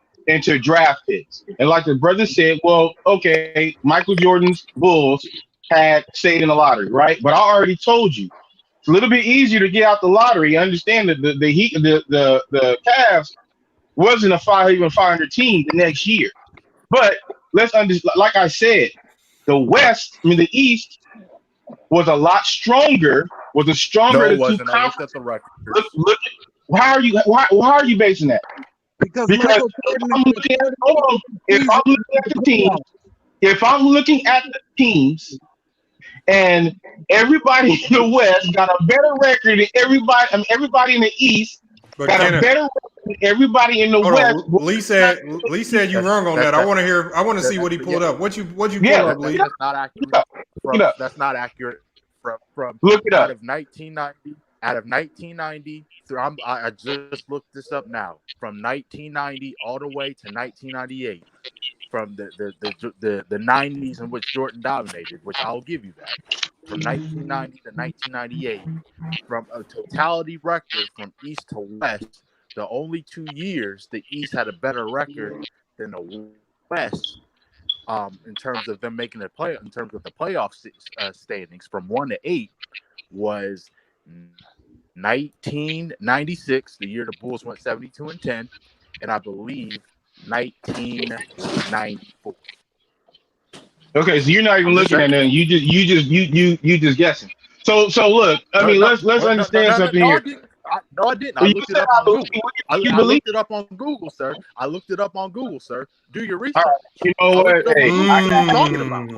draft picks, and like the brother said, well, okay, Michael Jordan's Bulls had stayed in the lottery, right? But I already told you it's a little bit easier to get out the lottery. Understand that the Cavs wasn't a 500 team the next year, but let's understand. Like I said, the East was a lot stronger. Was a stronger of the two conferences. Look. Why are you basing that? Because if I'm looking at the teams, and everybody in the West got a better record than everybody in the East got a better record than everybody in the West. Lee said you wrong on that. I want to see what he pulled up. What you pulled up, Lee? That's not accurate. That's not accurate. From look it up. Out of 1990, I just looked this up now. From 1990 all the way to 1998, from the 90s in which Jordan dominated, which I'll give you that. From 1990 to 1998, from a totality record from East to West, the only 2 years the East had a better record than the West. In terms of them making in terms of the playoff standings from 1 to 8 was 1996, the year the Bulls went 72-10, and I believe 1994. Okay, so you're not even looking at that. You just guessing. So look, I mean, let's understand something here. No, I didn't. I looked it up on Google. I looked it up on Google, sir. I looked it up on Google, sir. Do your research. You know what? Hey, I'm talking about. Do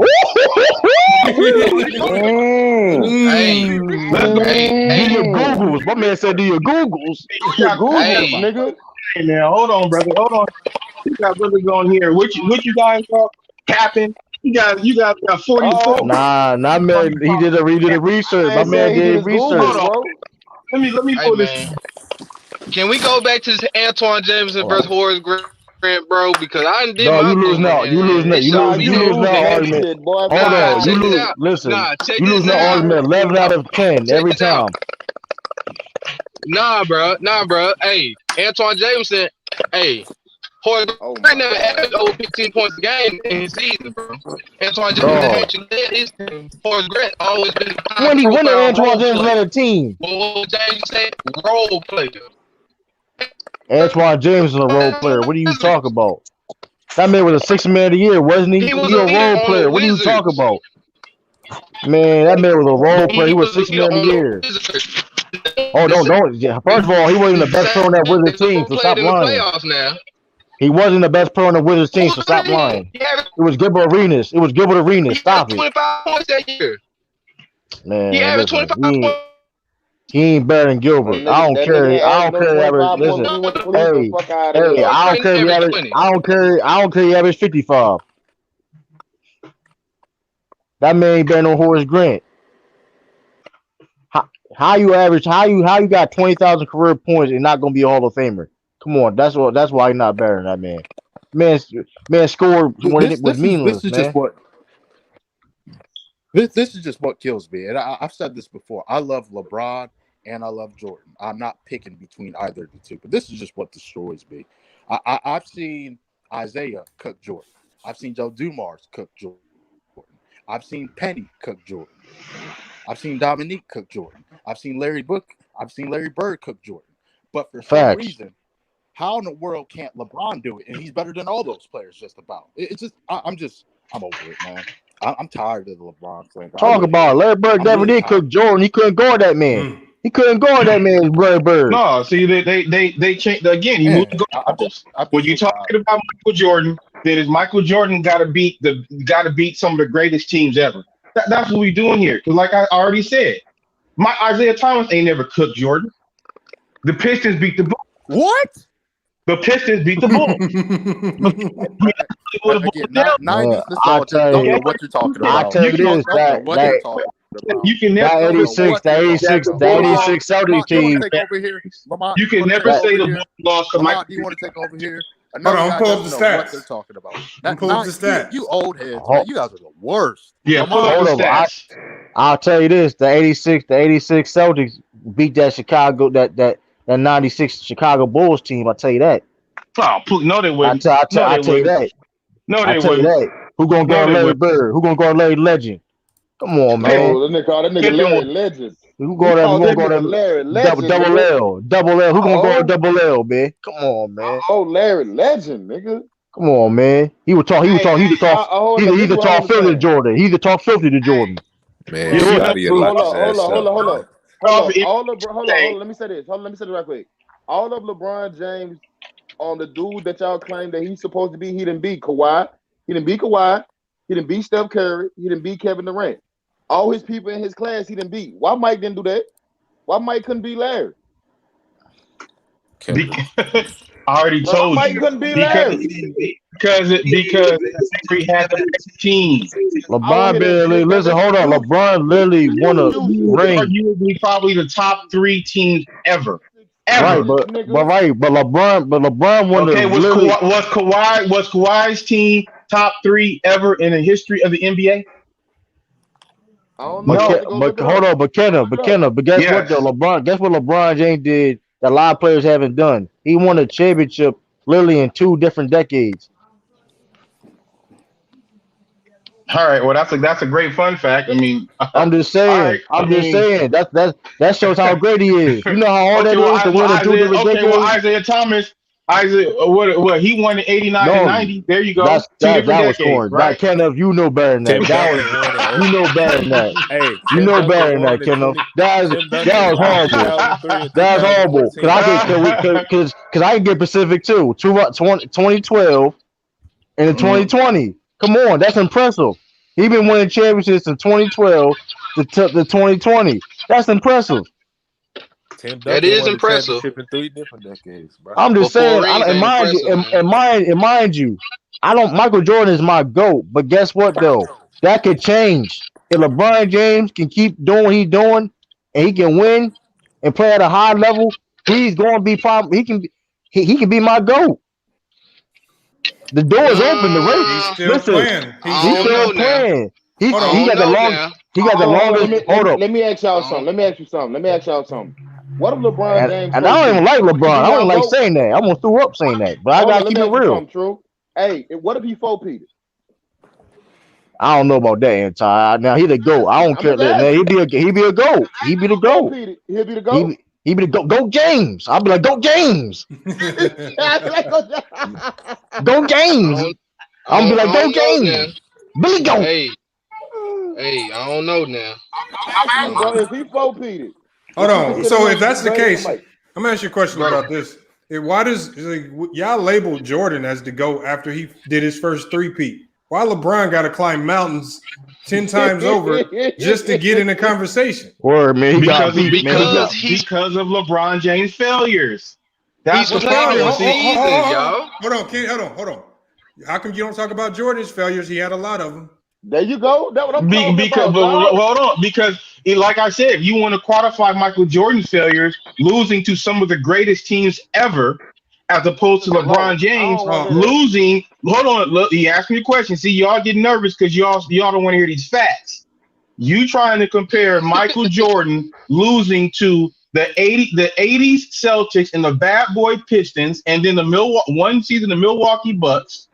your Googles. My man said, do your Googles. Nigga. Hey, man, hold on, brother. Hold on. You got really going here. What you guys are capping? You guys got 44. Nah, not man. He did a research. My man did research. Let me pull this. Can we go back to this Antoine Jameson versus Horace Grant, bro? Because I didn't. No, you lose now. You lose now. You lose now argument. Hold on. You lose. Listen. You lose now argument. 11 out of 10 every time. Nah, bro. Hey, Antoine Jameson. Hey, Horace Graham never averaged over 15 points a game in his season, bro. Antoine Jameson actually led his team. Horace Graham always been a high When did profile Antoine role James player. led a team? Well, what James said, role player. Antoine James is a role player. What are you talking about? That man was a 6 man of the year, wasn't he? He was He a a leader role on player. the What are you talking Wizards. about? Man, that man was a role player. He was 6 man of the on the year. Wizards. Oh, don't. Yeah. First of all, he wasn't the best player on that Wizards team, so stop Played in the lying. playoffs now. He wasn't the best player on the Wizards team, so stop lying. It was Gilbert Arenas. Stop it. 25 points that year. Man, He averaged listen, 25 points. he ain't better than Gilbert. I don't care. I don't care. Average. Listen, hey, I don't care if he average. I don't care. He average 55. That man ain't better than Horace Grant. How you average? How you got 20,000 career points and not gonna be a Hall of Famer? Come on, that's why he's not better than that man. Man scored when it was meaningless, this is man. just what. This is just what kills me, and I've said this before. I love LeBron and I love Jordan. I'm not picking between either of the two, but this is just what destroys me. I've seen Isiah cook Jordan. I've seen Joe Dumars cook Jordan. I've seen Penny cook Jordan. I've seen Dominique cook Jordan. I've seen Larry Bird cook Jordan. But for some reason, how in the world can't LeBron do it? And he's better than all those players just about. It's just I'm over it, man. I'm tired of the LeBron thing. Talk about Larry Bird never did cook Jordan. He couldn't guard that man. He couldn't guard that man, Larry Bird. No, see they changed again. He moved the goalposts. When you talking about Michael Jordan, then is Michael Jordan got to beat some of the greatest teams ever. That's what we doing here. Because like I already said, Isiah Thomas ain't never cooked Jordan. The Pistons beat the Bulls. What? The Pistons beat the Bulls. I'll tell you what you're talking about. I'll tell you this, you can never that 86 Celtics team. You can never say the Bulls lost to Michael. Do you want to take over here? Hold on, pull up the stats. What they're talking about. Pull up the stats. You old heads, man. You guys are the worst. Yeah, pull up the stats. I'll tell you this: the 86 Celtics beat that Chicago, that 96 Chicago Bulls team. I'll tell you that. Oh, no, they wouldn't. I'll tell you that. No, they wouldn't. Who gonna guard Larry Bird? Who gonna guard Larry Legend? Come on, man. Oh, that nigga Larry Legend. Who gonna guard double L? Double L. Who gonna guard double L, man? Come on, man. Oh, Larry Legend, nigga. Come on, man. He's a tall filthy to Jordan. He's a tall filthy to Jordan. Man, hold on. Let me say this. Let me say this right quick. All of LeBron James on the dude that y'all claim that he's supposed to be, he didn't beat Kawhi. He didn't beat Kawhi. He didn't beat Steph Curry. He didn't beat Kevin Durant. All his people in his class, he didn't beat. Why Mike didn't do that? Why Mike couldn't beat Larry? I already told you. Mike couldn't beat Larry. Because he had the best team. LeBron barely. Listen, hold on. LeBron literally won a ring. Arguably, probably the top 3 teams ever. Right, but LeBron won. Okay, was Kawhi's team top 3 ever in the history of the NBA? But hold on, but guess what though? Guess what LeBron James did that a lot of players haven't done? He won a championship literally in 2 different decades. All right, well that's a great fun fact. I mean, I'm just saying. That shows how great he is. You know how hard that is to win in 2 different decades. Well, Isiah Thomas, what he won in 89 and 90. There you go. That was corn. Right? Kenneth, you know better than that. You know better than that. Hey, you know better than that, Kenneth. That was horrible. That's horrible. Because I can get Pacific too. 2012 and in 2020. Come on, that's impressive. He been winning championships in 2012 to 2020. That's impressive. That is impressive. In 3 different decades, bro. I'm just saying, mind you, Michael Jordan is my GOAT, but guess what though? That could change. If LeBron James can keep doing what he's doing and he can win and play at a high level, he's going to be he can be my GOAT. The door is open. The race. He's still playing. He got the longest. Hold on. Let me ask y'all something. What if LeBron James? And I don't even like LeBron. I don't like saying that. I almost threw up saying that, but I gotta keep it real. True. Hey, what if he 4-peated? I don't know about that, Anti. Now he the GOAT. I don't care. Now he be a GOAT. He be the GOAT. He'll be the GOAT. He be the GOAT. Go James. I'll be like, go James. Go James. I'll be like, go James. Billy Goat. Hey, I don't know now. If he 4-peated. Hold on. So if that's the case, I'm gonna ask you a question about this. Why does y'all label Jordan as the GOAT after he did his first 3-peat? Why LeBron got to climb mountains 10 times over just to get in a conversation? Or man, because of LeBron James' failures. That's the problem. Hold on. How come you don't talk about Jordan's failures? He had a lot of them. There you go. That's what I'm talking about. Hold on, because like I said, if you want to quantify Michael Jordan's failures, losing to some of the greatest teams ever, as opposed to LeBron James losing. Hold on, look, he asked me a question. See, y'all get nervous because y'all don't want to hear these facts. You trying to compare Michael Jordan losing to the 80s Celtics and the bad boy Pistons, and then one season the Milwaukee Bucks.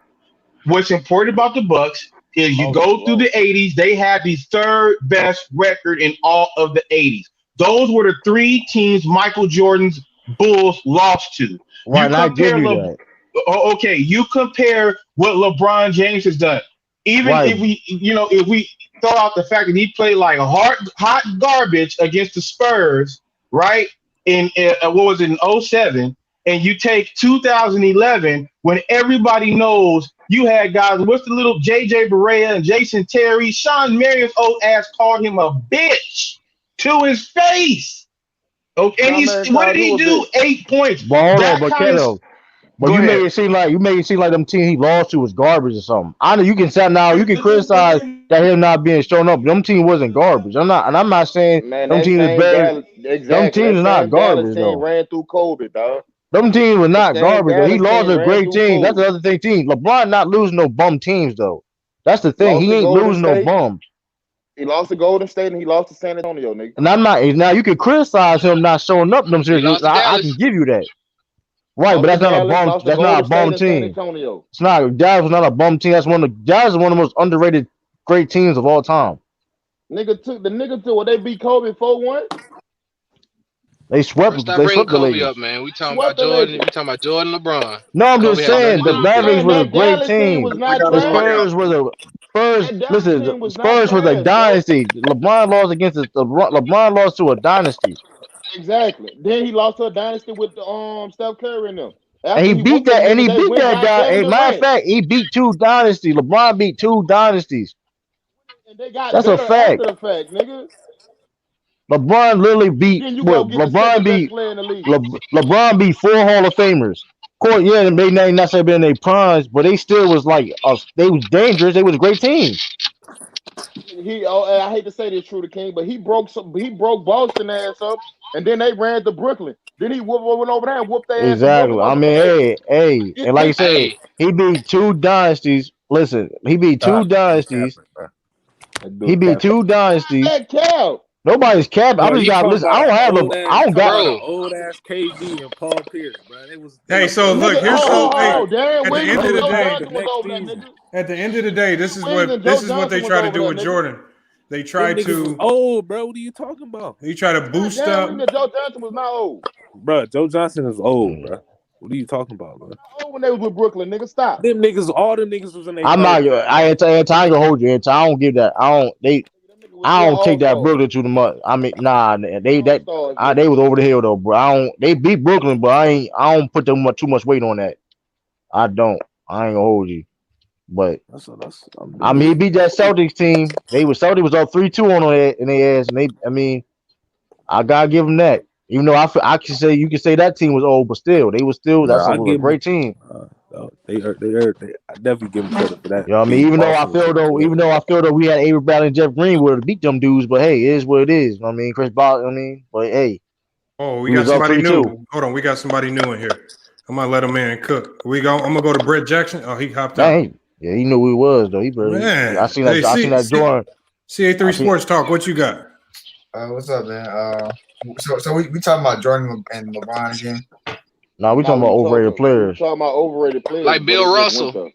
What's important about the Bucks is you go through the 80s, they had the third best record in all of the 80s. Those were the 3 teams Michael Jordan's Bulls lost to. Right, I give you that. Okay, you compare what LeBron James has done. Even if we throw out the fact that he played like hot garbage against the Spurs, right? In what was it, in 07, and you take 2011 when everybody knows you had guys, what's the little JJ Barea and Jason Terry, Sean Marion's old ass called him a bitch to his face. Okay, and what did he do? 8 points. But you made it seem like them teams he lost to was garbage or something. I know you can say now you can criticize that him not being shown up. Them team wasn't garbage. I'm not saying them teams is bad. Them teams are not garbage though. Ran through COVID, dog. Them teams were not garbage though. He lost a great team. That's the other thing. LeBron not losing no bum teams though. That's the thing. He ain't losing no bums. He lost to Golden State and he lost to San Antonio, nigga. And I'm not now. You can criticize him not showing up in them series. I can give you that. Right, but that's not a bum. That's not a bum team. It's not. Dallas was not a bum team. Dallas is one of the most underrated great teams of all time. Nigga took what they beat Kobe 4-1. They swept. Stop they bringing swept the Kobe Lakers. up, man. We talking about Jordan. We talking about Jordan, LeBron. No, I'm Kobe just saying the Mavericks was a great team. The Spurs was a Spurs was a dynasty. LeBron lost against LeBron lost to a dynasty. Exactly. Then he lost to a dynasty with Steph Curry in them. And he beat that. And he beat that guy. Matter of fact, he beat 2 dynasties. LeBron beat 2 dynasties. And they got that's a fact. After the fact, nigga. LeBron literally beat. LeBron beat 4 Hall of Famers. Of course, yeah, they may not say been in their primes, but they still was like they was dangerous. They was a great team. I hate to say this, true to King, but he broke Boston ass up, and then they ran to Brooklyn. Then he went over there and whooped their ass. Exactly. I mean, hey, and like you said, he beat 2 dynasties. Listen, he beat 2 dynasties. He beat 2 dynasties. Nobody's capping. I just got listen. I don't got old ass KD and Paul Pierce, bro. It was. Hey, so look, here's at the end of the day, this is what they try to do with Jordan. They try to old, bro. What are you talking about? He try to boost up. Joe Johnson was not old, bro. Joe Johnson is old, bro. What are you talking about, bro? Old when they was with Brooklyn, nigga. Stop. All them niggas was in their. I'm not. I ain't gonna hold you. I don't give that. I don't take that Brooklyn to the mud. I mean, nah, they was over the hill though, bro. They beat Brooklyn, but I don't put too much weight on that. I ain't gonna hold you. But I mean, he beat that Celtics team. Celtics was up 3-2 on it in their ass, and I gotta give them that. Even though I can say you can say that team was old, but still they was a great team. They I definitely give them credit for that. You know what I mean? Even though I feel though we had Avery Bradley and Jeff Green would have beat them dudes, but hey, it is what it is. You know what I mean, Chris Bosh, but hey. Oh, we got somebody new. Hold on, we got somebody new in here. I'm gonna let him in and cook. I'm gonna go to Brett Jackson. Oh, he hopped out. Yeah, he knew who he was though. Man, I seen that Jordan. CA3 Sports Talk. What you got? What's up, man? So we talking about Jordan and LeBron again? No, we talking about overrated players. We talking about overrated players. Like Bill Russell.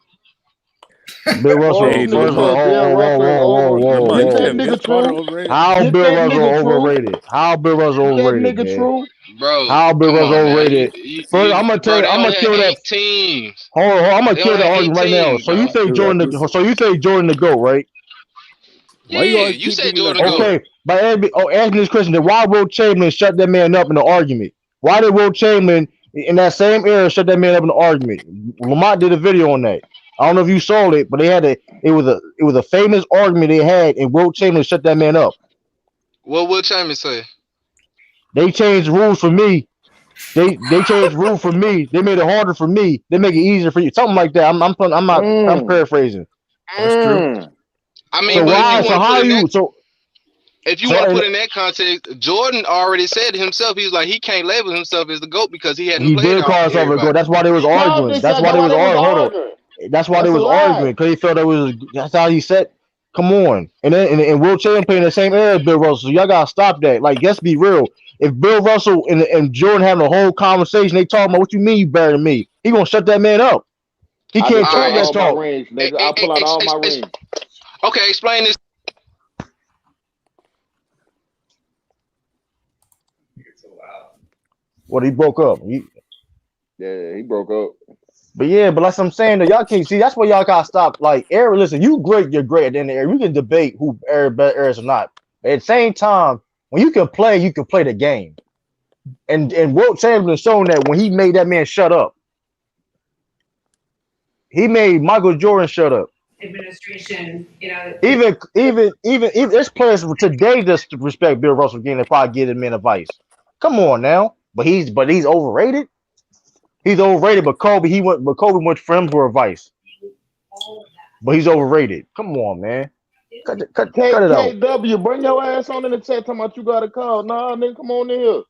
Bill Russell. Hey, First of Lamont. all, Get that nigga True. How Bill Russell overrated? How Bill Russell overrated, man? True. Bro, how Bill Russell overrated? First, I'm gonna tell you. I'm gonna kill that. Teams. Hold on, I'm gonna kill the argument right now. So you say Jordan the GOAT, right? Yeah, you said Jordan the GOAT. Okay, but ask me this question: then why Will Chamberlain shut that man up in the argument? Why did Will Chamberlain in that same era shut that man up in the argument? Lamont did a video on that. I don't know if you saw it, but they had it was a famous argument they had, and Will Chamberlain shut that man up. What Will Chamberlain say? They changed the rules for me. They changed the rule for me. They made it harder for me. They make it easier for you. Something like that. I'm paraphrasing. That's true. I mean, so why? So how you? If you want to put in that context, Jordan already said himself. He was like, he can't label himself as the GOAT because he hadn't played. He did call himself a GOAT. That's why they was arguing. That's why they was arguing. Hold on. That's why they was arguing because he felt that was. That's how he said. Come on, and then Will Chamberlain playing the same era as Bill Russell. So y'all gotta stop that. Like, let's be real. If Bill Russell and Jordan having a whole conversation, they talking about what you mean you better than me. He gonna shut that man up. He can't talk that talk. I pull out all my rings. Okay, explain this. What, he broke up? Yeah, he broke up. But like I'm saying, though, y'all can't see. That's why y'all gotta stop. Like, Aaron, listen, you great, you're great at the end of the air. We can debate who better is or not. But at the same time, when you can play the game. And Wilt Chamberlain shown that when he made that man shut up. He made Michael Jordan shut up. Administration, Even there's players today just respect Bill Russell again and probably give him advice. Come on now. But he's overrated. He's overrated, but Kobe went for him for advice. But he's overrated. Come on, man. Cut it out. KW, bring your ass on in the chat talking about you got a call. Nah, nigga, come on in here.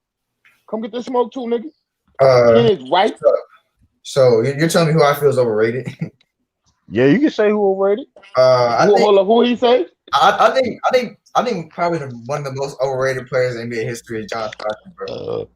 Come get this smoke too, nigga. It's right. So you're telling me who I feel is overrated? Yeah, you can say who overrated. Who he say? I think probably one of the most overrated players in NBA history is John Stockton, bro.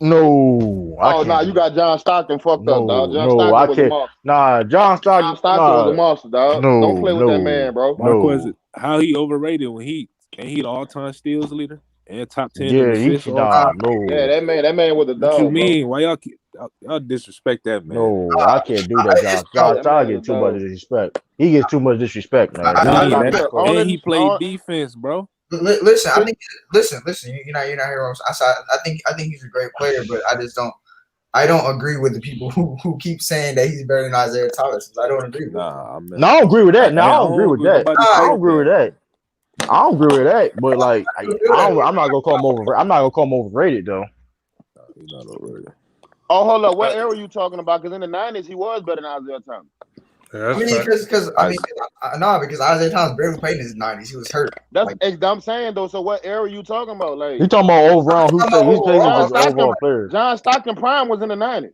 No. You got John Stockton fucked up, dog. John Stockton was a monster. Nah, John Stockton was a monster, dog. Don't play with that man, bro. My question: how he overrated when he the all-time steals leader and top 10? Yeah, that man was a dog. What you mean? Why y'all disrespect that man? No, I can't do that, John Stockton gets too much disrespect. He gets too much disrespect, man. And he played defense, bro. Listen, you're not hearing. I think he's a great player, but I don't agree with the people who keep saying that he's better than Isiah Thomas. I don't agree with that. I don't agree with that. I don't agree with that. I don't agree with that. But like, I'm not gonna call him over. I'm not gonna call him overrated though. He's not overrated. Oh, hold up. What era are you talking about? Because in the 90s, he was better than Isiah Thomas. Because Isiah Thomas barely played in his 90s. He was hurt. That's I'm saying though. So what era are you talking about? Like, you talking about overall? Who's overall players? John Stockton prime was in the 90s.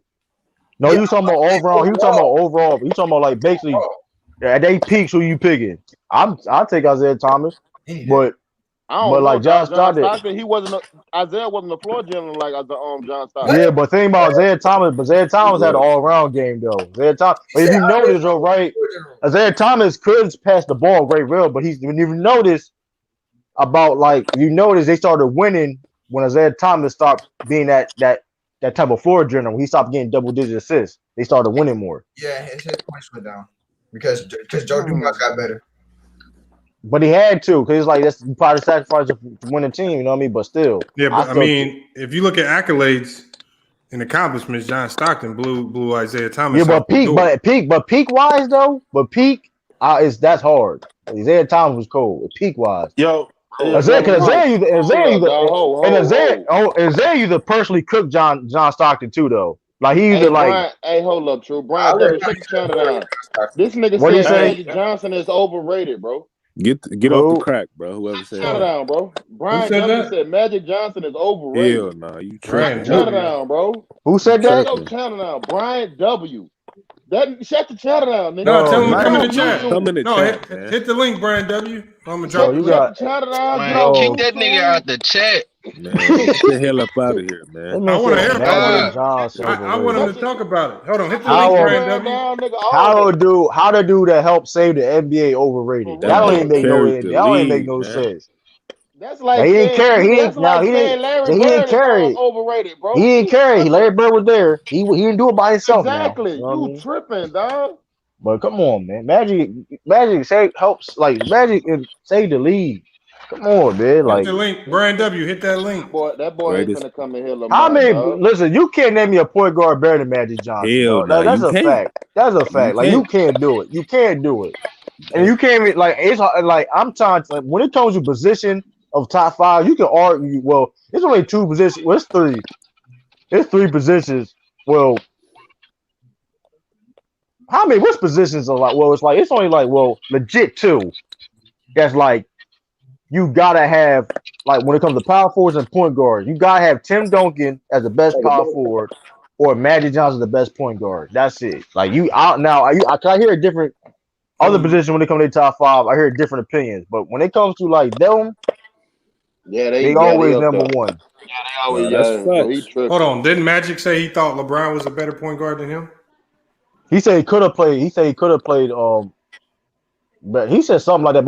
No, you talking about overall? You talking about overall? You talking about like basically at they peaks? Who you picking? I'll take Isiah Thomas, but like John Stockton, Isaiah wasn't a floor general like John Stockton. Yeah, but think about Isiah Thomas. Had an all-around game though. Isiah Thomas. If you notice, though, right? Isiah Thomas could pass the ball very well, but when you notice they started winning when Isiah Thomas stopped being that type of floor general. When he stopped getting double-digit assists, they started winning more. Yeah, his points went down because Joe Dumars got better. But he had to, because it's like that's part of the sacrifice to win the team, you know what I mean? But still. Yeah, but I mean, if you look at accolades and accomplishments, John Stockton blew Isiah Thomas. Yeah, but peak wise though, that's hard. Isiah Thomas was cold. Peak wise. Yo, Isiah either personally cooked John Stockton too though. Like he either hold up, true. Brian, this nigga said Magic Johnson is overrated, bro. Get off the crack, bro. Whoever said shut it down, bro. Brian said Magic Johnson is overrated. Hell no, you trying? Shut it down, bro. Who said that? Shut it down, Brian W. Shut the chat down, nigga. No, tell him to come in the chat. Come in the chat. Hit the link, Brian W. I'm gonna drop you got chat down. Man, kick that nigga out the chat. Man, get the hell up out of here, man. I want to hear Magic Johnson. I want him to talk about it. Hold on, hit the How link, a- Brand W. How the dude that helped save the NBA overrated? That don't even make no. That don't even make no sense. That's Now, like he didn't carry. He that's didn't. Now like he saying didn't. Larry He Bird didn't is carry. overrated, bro. He didn't carry. Larry Bird was there. He didn't do it by himself. Exactly. Now, you know what I You mean? tripping, dog. But come on, man. Magic helps. Like Magic and save the league. Come on, man. Hit Like the link, Brand W. Hit that link. That boy ain't finna come in here, how Lamar, many? dog. Listen, you can't name me a point guard better than Magic Johnson. Hell Dog. no, That's you a can't. fact. That's a fact. Like you can't do it. You can't do it. And you can't even, like it's like I'm trying to, like when it comes to position of top five, you can argue. Well, it's only two positions. Well, it's three. It's three positions. Well, how many? Which positions are like? Well, it's only like legit two. That's like you gotta have, like when it comes to power forwards and point guards, you gotta have Tim Duncan as the best power forward, or Magic Johnson the best point guard. That's it. Like I hear a different other position when it comes to the top five. I hear different opinions, but when it comes to like them, they always up number there. one. Yeah, they always so he tripping. Hold on, didn't Magic say he thought LeBron was a better point guard than him? He said he could have played. He said he could have played. But he said something like that.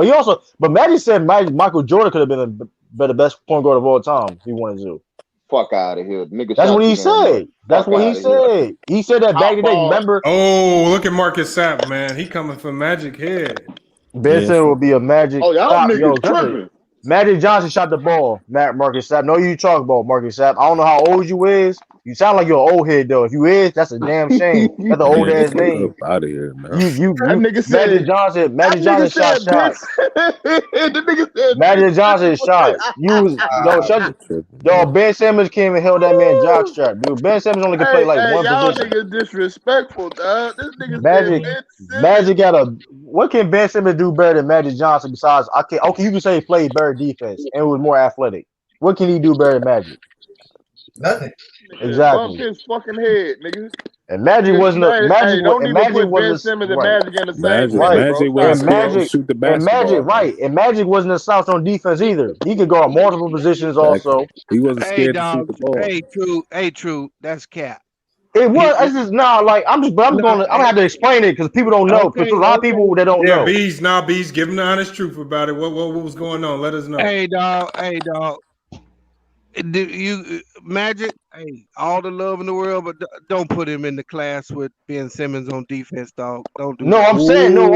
But Magic said Michael Jordan could have been the best point guard of all time if he wanted to. Fuck out of here, nigga. That's what he said. That's what he said. He said that back in the day. Remember? Oh, look at Marcus Sapp, man. He coming from Magic head. Ben Simmons will be a Magic. Oh, y'all top, niggas tripping. Magic Johnson shot the ball. Marcus Sapp. No, you talk about Marcus Sapp. I don't know how old you is. You sound like you're an old head though. If you is, that's a damn shame. That's an old ass name. Out of here, man. That nigga said, Magic Johnson shot shots. The nigga said Magic Johnson shot. Ben Simmons came and held that man jock strap, dude. Ben Simmons only can play like one y'all position. niggas disrespectful, dog. This nigga Magic got a. What can Ben Simmons do better than Magic Johnson besides? Okay, you can say he played better defense and was more athletic. What can he do better than Magic? Nothing. Exactly. Bump his fucking head, nigga. And Magic wasn't a Magic. Don't even Magic put Ben Simmons and Magic in the same Magic wasn't shoot the basketball. And Magic wasn't a slouch on defense either. He could go on multiple positions also. He wasn't scared to shoot the ball. True. That's cap. It was. It's just I'm gonna have to explain it because people don't know. Because a lot of people that don't know. Bees, give him the honest truth about it. What was going on? Let us know. Hey dog. Do you Magic? Hey, all the love in the world, but don't put him in the class with Ben Simmons on defense, dog. Don't do that. I'm saying. Hold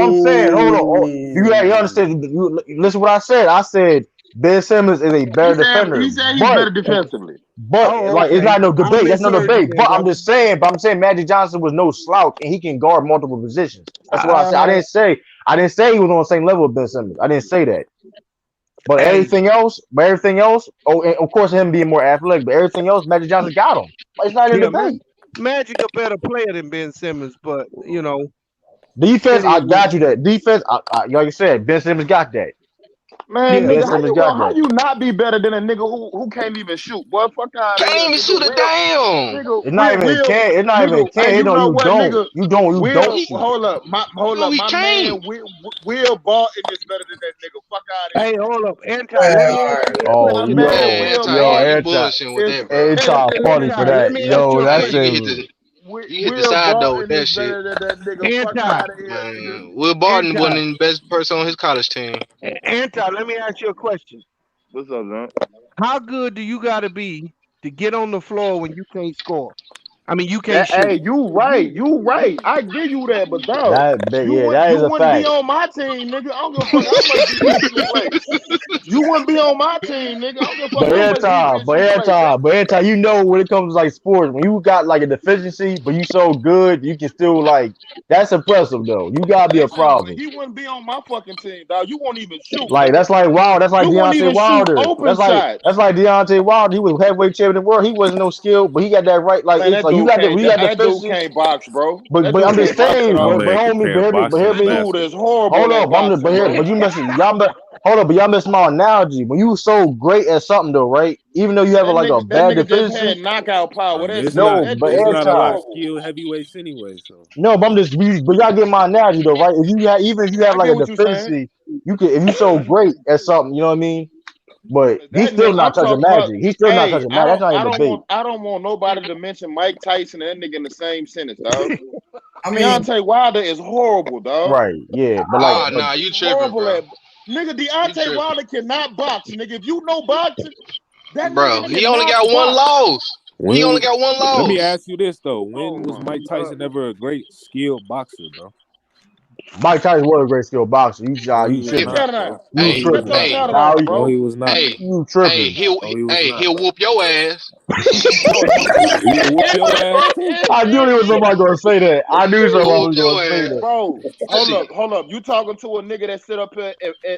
on. You understand? Listen to what I said. I said Ben Simmons is a better defender. He said he's better defensively. But it's not no debate. That's no debate. But I'm just saying. Magic Johnson was no slouch, and he can guard multiple positions. That's what I said. I didn't say he was on the same level with Ben Simmons. I didn't say that. But everything else, and of course him being more athletic, but everything else, Magic Johnson got him. It's not in debate. Magic a better player than Ben Simmons, but defense, I got you that. Defense, like you said, Ben Simmons got that. Man, nigga, how you not be better than a nigga who can't even shoot? Boy, fuck out. Can't even shoot a damn. It's not even can. It's not even can. You don't. You don't. Hold up. My man Will Barton is better than that nigga. Fuck out of here. Hey, hold up. Anti funny for that. Yo, that's it. You hit the side though with that shit. Will Barton wasn't the best person on his college team. Let me ask you a question. What's up, man? How good do you gotta be to get on the floor when you can't score? I mean, you can't shoot. Hey, you right. I give you that, but dog, that you wouldn't be on my team, nigga. I don't give a fuck how much defense you play. You wouldn't be on my team, nigga. I don't give a fuck how much defense every time, you know, when it comes to like sports, when you got like a deficiency, but you so good, you can still like. That's impressive though. You gotta be a problem. He wouldn't be on my fucking team, dog. You won't even shoot. Like that's like wow. That's like Deontay Wilder. That's like Deontay Wilder. He was heavyweight champion of the world. He wasn't no skill, but he got that right. Like it's like you got the dude can't box, bro. But I'm just saying, but dude is horrible. Hold up, but you missing but y'all missing my analogy. When you so great at something though, right? Even though you have like a bad deficiency, knockout power. But it's not a lot of skilled heavyweights anyway. So no, but y'all get my analogy though, right? If you have like a deficiency, you can if you so great at something, you know what I mean? but he's still not touching Magic. He's still not touching Magic. That's not even a debate. I don't want nobody to mention Mike Tyson and that nigga in the same sentence, dog. Deontay Wilder is horrible, dog. Right? Yeah, but like, nah, you tripping, bro. Nigga, Deontay Wilder cannot box, nigga. If you know boxing, that bro, nigga he only got one loss. He only got one loss. Let me ask you this though: when was Mike Tyson ever a great skilled boxer, bro? Mike Tyson was a great skilled boxer. You tripping? You tripping? No, he was not. You tripping? Hey, he'll whoop your ass. He'll whoop your ass. I knew he was somebody gonna say that. I knew somebody was gonna say that. Bro, hold up. You talking to a nigga that sit up here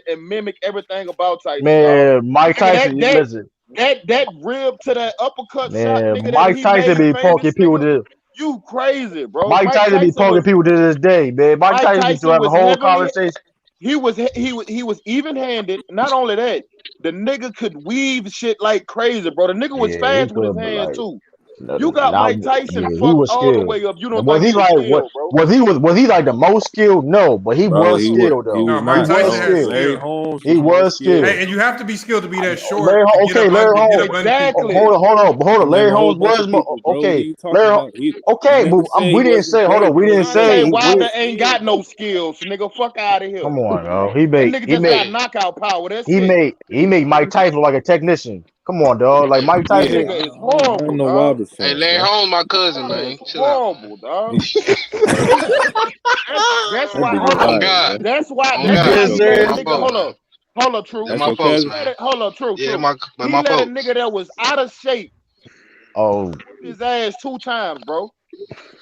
and mimic everything about Tyson? Man, bro. Mike Tyson, listen. That rib to that uppercut man, shot, nigga. Mike Tyson be poking people to. You crazy, bro. Mike Tyson be poking people to this day, man. Mike Tyson used to have a whole conversation. He was even-handed. Not only that, the nigga could weave shit like crazy, bro. The nigga was fast with his hands too. You got Mike Tyson fucked all the way up. You don't think he was skilled, bro? Was he like the most skilled? No, but he was skilled though. No, Mike Tyson has skill. He was skilled. And you have to be skilled to be that short. Larry Holmes. Exactly. Hold on. Larry Holmes was okay. Okay, but we didn't say. Hold on, we didn't say. Wilder ain't got no skills, nigga. Fuck out of here. Come on, bro. He made got knockout power. That's he made Mike Tyson look like a technician. Come on, dog. Like Mike Tyson. Nigga is horrible, dog. Hey, Larry Holmes, my cousin, man. Chill out. Horrible, dog. That's why. That's why. Hold up, true. That's my folks, man. Hold up, true. Yeah, he my let folks. a nigga that was out of shape. Oh. His ass 2 times, bro.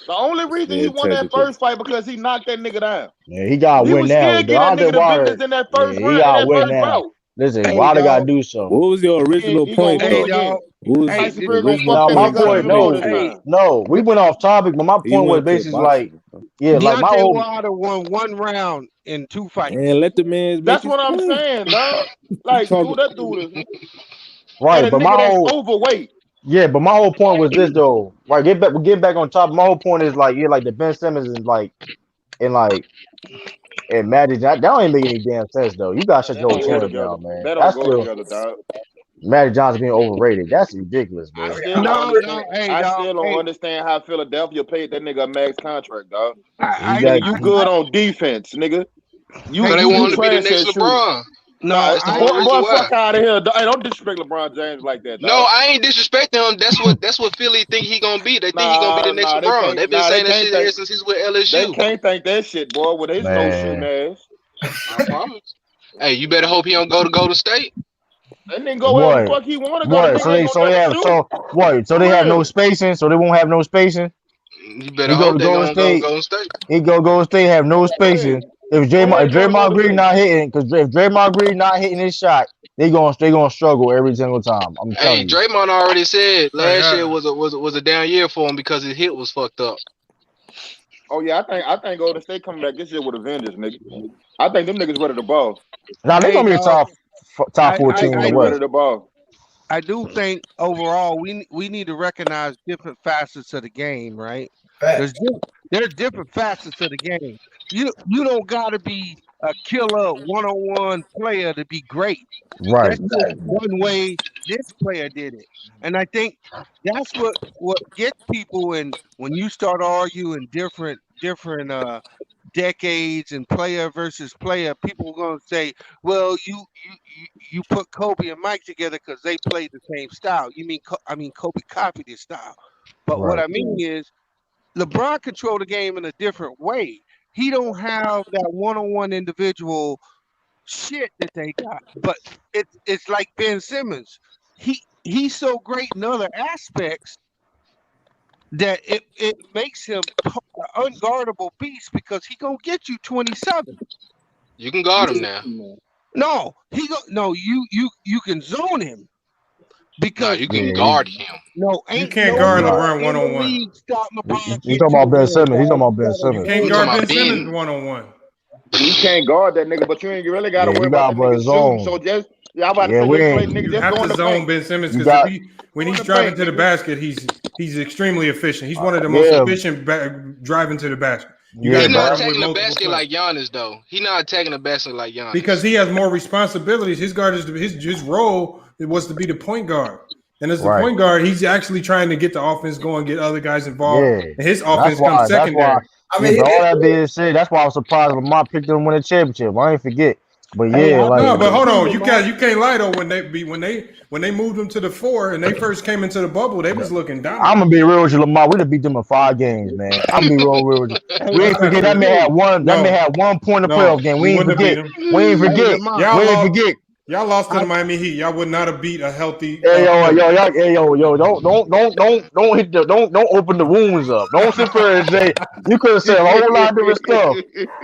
The only reason he won that first fight because he knocked that nigga down. Yeah, he got to win now. He got to win in that first round. He got to win now. Listen, Wilder got to do something. What was your original point, though? My point, no, we went off topic, but my point was basically like, like my Deontay whole Wilder won 1 round in 2 fights. And let the man. That's what I'm saying, dog. Like, dude, that dude is right, but my whole overweight. Yeah, but my whole point was this though. Right, get back on top. My whole point is like, like the Ben Simmons is like, and Magic, that don't even make any damn sense though. You gotta shut your own channel down, man. That don't go together, dog. Magic Johnson being overrated. That's ridiculous, bro. I still don't understand how Philadelphia paid that nigga a max contract, dog. You good on defense, nigga. So they want to be the next LeBron. No, boy, fuck out of here. Hey, don't disrespect LeBron James like that, dog. No, I ain't disrespecting him. That's what Philly think he gonna be. They think he gonna be the next LeBron. They've been saying that shit ever since he's with LSU. They can't think that shit, boy, with his no shooting ass. I promise. Hey, you better hope he don't go to Golden State. That nigga go where the fuck he want to go. So they have no spacing. So they won't have no spacing. You better hope they don't go to Golden State. He go Golden State have no spacing. If Draymond Green not hitting, because if Draymond Green not hitting his shot, they gonna struggle every single time. I'm telling you. Draymond already said last year was a down year for him because his hit was fucked up. Oh yeah, I think Golden State coming back this year with a vengeance, nigga. I think them niggas ready to ball. Now they gonna be a top 14 in the West. Ready to ball. I do think overall we need to recognize different facets of the game, right? There's different facets of the game. You don't gotta be a killer one-on-one player to be great. Right. That's one way this player did it. And I think that's what gets people in when you start arguing different decades and player versus player, people are gonna say, well, you put Kobe and Mike together because they played the same style. Kobe copied his style. But what I mean is LeBron controlled the game in a different way. He don't have that one-on-one individual shit that they got. But it's like Ben Simmons. He's so great in other aspects that it makes him an unguardable beast because he gonna get you 27. You can guard him now. No, you can zone him. Because you can guard him. No, you can't guard LeBron one-on-one. He's talking about Ben Simmons. He's talking about Ben Simmons. You can't guard Ben Simmons one-on-one. You can't guard that nigga, but you ain't really got to worry about the nigga shooting. So just I'm about to say, nigga, you just have go in to the zone paint. Ben Simmons because when he's driving to the basket, he's extremely efficient. He's one of the most efficient driving to the basket. He's not taking the basket like Giannis, though. He's not taking the basket like Giannis because he has more responsibilities. His guard is his role was to be the point guard, and as the point guard, he's actually trying to get the offense going, get other guys involved, and his offense comes secondary. I mean, all that being said, that's why I was surprised Lamont picked them to win a championship. I ain't forget. But yeah, but hold on, you can't lie though. When they moved them to the 4 and they first came into the bubble, they was looking down. I'm gonna be real with you, Lamar. We'd have beat them in 5 games, man. I'm gonna be real with you. We ain't forget that man had one. That man had 1 point in the playoff game. We ain't forget. We ain't forget. Y'all lost to the Miami Heat. Y'all would not have beat a healthy. Yo, don't open the wounds up. Don't sit there and say you could have said a whole lot of different stuff,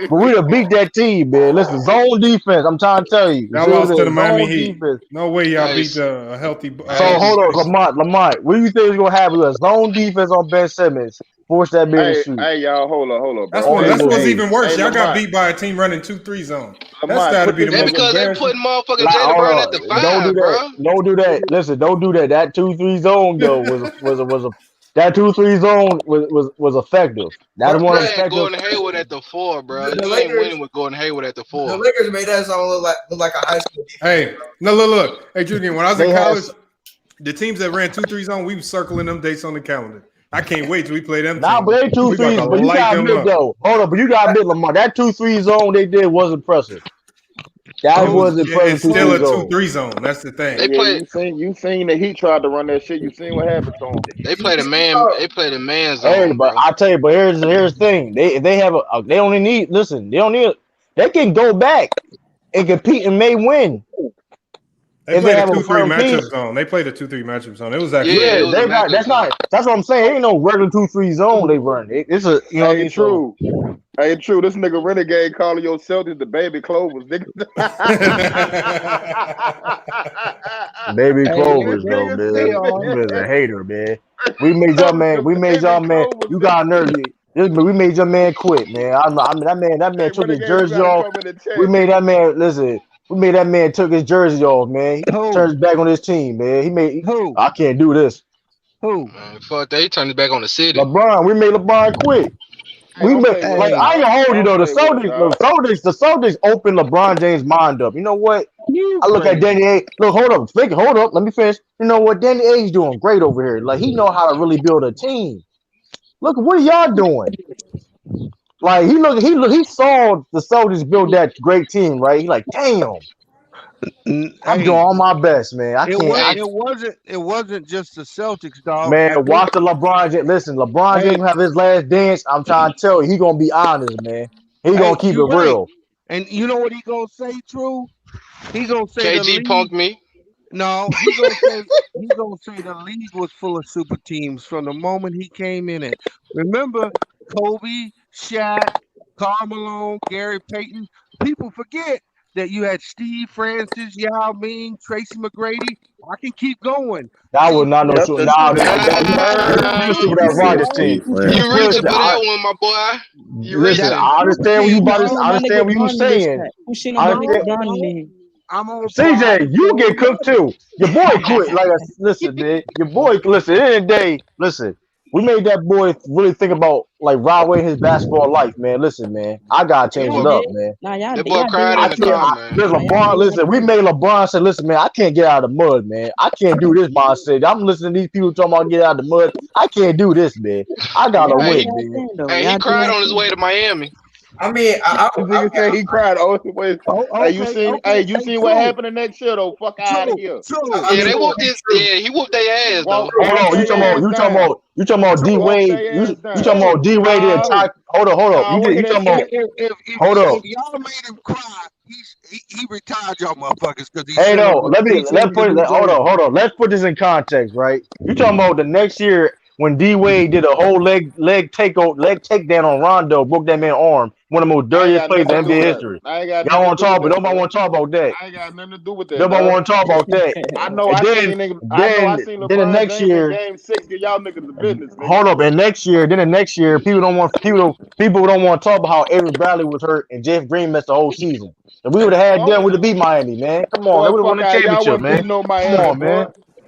but we'd have beat that team, man. Listen, zone defense. I'm trying to tell you. Y'all lost to the Miami Heat. Defense. No way y'all beat a healthy. So hold on, Lamont. What do you think is gonna happen with us? Zone defense on Ben Simmons. Force that man to shoot. Hey, y'all, hold on. That's what's even worse. Y'all got beat by a team running 2-3 zone. That's got to be the most because they put motherfucking Jalen Brown at the 5, Don't do that. Listen, don't do that. That 2-3 zone though was that 2-3 zone was effective. That one effective. Gordon Hayward at the 4, bro. You ain't winning with Gordon Hayward at the 4. The Lakers made that zone look like a high school defense. Hey, no, look. Hey, Julian, when I was in college, the teams that ran 2-3 zone, we was circling them dates on the calendar. I can't wait till we play them. Nah, but they 2-3s. But you got to admit though. Hold on, but you got to admit, Lamar, that 2-3 zone they did was impressive. That was impressive. It's still a 2-3 zone. That's the thing. You seen that he tried to run that shit. You seen what happened to him. They played a man. They played a man zone. Hey, but I tell you, but here's the thing. They only need. Listen, they can go back and compete and may win. They played a 2-3 matchup zone. They played a 2-3 matchup zone. It was actually that's what I'm saying. Ain't no regular 2-3 zone they run. It's a true. Hey, true. This nigga Renegade calling your Celtics the baby Clovers, nigga. Baby Clovers, though, man. You was a hater, man. We made y'all man. You got nervy. We made your man quit, man. I mean, that man took his jersey off. We made that man listen. We made that man took his jersey off, man. He turned his back on his team, man. I can't do this. Man, fuck that. He turned his back on the city. LeBron, we made LeBron quit. I ain't gonna hold you though. The Celtics opened LeBron James' mind up. You know what? I look at Danny Ainge. Look, hold up. Let me finish. You know what? Danny Ainge's doing great over here. Like he know how to really build a team. Look, what are y'all doing? Like he saw the Celtics build that great team, right? He like, damn. I'm doing all my best, man. It wasn't just the Celtics, dog. Man, watch the LeBron James. Listen, LeBron James have his last dance. I'm trying to tell you, he gonna be honest, man. He gonna keep it real. And you know what he gonna say, True? He gonna say KG punked me. No, he gonna say the league was full of super teams from the moment he came in it. Remember, Kobe, Shaq, Karl Malone, Gary Payton. People forget that you had Steve Francis, Yao Ming, Tracy McGrady. I can keep going. That was not no shit. You reaching for that one, my boy. Listen, I understand what you about to. I understand what you saying. CJ, you get cooked too. Your boy quit. Listen, man. Your boy. Listen. At the end of the day, listen. We made that boy really think about like right way in his basketball life, man. Listen, man, I gotta change it up, man. That boy cried in the car, man. LeBron, listen, we made LeBron say, listen, man, I can't get out of the mud, man. I can't do this, man. I'm listening to these people talking about get out of the mud. I can't do this, man. I gotta win, man. Hey, he cried on his way to Miami. I mean, I he cried all the way. Hey, you seen what happened in that shit though? Fuck out of here. Yeah, they whooped his. Yeah, he whooped their ass though. Hold on, you talking about D Wade? You talking about D Wade? Hold up. You talking about? Hold up. If y'all made him cry, he retired y'all motherfuckers because he. Hey, no, hold on. Let's put this in context, right? You talking about the next year when D Wade did a whole leg takedown on Rondo, broke that man's arm. One of the most dirtiest plays in NBA history. Y'all want to talk, but nobody want to talk about that. I ain't got nothing to do with that. Nobody want to talk about that. I know. I seen LeBron the next year, Game 6, get y'all niggas the business. Nigga. Hold up, and the next year, people don't want to talk about how Avery Bradley was hurt and Jeff Green missed the whole season. If we would have had them, we'd have beat Miami, man. Come on, they would have won the championship, man. Come on, man.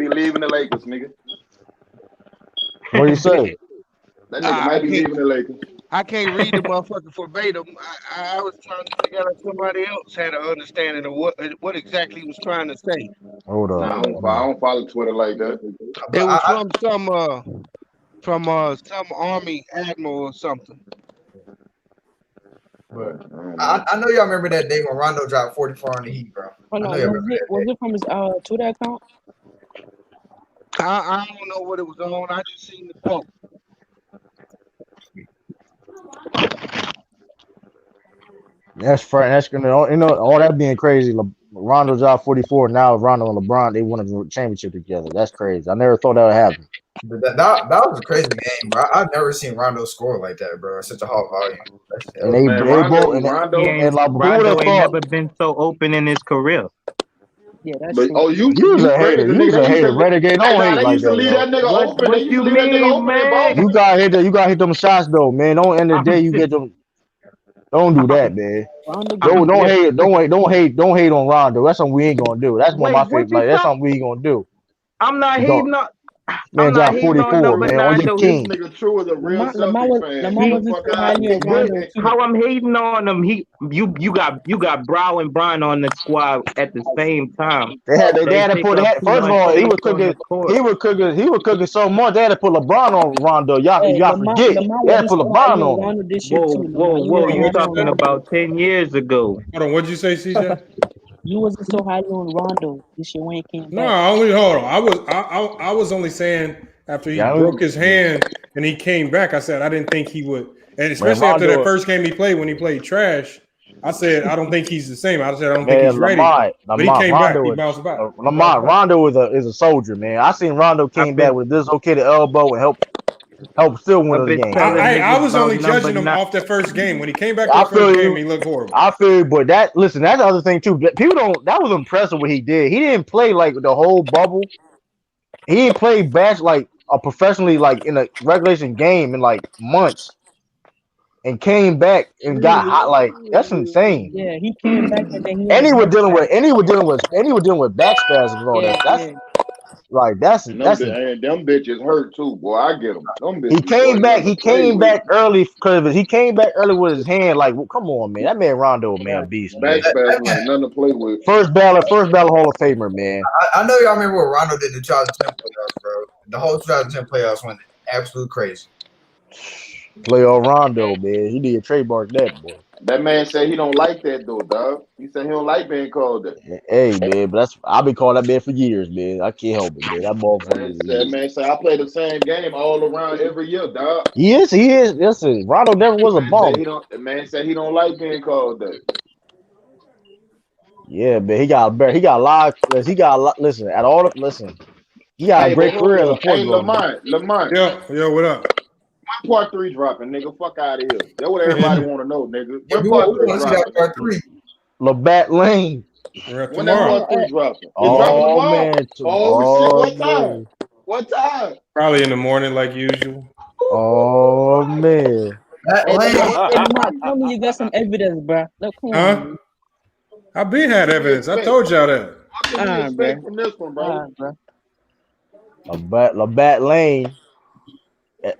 be leaving the Lakers, nigga. What you say? That nigga might be leaving the Lakers. I can't read the motherfucker verbatim. I was trying to figure out if somebody else had an understanding of what exactly he was trying to say. Hold Nah, I on. don't follow Twitter like that. It was from some army admiral or something. But I know y'all remember that day when Rondo dropped 44 on the Heat, bro. Hold on, was it from his Twitter account? I don't know what it was on. I just seen the quote. That's gonna, all that being crazy. Rondo dropped 44. Now Rondo and LeBron, they won a championship together. That's crazy. I never thought that would happen. But that was a crazy game, bro. I've never seen Rondo score like that, bro. Such a high volume. And they both Rondo ain't never been so open in his career. Yeah, that's but, true. You was a hater. You was a hater. Renegade don't hate like that. Leave that nigga open. What you mean, man? You got hit them shots though, man. Don't end the day you get them. Don't do that, man. Don't hate on Rondo. That's something we ain't gonna do. That's one of my favorite. Like that's something we ain't gonna do. I'm not hating on. Man, dropped 44, man. On your king. This nigga True is a real Celtics fan. How I'm hating on him? You got Brow and Bryant on the squad at the same time. They had to put. First of all, he was cooking so much. They had to put LeBron on Rondo. Y'all forget. They had to put LeBron on. Whoa! You talking about 10 years ago? Hold on. What'd you say, CJ? You wasn't so highly on Rondo this year when he came back. No, hold on. I was only saying after he broke his hand and he came back. I said I didn't think he would, and especially after that first game he played when he played trash. I said I don't think he's the same. I said I don't think he's ready. But he came back. He bounced back. Rondo is a soldier, man. I seen Rondo came back with this dislocated elbow and help still win the game. I was only judging him off the first game. When he came back to the first game, he looked horrible. I feel, but that's the other thing too. People don't. That was impressive what he did. He didn't play like the whole bubble. He didn't play bash like a professionally like in a regulation game in like months, and came back and got hot. Like that's insane. Yeah, he came back and he was dealing with back spasms and all that. That's. Like that's them bitches hurt too, boy. I get them. Them bitches he came back early because he came back early with his hand. Like, well, come on, man. That man Rondo, man, beast. Man. Back nothing to play with. First ballot Hall of Famer, man. I know y'all remember what Rondo did in the 2010 playoffs, bro. The whole 2010 playoffs went absolute crazy. Playoff Rondo, man. He did trademark that, boy. That man said he don't like that though, dog. He said he don't like being called that. Hey, man, but I've been calling that man for years, man. I can't help it, man. That motherfucker. That man said I play the same game all around every year, dog. He is. Listen, Rondo never was a ball. The man said he don't like being called that. Yeah, man. He got live. He got listen at all. Listen, he got a great career as a point guard. Lamont. Yo, what up? When part 3 dropping, nigga? Fuck out of here. That's what everybody want to know, nigga. When part 3 dropping? Labatt Lane. When that part 3 dropping? Oh man. Oh shit! What time? Probably in the morning, like usual. Oh man. Tell me you got some evidence, bro. Look, come on. I've been had evidence. I told y'all that. What can you expect from this one, bro? Labatt Lane.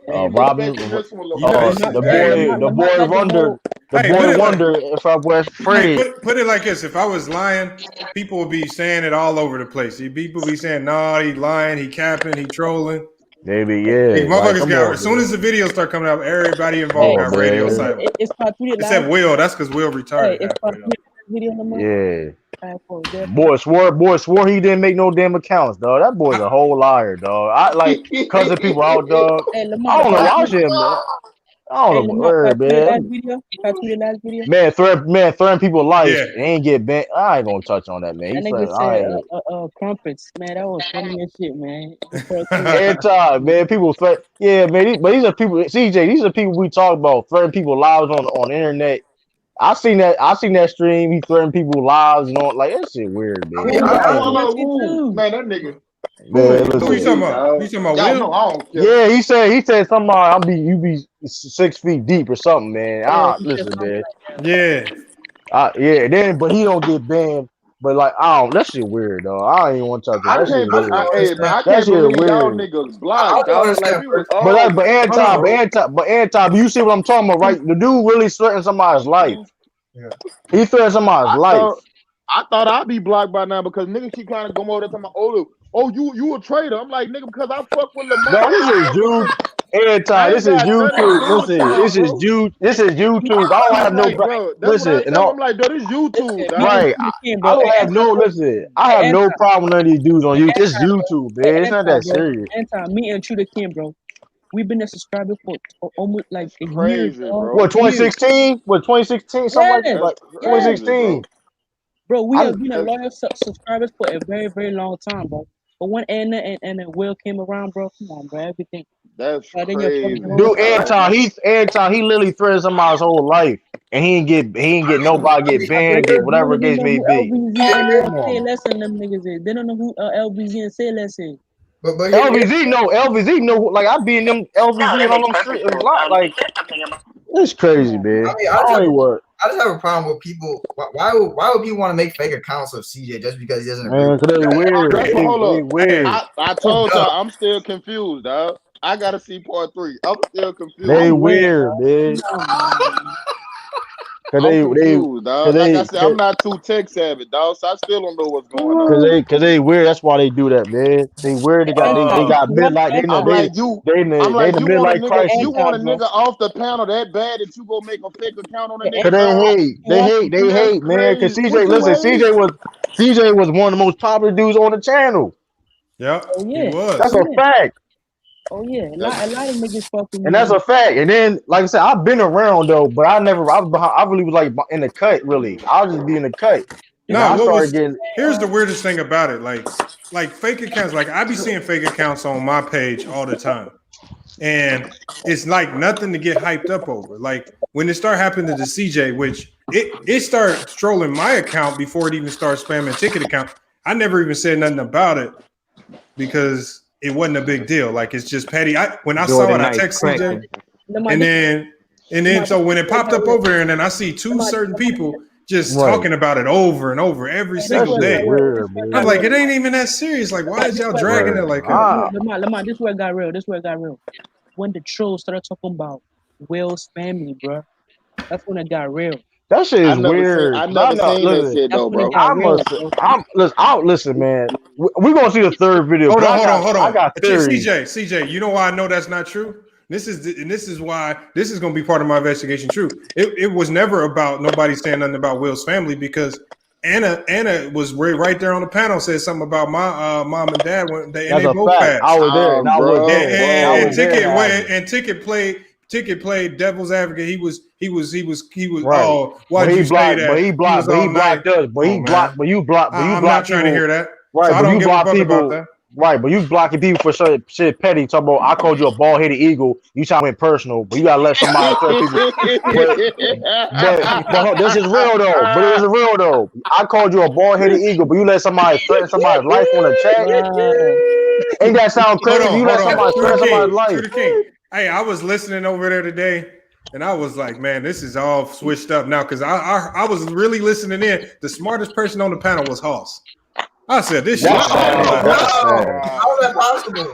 Robin, the boy wonder if I was afraid. Put it like this: if I was lying, people would be saying it all over the place. People be saying, "Nah, he lying, he capping, he trolling." Maybe, yeah. Hey, motherfuckers got. As soon as the videos start coming out, everybody involved got radio silent. Except Will. That's because Will retarded. Yeah. Boy swore he didn't make no damn accounts, dog. That boy's a whole liar, dog. I like cussing people out, dog. I don't know why shit, man. I don't know word, man. Man, threatening people life. They ain't get bent. I ain't gonna touch on that, man. That nigga said crumpets, man. That was funny as shit, man. Every time, man, people threat. Yeah, man. But these are people. CJ, these are people we talk about threatening people lives on the internet. I seen that stream. He threatened people lives and all. Like that shit weird, man. Man, that nigga. Man, who you talking about? You talking about Will? Yeah, he said something. You be 6 feet deep or something, man. Listen, man. Yeah. But he don't get banned. But like, that shit weird, though. I don't even want to talk about that. Shit weird. I That can't shit believe y'all weird. niggas blocked, dog. Like we was all. But Anton, you see what I'm talking about, right? The dude really threatened somebody's life. Yeah. He threatened somebody's life. I thought I'd be blocked by now because niggas keep trying to go over there talking about, you a traitor. I'm like, nigga, because I fuck with Lamar. No, this is Jude. Anton, this is YouTube. This is YouTube. I don't have no listen. I'm like, dude, this YouTube. Right. I don't have no listen. I have no problem with none of these dudes on YouTube. It's YouTube, man. It's not that serious. Anton, me and True King, bro. We've been a subscriber for almost like a year, bro. What, 2016? What, 2016? Something like 2016. Bro, we have been a loyal subscribers for a very, very long time, bro. But when Anna and Will came around, bro, come on, bro, everything. That's crazy. Dude, Anton, he literally threatened somebody's whole life, and he didn't get nobody get banned, get whatever the case may be. Say less than them niggas is. They don't know who LBZ and Say Less is. But LVZ know, like I be in them LVZ and on them streets a lot, like it's crazy, man. I mean, I just have a problem with people. Why would people want to make fake accounts of CJ just because he doesn't agree? Man, because they're weird. I told y'all I'm still confused, dog. I gotta see part 3. I'm still confused. They weird, man. I'm confused, dog. Like I said, I'm not too tech savvy, dog. So I still don't know what's going on. Cause they weird. That's why they do that, man. They weird. They got midlife. They the midlife crisis. You want a nigga off the panel that bad that you go make a fake account on a nigga? Cause they hate, man. Cause CJ was one of the most popular dudes on the channel. Yeah, he was. That's a fact. Oh yeah, a lot of niggas fucking. And that's a fact. And then, like I said, I've been around though, but I really was like in the cut. Really, I'll just be in the cut. Here's the weirdest thing about it, like fake accounts. Like I be seeing fake accounts on my page all the time, and it's like nothing to get hyped up over. Like when it started happening to the CJ, which it started trolling my account before it even started spamming ticket account. I never even said nothing about it because it wasn't a big deal. Like it's just petty. When I saw it, I text CJ, and then so when it popped up over there, and then I see two certain people just talking about it over and over every single day. I'm like, it ain't even that serious. Like, why is y'all dragging it like that? Lamar, this is where it got real. When the trolls started talking about Will's family, bro, that's when it got real. That shit is weird. I never seen that shit though, bro. Listen, man. We're gonna see the third video. Hold on. I got theories. CJ, you know why I know that's not true? This is why this is gonna be part of my investigation. True. It was never about nobody saying nothing about Will's family because Anna was right there on the panel, said something about my mom and dad when they both passed. I was there. And Ticket played devil's advocate. He was. Right. Oh, why did you say that? But he blocked us. But you blocked. I'm not trying to hear that. Right, so I don't give a fuck people. About that. Right, but you blocking people for shit petty. Talking about I called you a bald-headed eagle. You trying to went personal, but you gotta let somebody tell people. But this is real though. But it is real though. I called you a bald-headed eagle, but you let somebody threaten somebody's life on a chat. Ain't that sound crazy? You let somebody threaten somebody's life. Hey, I was listening over there today, and I was like, man, this is all switched up now because I was really listening in. The smartest person on the panel was Hoss. I said, this shit. How is that possible?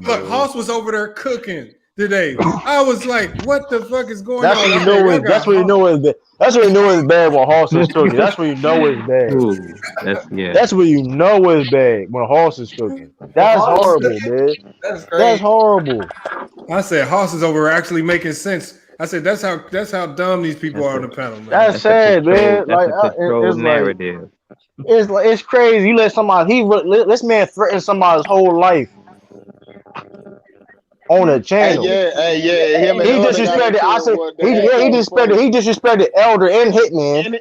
Look, Hoss was over there cooking today. I was like, what the fuck is going on? That's when you know it's bad when Hoss is cooking. That's when you know it's bad. Ooh, that's when you know it's bad when Hoss is cooking. That's horrible, man. That's horrible. I said Hoss is over actually making sense. I said that's how dumb these people are on the panel, man. That's sad, man. Like it's narrative. It's crazy. You let somebody this man threaten somebody's whole life on a channel. He disrespected. I said he disrespected Elder and Hitman.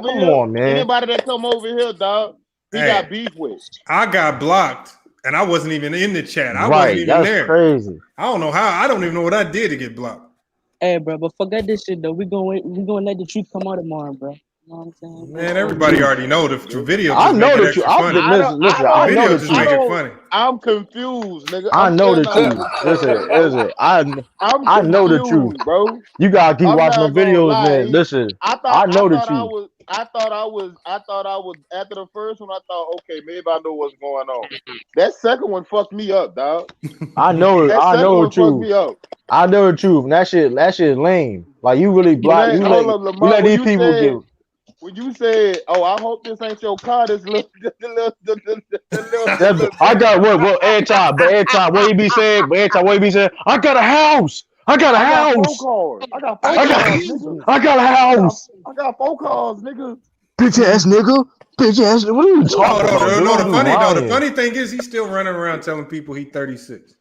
Come on, man. Anybody that come over here, dog, he got beef with. I got blocked, and I wasn't even in the chat. I wasn't even there. Crazy. I don't know how. I don't even know what I did to get blocked. Hey, bro, but forget this shit though. We gonna let the truth come out tomorrow, bro. You know what I'm saying? Man, everybody already know the video. I know that you. I know that you. Make it funny. I'm confused, nigga. I know the truth. Listen. I know the truth, bro. You gotta keep watching the videos, man. Listen, I know the truth. I thought I was after the first one. I thought, okay, maybe I know what's going on. That second one fucked me up, dog. I know the truth. I know the truth. And that shit is lame. Like you really block. You let these people get. When you said, "Oh, I hope this ain't your car," this little I got what every time, what he be saying, I got a house. I got a house. I got 4 cars. I got a house. I got 4 cars, nigga. Bitch ass nigga. Bitch ass. What are you talking about? The funny thing is, he's still running around telling people he's 36.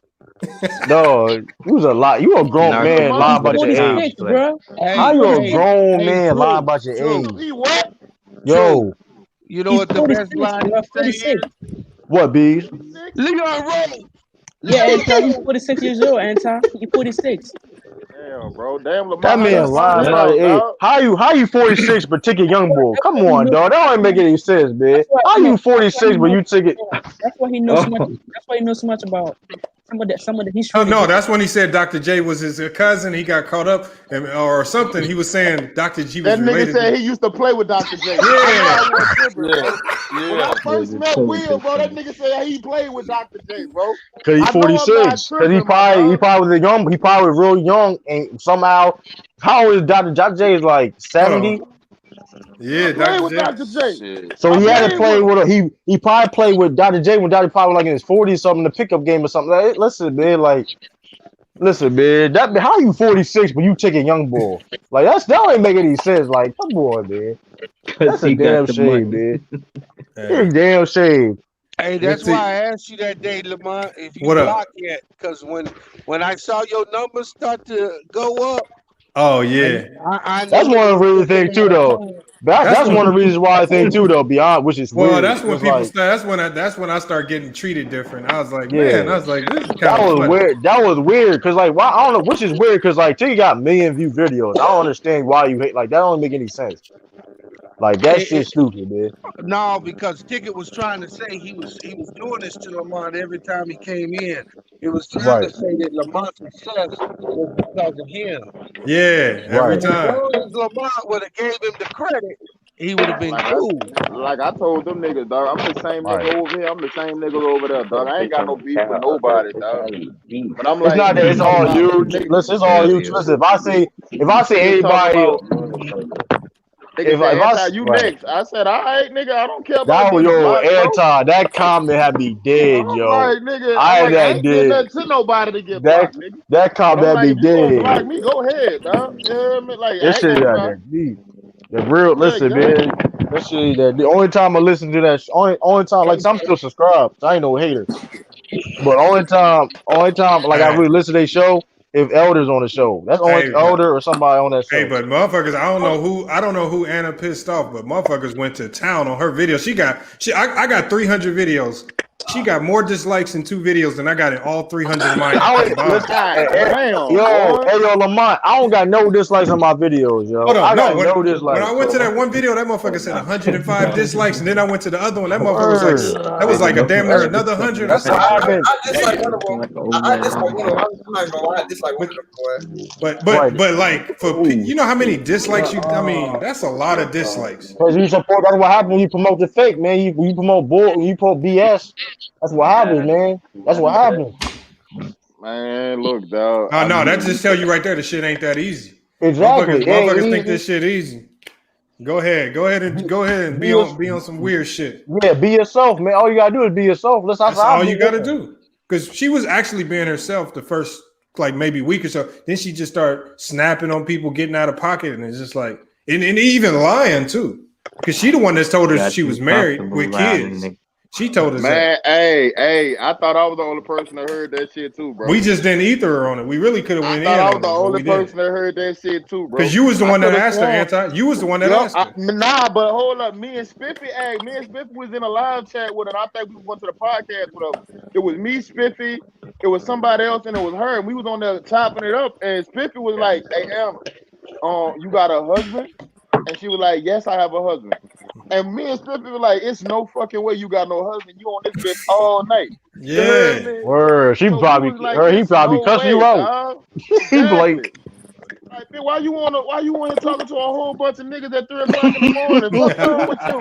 No, you was a lot. You a grown man lying about your age, bro. How you a grown man lying about your age? What? Yo, you know what the best line is? What, B? Leave on roll. Yeah, Anton, he's 46 years old. Anton, he's 46. Damn, bro. Damn, Lamar. That man lying about your age. How you 46 but take a young boy? Come on, dog. That don't make any sense, man. How you 46 but you take it? That's why he knows so much. That's why he knows so much about some of the history. Oh no, that's when he said Dr. J was his cousin. He got caught up or something. He was saying Dr. G was related. That nigga said he used to play with Dr. J. Yeah. When I first met Will, bro, that nigga said he played with Dr. J, bro. Cause he's 46. Cause he probably was young. He probably was real young, and somehow, how old is Dr. J? Is like 70. Yeah, Dr. J. So he had to play with he probably played with Dr. J when Dr. probably like in his 40s, something in the pickup game or something. Like, listen, man, that how you 46 but you take a young boy? Like that don't make any sense. Like, come on, man. That's a damn shame, man. It's a damn shame. Hey, that's why I asked you that day, Lamont, if you blocked yet. Because when I saw your numbers start to go up. Oh yeah, that's one of the reasons thing too, though. That's one of the reasons why I think too, though. Beyond, which is weird. That's when people start. That's when I start getting treated different. I was like, man, I was like, this is kind that of was weird. That was weird because like, why? I don't know, which is weird because like, till you got million view videos, I don't understand why you hate. Like, that don't make any sense. Like that shit's stupid, man. No, because Ticket was trying to say he was doing this to Lamont every time he came in. It was trying to say that Lamont's success was because of him. Yeah, every time. As long as Lamont would have gave him the credit, he would have been cool. Like I told them niggas, dog, I'm the same nigga over here. I'm the same nigga over there, dog. I ain't got no beef with nobody, dog. But I'm like, it's not that it's all you. Listen, it's all you. Listen, if I say anybody. If I you next, I said, all right, nigga, I don't care about that. That comment had me dead, yo. Right, nigga. I had that dead. Nothing to nobody to get blocked, nigga. That comment had me dead. Block me, go ahead, dog. Like, this shit got that deep. The real, listen, man. That shit that the only time I listen to that, only time, like, I'm still subscribed. So I ain't no hater. But only time, like, I really listen to their show. If Elder's on the show, that's only Elder or somebody on that show. Hey, but motherfuckers, I don't know who Anna pissed off, but motherfuckers went to town on her video. I got 300 videos. She got more dislikes in 2 videos than I got in all 300 of mine. Yo, Lamont, I don't got no dislikes on my videos, yo. Hold on, no dislikes. When I went to that one video, that motherfucker said 105 dislikes, and then I went to the other one. That motherfucker was like, that was like a damn near another 100. That's what happened. I dislike one of them. I'm not gonna lie, I dislike one of them, boy. But like for you know how many dislikes I mean, that's a lot of dislikes. Because you support. That's what happens when you promote the fake, man. You promote bull. You promote BS. That's what happens, man. That's what happens. Man, look, dog. No, that just tell you right there the shit ain't that easy. Exactly. Motherfuckers think this shit easy. Go ahead and be on some weird shit. Yeah, be yourself, man. All you gotta do is be yourself. That's all you gotta do. Because she was actually being herself the first like maybe week or so. Then she just started snapping on people, getting out of pocket, and it's just like and even lying too. Because she the one that's told her she was married with kids. She told us man, that. Hey, I thought I was the only person that heard that shit too, bro. We just didn't ether her on it. We really could have went in. I was the only person that heard that shit too, bro. Because you was the one that asked her, Anti. You was the one that asked her. Nah, but hold up. Me and Spiffy was in a live chat with her. I think we went to the podcast with her. It was me, Spiffy, it was somebody else, and it was her. And we was on there chopping it up. And Spiffy was like, hey, you got a husband? And she was like, yes, I have a husband. And me and Spiffy were like, it's no fucking way you got no husband. You on this bitch all night. Yeah. Word. He probably cussed you out. He blamed. Like, man, why you want to talking to a whole bunch of niggas at 3:00 in the morning? What's wrong with you?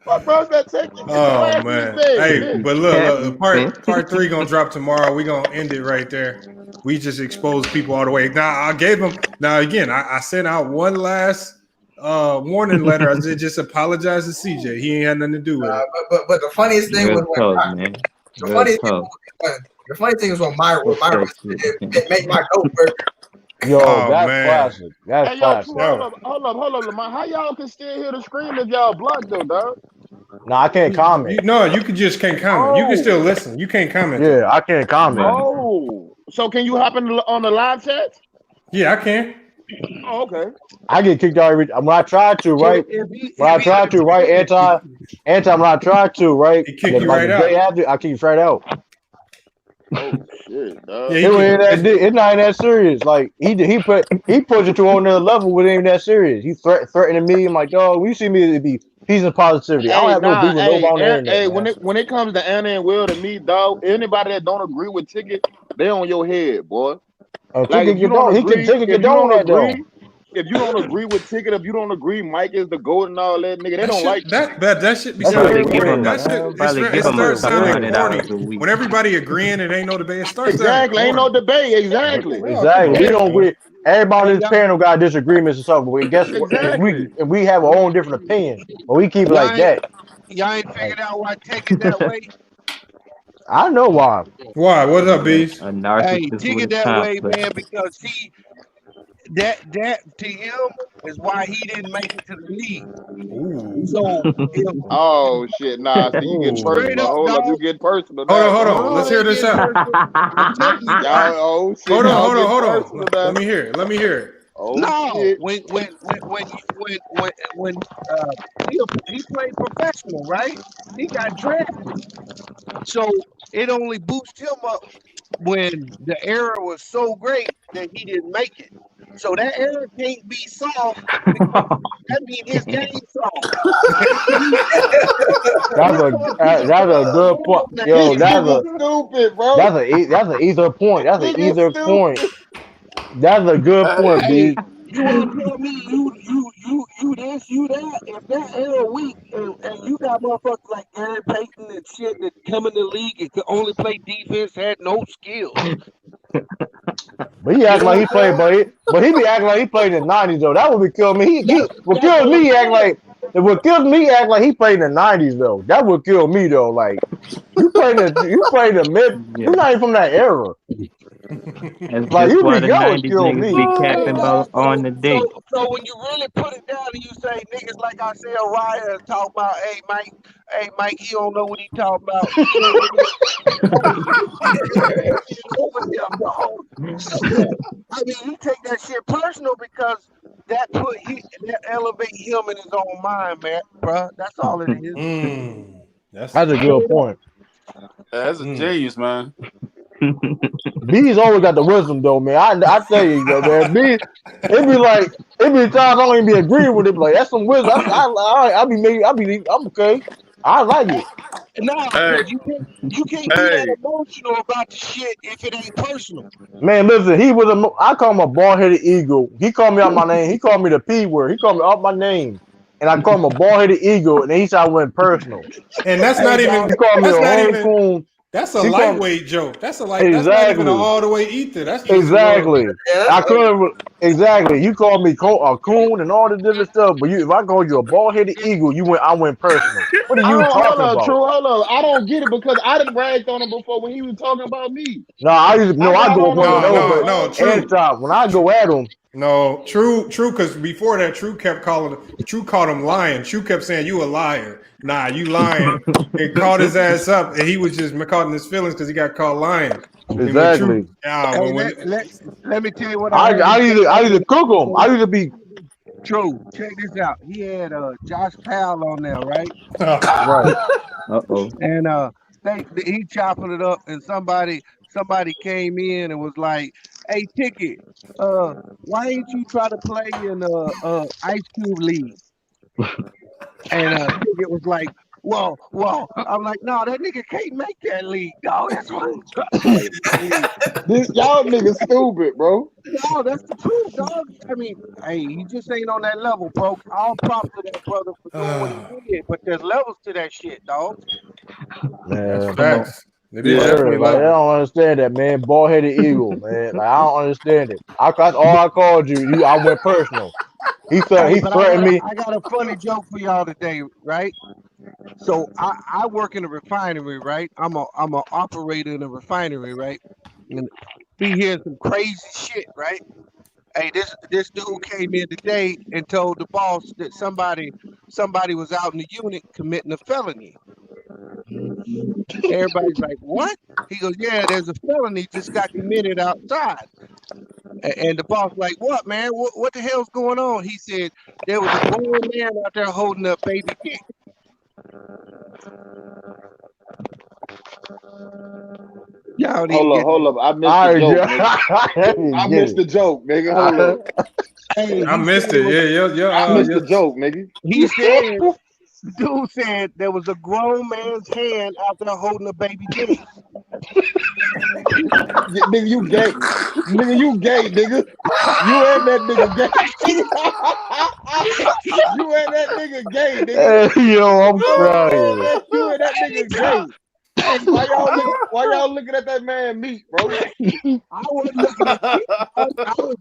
What, bro? That take you get your ass in the bed. Hey, but look, part 3 gonna drop tomorrow. We gonna end it right there. We just exposed people all the way. Now I gave them. Now again, I sent out one last warning letter. I said just apologize to CJ. He ain't had nothing to do with it. But the funniest thing was when the funny thing is when my it made my note work. Yo, that's classic. That's Hey, classic. Hold up, Lamar. How y'all can still hear the scream if y'all blocked though, dog? No, I can't comment. You can just can't comment. You can still listen. You can't comment. Yeah, I can't comment. Oh, so can you hop on the live chat? Yeah, I can. Oh, okay. I get kicked out every when I try to, right? When I try to, right? Anti when I try to, right? He kick you right out. After, I kick you straight out. Oh shit, dog. It's not that serious. Like he pushed it to another level, but it ain't that serious. He threatening me. I'm like, dog, when you see me, it be peace and positivity. I don't have no beef with nobody on the internet. Hey, when it comes to Anna and Will to me, dog, anybody that don't agree with Ticket, they on your head, boy. Like, if you don't agree, if you don't agree with Ticket, if you don't agree, Mike is the goat and all that, nigga, they don't like that shit be starting corny. That shit it starts sounding corny. When everybody agreeing, it ain't no debate. It starts ain't no debate. Exactly. We don't agree. Everybody on this panel got disagreements and stuff, but guess what? If we have our own different opinion, but we keep it like that. Y'all ain't figured out why take it that way. I know why. Why? What's up, Beast? Hey, take it that way, man, because that to him is why he didn't make it to the league. Ooh. So oh shit, nah, so you get personal. Hold up, you get personal. Hold on. Let's hear this out. Oh shit. Hold on. Let me hear it. Oh, no, shit. when he played professional, right? He got drafted, so it only boosted him up when the era was so great that he didn't make it. So that era can't be solved because that means his game solved. That's a good point. Yo, that's stupid, bro. That's an either point. That's an either point. That's a good point, B. You want to tell me you this, you that? If that era weak and you got motherfuckers like Gary Payton and shit that come in the league and could only play defense, had no skills. But he act like he played, but he be acting like he played in the 90s though. That would kill me. What kills me act like he played in the 90s though. That would kill me though. Like you played the mid. You're not even from that era. Like you be young, kill me. Be capping on the day. So when you really put it down and you say niggas like Isiah Ryan talk about, hey Mike, he don't know what he talking about. I mean, you take that shit personal because that elevate him in his own mind, man, bro. That's all it is. That's a good point. That's a genius, man. B's always got the wisdom though, man. I tell you, man. B, it be times I don't even be agreeing with it. Like that's some wisdom. I'm okay. I like it. No, you can't be that emotional about the shit if it ain't personal. Man, listen, I call him a bald-headed eagle. He called me out my name. He called me the P word. He called me out my name. And I call him a bald-headed eagle, and then he said I went personal. And that's not even. He called me a coon. That's a lightweight joke. That's a light. Exactly. That's not even an all the way ether. That's just exactly. I couldn't exactly. You called me a coon and all this different stuff, but if I called you a bald-headed eagle, I went personal. What are you talking about? True, hold on. I don't get it because I didn't brag on him before when he was talking about me. No, I go True. Anytime. When I go at him. No, true, because before that, True called him lying. True kept saying, you a liar. Nah, you lying. And called his ass up, and he was just caught in his feelings because he got caught lying. Exactly. Let me tell you what I either cook him. I either be True. Check this out. He had Josh Powell on there, right? Right. Uh-oh. And he chopping it up, and somebody came in and was like, "Hey, Ticket, why ain't you try to play in Ice Cube League?" And Ticket was like, Well, I'm like, no, that nigga can't make that league, dog. That's why I'm trying to play that league. Y'all niggas stupid, bro. No, that's the truth, dog. I mean, hey, he just ain't on that level, bro. All props to that brother for doing what he did, but there's levels to that shit, dog. Man, That's facts. Like, I don't understand that, man. Bald-headed eagle, man. Like, I don't understand it. That's all I called you. I went personal. He threatened me. I got a funny joke for y'all today, right? So I work in a refinery, right? I'm a operator in a refinery, right? And be hearing some crazy shit, right? Hey, this dude came in today and told the boss that somebody was out in the unit committing a felony. Everybody's like, what? He goes, yeah, there's a felony just got committed outside. And the boss like, what, man? What the hell's going on? He said, there was a grown man out there holding a baby dick. Hold up. I missed the joke, nigga. Hold up. Hey, I missed it. Yeah. I missed the joke, nigga. He said, dude said there was a grown man's hand out there holding a baby dick. Nigga, you gay. Nigga, you gay, nigga. You and that nigga gay. You and that nigga gay, nigga. Hey, yo, I'm crying. You and that nigga gay. Why y'all looking at that man meat, bro? I wasn't looking at meat. I was